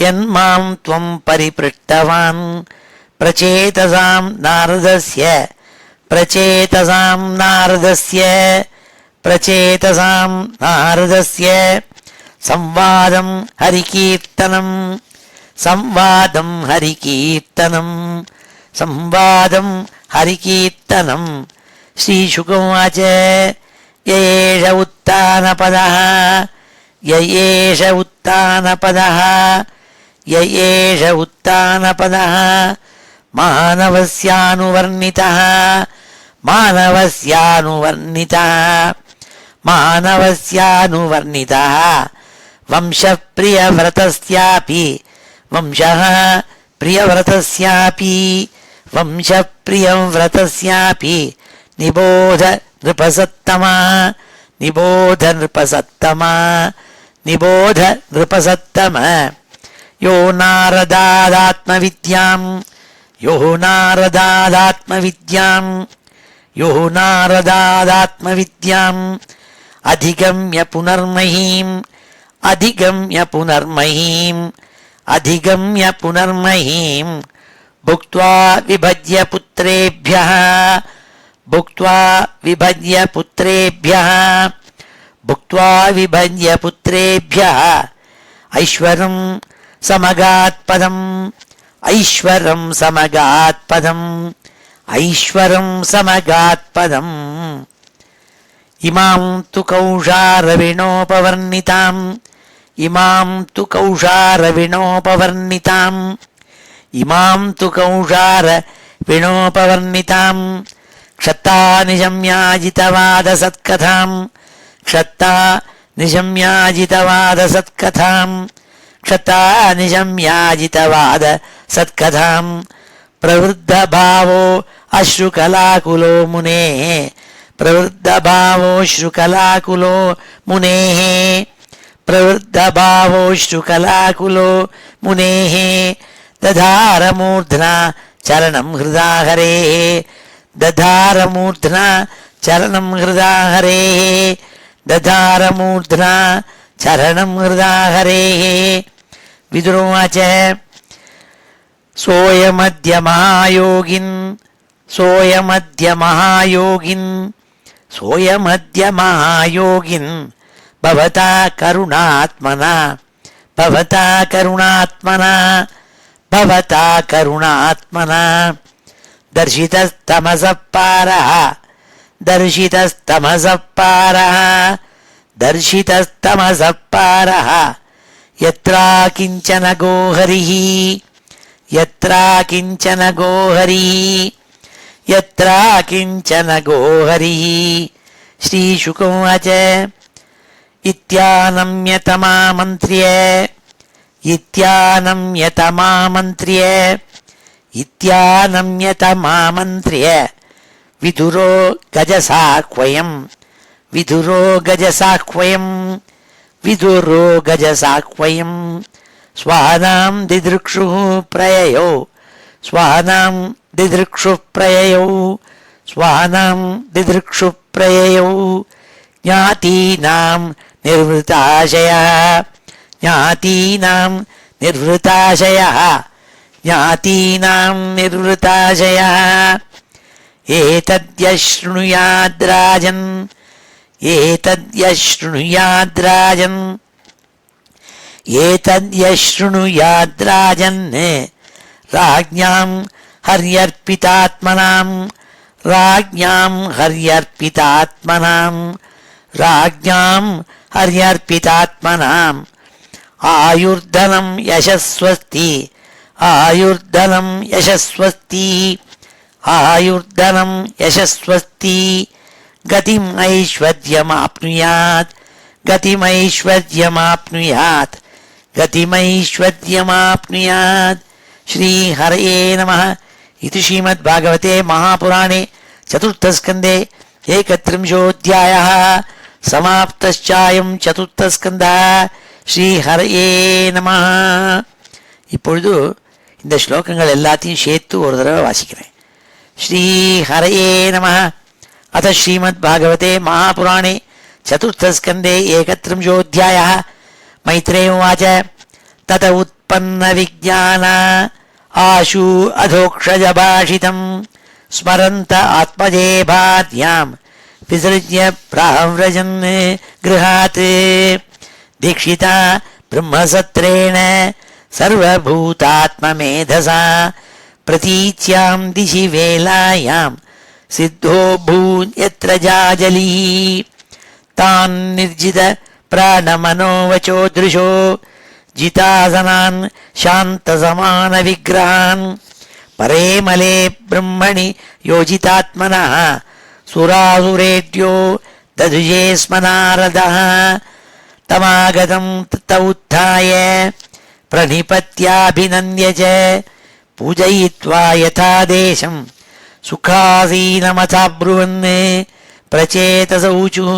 Speaker 1: यन्मां त्वं परिपृष्टवान् प्रचेतसां नारदस्य प्रचेतसां नारदस्य प्रचेतसां नारदस्य संवादं हरिकीर्तनं संवादं हरिकीर्तनं संवादं हरिकीर्तनं श्रीशुकवाच ययेष उत्तानपदः ययेष उत्तानपदः ययेष उत्तानपदः मानवस्यानुवर्णितः मानवस्यानुवर्णितः मानवस्यानुवर्णितः वंशप्रियव्रतस्यापि वंशः प्रियव्रतस्यापि वंशप्रियव्रतस्यापि निबोध नृपसत्तमा निबोध नृपसत्तमा निबोध नृपसत्तम यो नारदादात्मविद्यां यो नारदादात्मविद्यां यो नारदादात्मविद्याम् अधिगम्य पुनर्महीम् अधिगम्य पुनर्महीम् अधिगम्य पुनर्महीम् भुक्त्वा विभज्य पुत्रेभ्यः भुक्त्वा विभज्य पुत्रेभ्यः भुक्त्वा विभज्य पुत्रेभ्यः ऐश्वरं समगात्पदम् ऐश्वरं समगात्पदम् ऐश्वरं समगात्पदम् इमां तु कौशारविणोपवर्णिताम् इमां तु कौशारविणोपवर्णिताम् इमां तु कौशारविणोपवर्णिताम् क्षत्ता निशम्याजितवादसत्कथाम् क्षत्ता निशम्याजितवादसत्कथाम् क्षत्ता निशम्याजितवादसत्कथाम् प्रवृद्धभावो अश्रुकलाकुलो मुनेः प्रवृद्धभावो श्रुकलाकुलो मुनेः प्रवृद्धभावो श्रुकलाकुलो मुनेः दधारमूर्ध्ना चरणं हृदा हरेः दधारमूर्ध्ना चरणं हृदा हरेः दधारमूर्ध्ना चरणं हृदा हरेः विदुरोवाच सोऽयमद्य महायोगिन् सोऽयमद्य महायोगिन् सोऽयमद्य महायोगिन् भवता करुणात्मना भवता करुणात्मना भवता करुणात्मना दर्शितस्तमसः पारः दर्शितस्तमसः पारः दर्शितस्तमसः पारः यत्रा किञ्चन गोहरिः यत्रा किञ्चन गोहरिः यत्रा किञ्चन गोहरिः श्रीशुकोवाच इत्यानम्यतमामन्त्र्य इत्यानम्यतमामन्त्र्य इत्यानम्यतमामन्त्र्य विदुरो गजसाह्वयम् विदुरो गजसाह्वयम् विदुरो गजसाह्वयम् स्वानां दिदृक्षुः प्रययौ स्वानां दिदृक्षुः प्रययौ स्वानां दिदृक्षुः प्रययौ ज्ञातीनां निर्वृताशयः ज्ञातीनां निर्वृताशयः ज्ञातीनां निर्वृताशयः एतद्यशृणुयाद्राजन् एतद्यशृणुयाद्राजन् एतद्यशृणुयाद्राजन् राज्ञां हर्यर्पितात्मनां राज्ञां हर्यर्पितात्मनां राज्ञां हर्यर्पितात्मनाम् आयुर्धनं यशस्वस्ति आयुर्धनं यशस्वस्ति आयुर्धनं यशस्वस्ति गतिम् ऐश्वर्यमाप्नुयात् गतिमैश्वर्यमाप्नुयात् गतिमैश्वर्यमाप्नुयात् श्रीहरये नमः इति श्रीमद्भागवते महापुराणे चतुर्थस्कन्धे एकत्रिंशोऽध्यायः समाप्तश्चायं चतुर्थस्कन्धः ஸ்ரீஹரயே நமஹ. இப்பொழுது இந்த ஸ்லோகங்கள் எல்லாத்தையும் சேர்த்து ஒரு தடவை வாசிக்கிறேன். ஸ்ரீஹரயே நமஹ. அத ஸ்ரீமத் பாகவதே மகாபுராணே சதுர்த்தஸ்கந்தே ஏகத்ரிம்சோऽध्यायः. மைத்ரேய உவாச்ச தத உத்பன்ன விஜ்ஞான ஆஷு அதோக்ஷஜ பாஷிதம் ஸ்மரந்த ஆத்மஜே பாத்யாம் விசர்ஜ்ய பிராவ்ரஜன் கிருஹாத் दीक्षिता ब्रह्मसत्रेण सर्वभूतात्ममेधसा प्रतीच्यां दिशि वेलायां सिद्धो भून् यत्र जाजली तान् निर्जित प्राणमनोवचो दृशो जितासनान् शान्तसमानविग्रहान् परेमले ब्रह्मणि योजितात्मनः सुरासुरेड्यो ददुजे स्मनारदः तमागतं तत उत्थाय प्रणिपत्याभिनन्द्य च पूजयित्वा यथादेशं सुखासीनमथाब्रुवन् प्रचेतस ऊचुः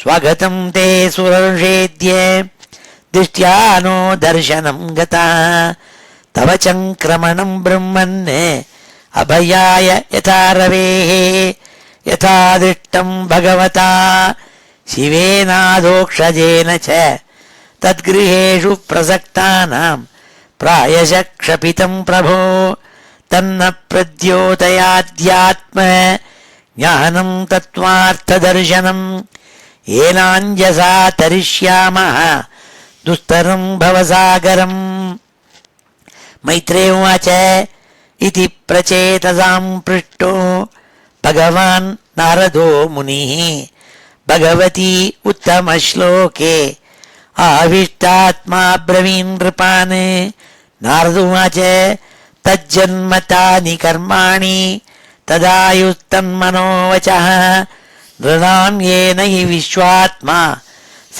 Speaker 1: स्वागतं ते सुरर्षेद्य दृष्ट्या नो दर्शनं गता तव चङ्क्रमणं ब्रह्मन् अभयाय यथा रवेः यथा दृष्टं भगवता शिवेनादोक्षजेन च तद्गृहेषु प्रसक्तानां प्रायशः क्षपितं प्रभो तन्न प्रद्योतयाद्यात्म ज्ञानं तत्त्वार्थदर्शनं येनाञ्जसा तरिष्यामः दुस्तरं भवसागरम्. मैत्रेय उवाच इति प्रचेतसां पृष्टो भगवान् नारदो मुनिः भगवती उत्तमश्लोके आविष्टात्मा ब्रवीन् नृपान्. नारद उवाच तज्जन्म तानि कर्माणि तदायुस्तन्मनोवचः नृणां येन हि विश्वात्मा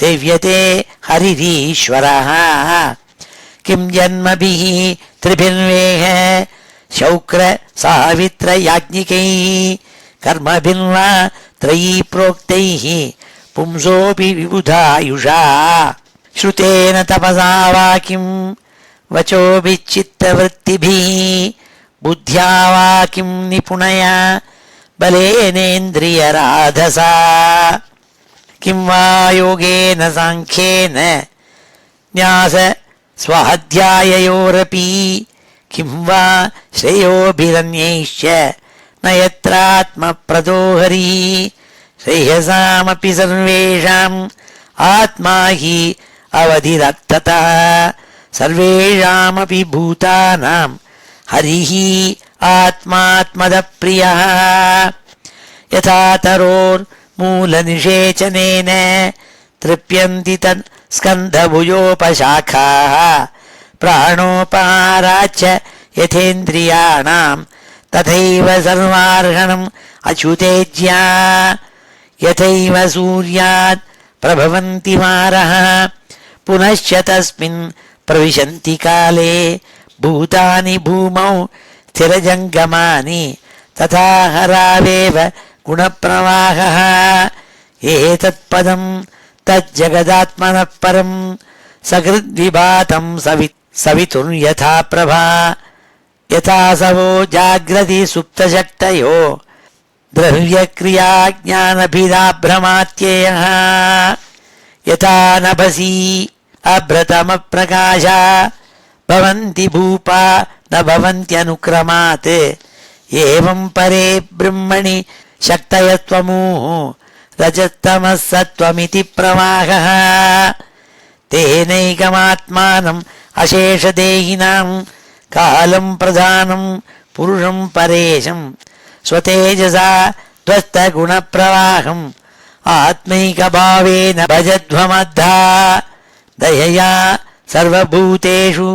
Speaker 1: सेव्यते हरिरीश्वरः. किं जन्मभिः त्रिभिर्वेह शौक्र सावित्र याज्ञिकैः कर्मभिर्वा त्रयी प्रोक्तैः पुंसोऽपि विबुधायुषा श्रुतेन तपसा वा किं वचोभिश्चित्तवृत्तिभिः बुद्ध्या वा किं निपुणया बलेनेन्द्रियराधसा किं वा योगेन साङ्ख्येन न्यास स्वाध्याययोरपि किं वा श्रेयोभिरन्यैश्च न यत्रात्मप्रदो हरिः श्रेयसामपि सर्वेषाम् आत्मा हि अवधिरर्थतः सर्वेषामपि भूतानां हरिः आत्मात्मदप्रियः. யதா தரோர்மூலநிஷேச்சனேன திருப்யந்தி தன் ஸ்கந்தபுயோபசாகாः பிராணோபஹாராச்ச யதேந்திரியாணாம் ததைவ சர்வார்ஹணம் அச்சுதேஜ்யா யதைவ சூர்யாத் பிரபவந்தி மாரः புனश्च தஸ்மின் பிரவிசந்தி காலே பூதானி பூமௌ ஸ்திரஜங்கமானி ததா ஹராவேவ குணப்பிரவாகः ஏதத்பதம் தஜ்ஜகதாத்மனः பரம் சகிருத்விபாதம் சவிதுர்யதா பிரபா யதாசவோ ஜாக்ரதி சுப்தசக்தயோ திரவ்யக்ரியா ஞானபிதாப்ரமாத்யேயः யதா நபசி அப்ரதமப்ரகாஷா பவந்தி பூபா ந பவந்த்யனுக்ரமாத் ஏவம் பரே பிரம்மணி சக்தயத்வமூஹ ரஜத்தமः சத்வமிதி பிரவாகः தேனைகமாத்மானம் அசேஷதேகினாம் காலம் பிரதானம் புருஷம் பரேஷம் ஸ்வதேஜசா த்வஸ்தகுணப்பிரவாகம் ஆத்மைகபாவேன பஜத்வமத்தா தயயா சர்வபூதேஷு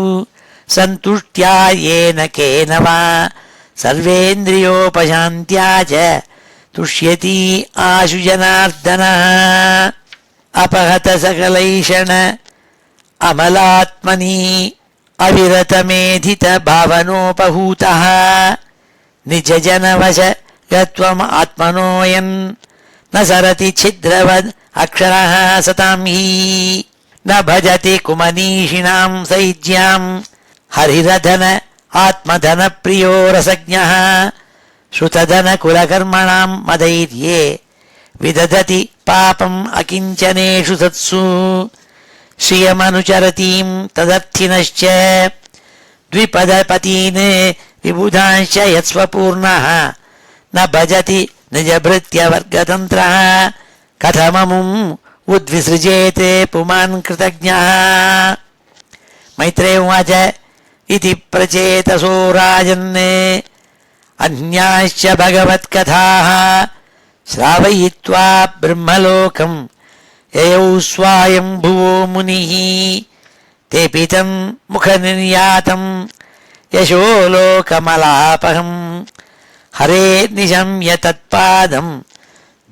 Speaker 1: சந்துஷ்ட்யா ஏன கேன வா சர்வேந்திரியோபசாந்த்யா ச துஷ்யதி ஆசு ஜனார்தனः அபஹத சகலைஷண அமலாத்மனி அவிரதமேதித பாவனோபஹூதः நிஜஜனவச கத்வம் ஆத்மனோயன் ந சரதி சித்ரவத் அக்ஷரः சதாம் ஹி ந பஜதி குமனீஷிணாம் சைஜ்யாம் ஹரிரதன ஆத்மதன பிரியோ ரசஜ்ஞः ஸ்ருததன குலகர்மணாம் மதைர்யே விதததி பாபம் அகிஞ்சனேஷு சத்சு ஸ்ரியமனுச்சரதீம் ததர்த்தினश्च த்விபதபதீன் விபுதான்ச்ச யத்ஸ்வபூர்ணः ந பஜதி நிஜபிருத்யவர்கதந்திரः கதமமும் உத்விசृजेत् புமான் கிருதஜ்ஞः மைத்ரேய உவாச்ச இதி பிரச்சேதசோ ராஜன் அந்யாश्च பகவத்கதாः ஸ்ராவயித்வா பிரம்மலோகம் யயௌ ஸ்வாயம்புவோ முனிः தேபி தம் முகநிர்யாதம் யசோ லோகமலாபகம் ஹரே நிசம்ய தத்பாதம்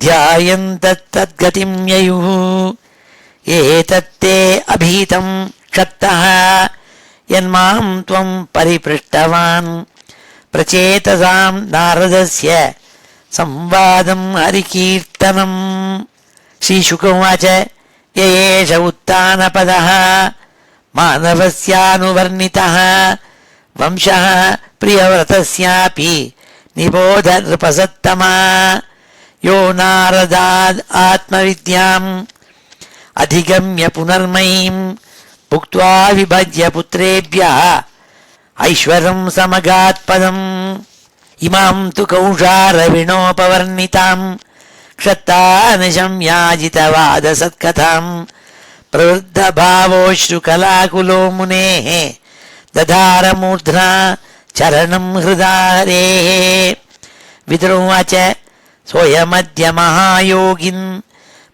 Speaker 1: த்யாயந்தத்தத்கதிம் யயுः ஏதத்தே அபீதம் க்ஷத்தः யன்மாம் த்வம் பரிபிருஷ்டவான் பிரச்சேதசாம் நாரதஸ்ய संवादं हरिकीर्तनं श्रीशुक उवाच य एष उत्तानपदः मानवस्यानुवर्णितः वंशः प्रियव्रतस्यापि निबोध नृपसत्तमा यो नारदाद् आत्मविद्याम् अधिगम्य पुनर्मयीं भुक्त्वा विभज्य पुत्रेभ्यः ऐश्वरं समगात्पदम् इमां तु कौशारविणोपवर्णितां क्षत्तानिशम्याजितवादसत्कथां प्रवृद्धभावोऽश्रुकलाकुलो मुनेः दधारमूर्ध्ना चरणं हृदा हरेः विद्रोवाच सोऽयमद्य महायोगिन्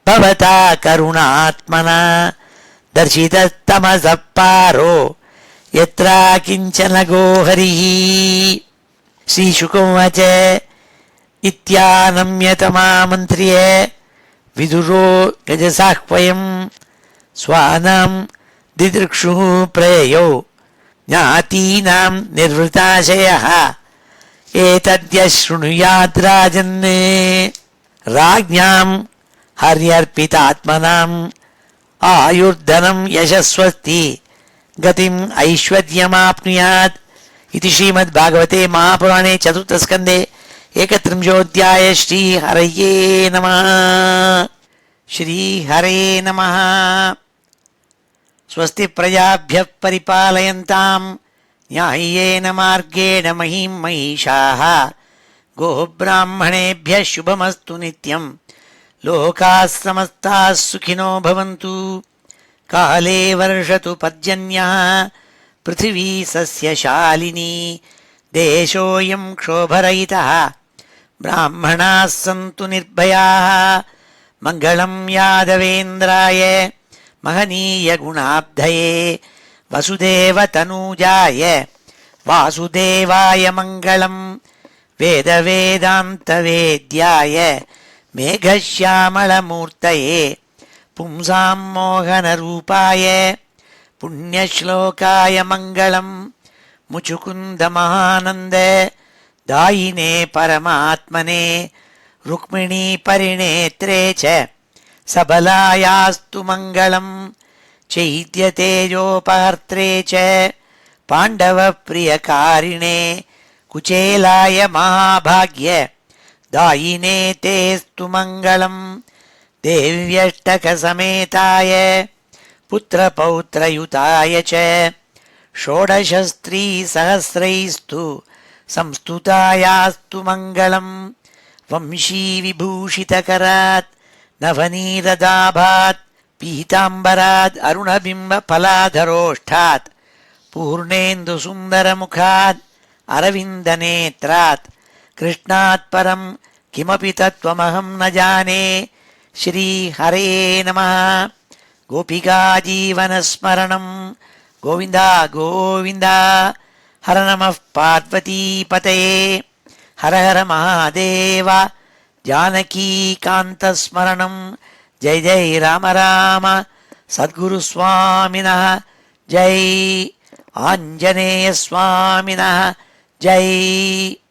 Speaker 1: भवता करुणात्मना दर्शितस्तमसः पारो यत्रा किञ्चन गोहरिः श्रीशुकोवाच इत्यानम्यतमामन्त्र्य विदुरो गजसाह्वयं स्वानां दिदृक्षुः प्रययौ ज्ञातीनां निर्वृताशयः एतद्य शृणुयाद्राजन् राज्ञां हर्यर्पितात्मनाम् आयुर्धनं यशस्वस्ति गतिम् ऐश्वर्यमाप्नुयात् इति श्रीमद्भागवते महापुराणे चतुर्थस्कन्धे 31 श्रीहरये नमः। श्रीहरे नमः। स्वस्ति प्रजाभ्यः परिपालयन्तां न्याय्येन मार्गेण महीं महिषाः गोब्राह्मणेभ्यः शुभमस्तु नित्यं लोकाः समस्ताः सुखिनो भवन्तु। काले वर्षतु पर्जन्यः पृथिवी सस्यशालिनी देशोऽयं क्षोभरहितः ब्राह्मणाः सन्तु निर्भयाः मङ्गलं यादवेन्द्राय महनीयगुणाब्धये वसुदेवतनूजाय वासुदेवाय मङ्गलं वेदवेदान्तवेद्याय मेघश्यामलमूर्तये पुंसां मोहनरूपाय पुण्यश्लोकाय मङ्गलं मुचुकुन्दमहानन्द दायिने परमात्मने रुक्मिणी परिणेत्रे च सबलायास्तु मङ्गलं चैद्यतेजोपहर्त्रे च पाण्डवप्रियकारिणे कुचेलाय महाभाग्य दायिने तेस्तु मङ्गलं देव्यष्टकसमेताय पुत्रपौत्रयुताय च षोडशस्त्रीसहस्रैस्तु संस्तुतायास्तु मङ्गलं वंशीविभूषितकरात् नवनीरदाभात् पीताम्बरात् अरुणबिम्बफलाधरोष्ठात् पूर्णेन्दुसुन्दरमुखात् अरविन्दनेत्रात् कृष्णात् परं किमपि तत्त्वमहं न जाने श्रीहरे नमः। गोपिकाजीवनस्मरणं गोविन्द गोविन्द। हर नमः पार्वतीपतये हर हर महादेव। जानकीकान्तस्मरणं जय जय राम राम। सद्गुरुस्वामिनः जय। आञ्जनेयस्वामिनः जय।